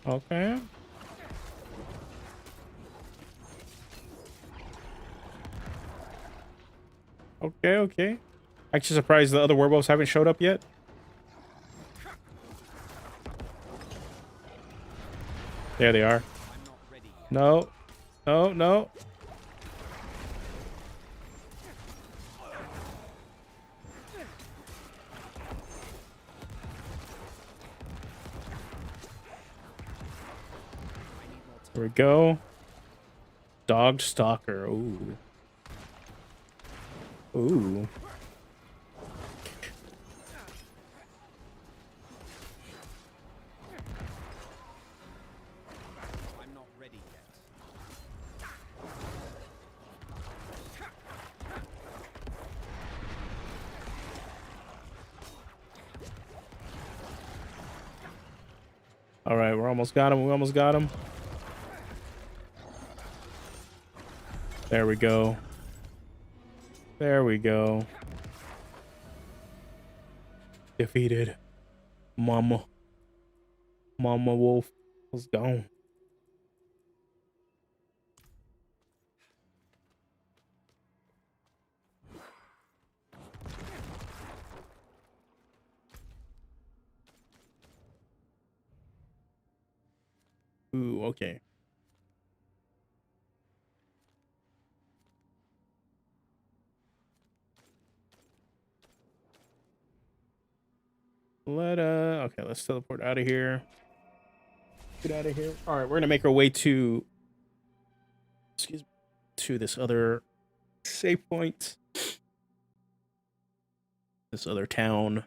Okay. Okay, okay. Actually surprised the other werewolves haven't showed up yet. There they are. I'm not ready yet. No. No, no. Here we go. Dog stalker. Ooh. Ooh. I'm not ready yet. All right, we're almost got him. We almost got him. There we go. There we go. Defeated. Mama. Mama Wolf was gone. Ooh, okay. Okay, let's teleport out of here. Get out of here. All right, we're gonna make our way to, excuse me, to this other save point. This other town.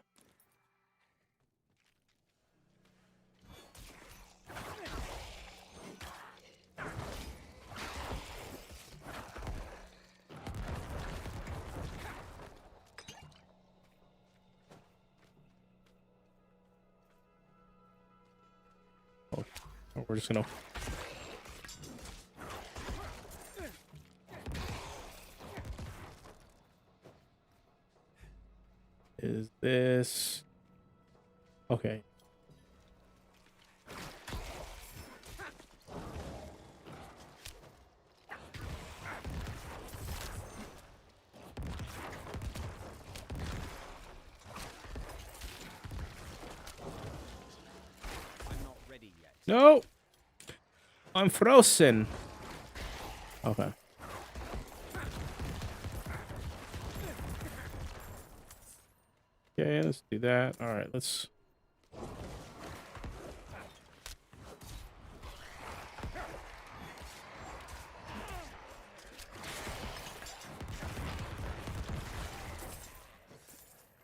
Oh, we're just gonna. Is this okay? No, I'm frozen. Okay. Okay, let's do that. All right, let's.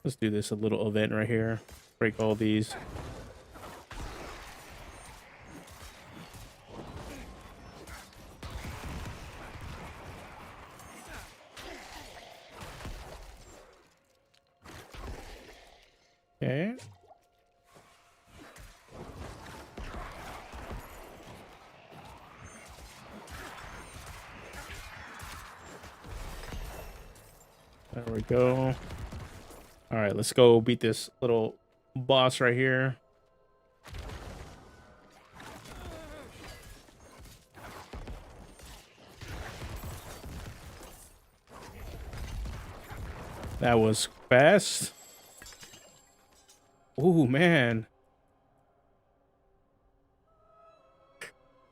Let's do this a little event right here. Break all these. Okay. There we go. All right, let's go beat this little boss right here. That was fast. Ooh, man.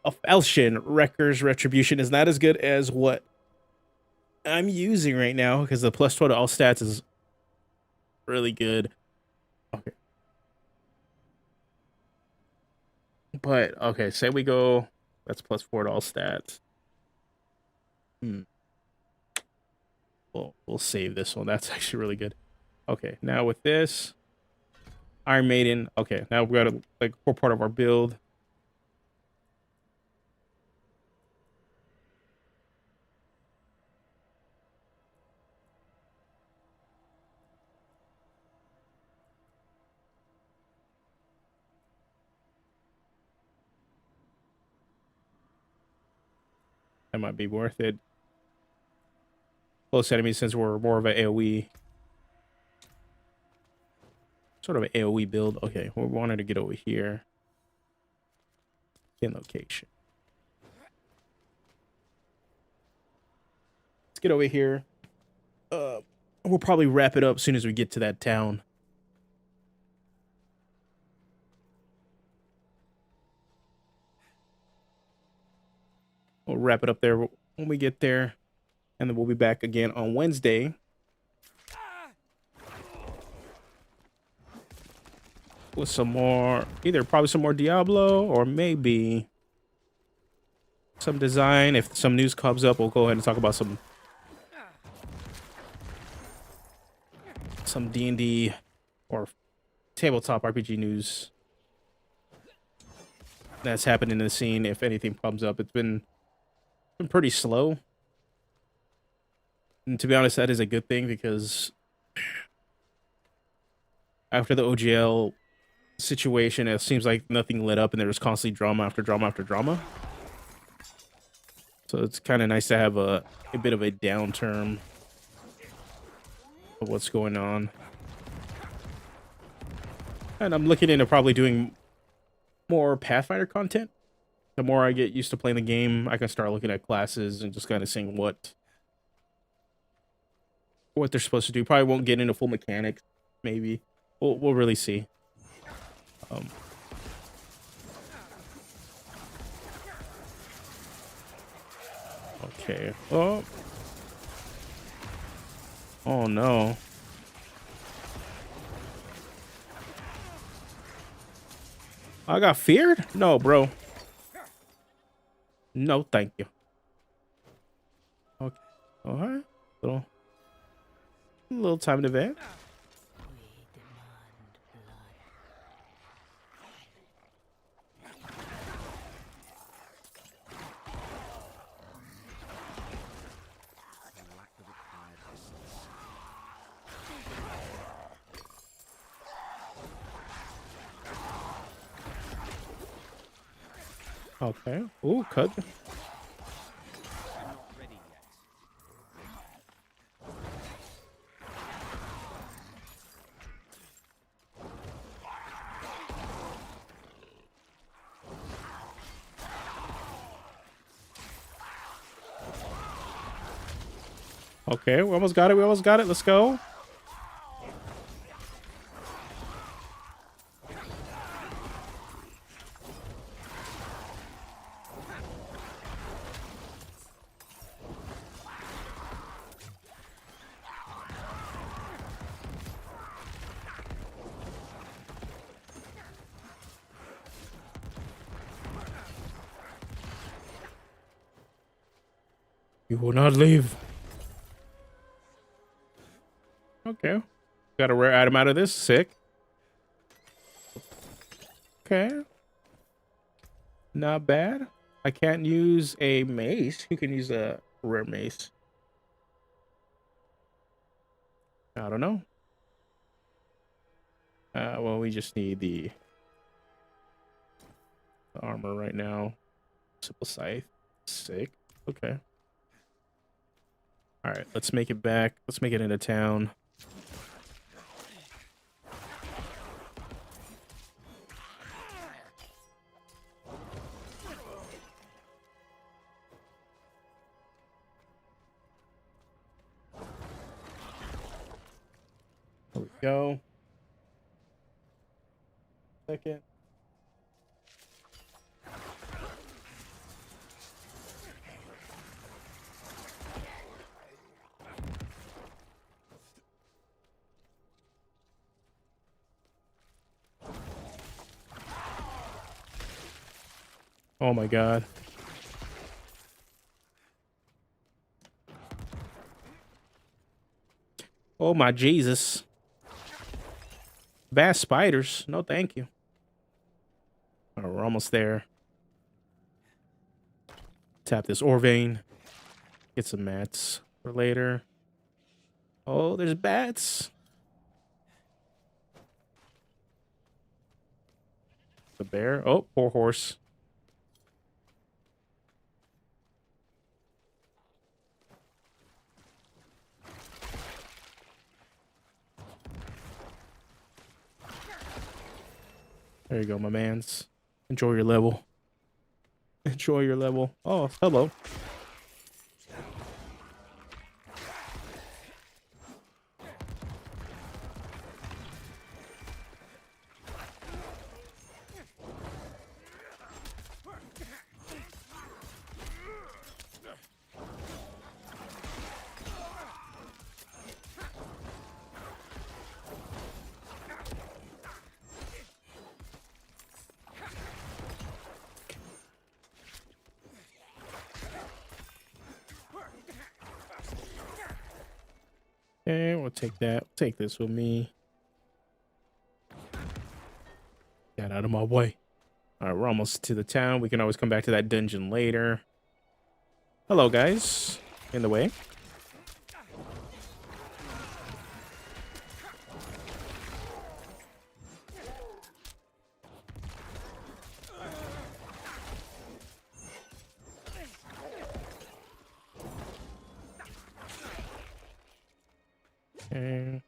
Elshyn Wrecker's Retribution is not as good as what I'm using right now because the plus 12 to all stats is really good. Okay. But, okay, say we go, that's plus 4 to all stats. We'll save this one. That's actually really good. Okay, now with this, Iron Maiden. Okay, now we got a like core part of our build. That might be worth it. Close enemies, since we're more of an AoE. Sort of an AoE build. Okay, we wanted to get over here. In location. Let's get over here. We'll probably wrap it up as soon as we get to that town. We'll wrap it up there when we get there. And then we'll be back again on Wednesday. With some more, probably some more Diablo, or maybe some design. If some news comes up, we'll go ahead and talk about some D&D or tabletop RPG news that's happened in the scene. If anything comes up, it's been pretty slow. And to be honest, that is a good thing, because after the OGL situation, it seems like nothing lit up and there was constantly drama after drama after drama. So it's kind of nice to have a bit of a downturn of what's going on. And I'm looking into probably doing more Pathfinder content. The more I get used to playing the game, I can start looking at classes and just kind of seeing what they're supposed to do. Probably won't get into full mechanics. Maybe we'll really see. Okay. Oh no. I got feared? No, bro. No, thank you. Okay. All right. Little time to vent. Okay. Ooh, cut. Okay, we almost got it. We almost got it. Let's go. You will not leave. Okay. Got a rare item out of this. Sick. Okay. Not bad. I can't use a mace. Who can use a rare mace? I don't know. Well, we just need the armor right now. Simple scythe. Sick. Okay. All right, let's make it back. Let's make it into town. There we go. Second. Oh my god. Oh my Jesus. Bass spiders. No, thank you. Oh, we're almost there. Tap this ore vein. Get some mats for later. Oh, there's bats. The bear. Oh, poor horse. There you go, my mans. Enjoy your level. Enjoy your level. Oh, hello. Okay, we'll take that. Take this with me. Get out of my way. All right, we're almost to the town. We can always come back to that dungeon later. Hello, guys. In the way. Okay.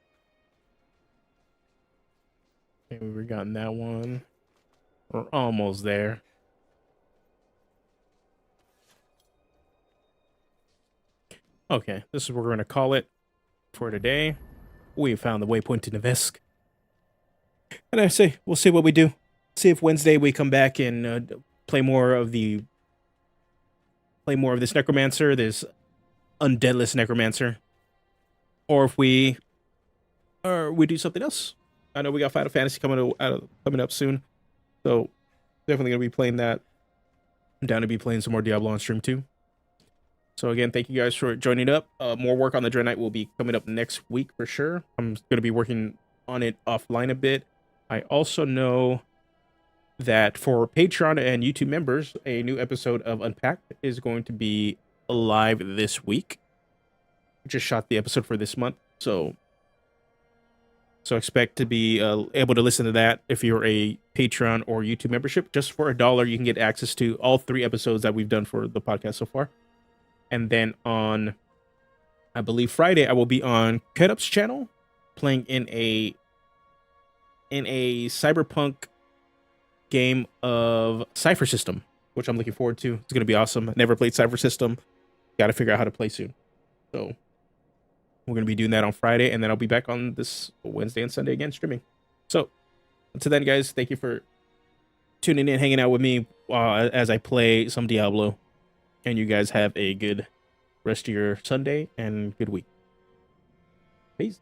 Okay, we've gotten that one. We're almost there. Okay, this is what we're going to call it for today. We found the waypoint to Nevesk. And I say, we'll see what we do. See if Wednesday we come back and play more of this necromancer, this undeadless necromancer. Or if we do something else. I know we got Final Fantasy coming up soon. So definitely going to be playing that I'm down to be playing some more Diablo on stream too. So again, thank you guys for joining up. More work on the Dread Knight will be coming up next week for sure. I'm going to be working on it offline a bit. I also know that for Patreon and YouTube members, a new episode of Unpacked is going to be live this week. Just shot the episode for this month, so expect to be able to listen to that if you're a Patreon or YouTube membership. Just for $1, you can get access to all 3 episodes that we've done for the podcast so far. And then on, I believe Friday, I will be on Cutup's channel playing in a cyberpunk game of Cypher System, which I'm looking forward to. It's going to be awesome. Never played Cypher System. Got to figure out how to play soon. So we're going to be doing that on Friday, and then I'll be back on this Wednesday and Sunday again streaming. So until then, guys, thank you for tuning in, hanging out with me as I play some Diablo. And you guys have a good rest of your Sunday and good week. Peace.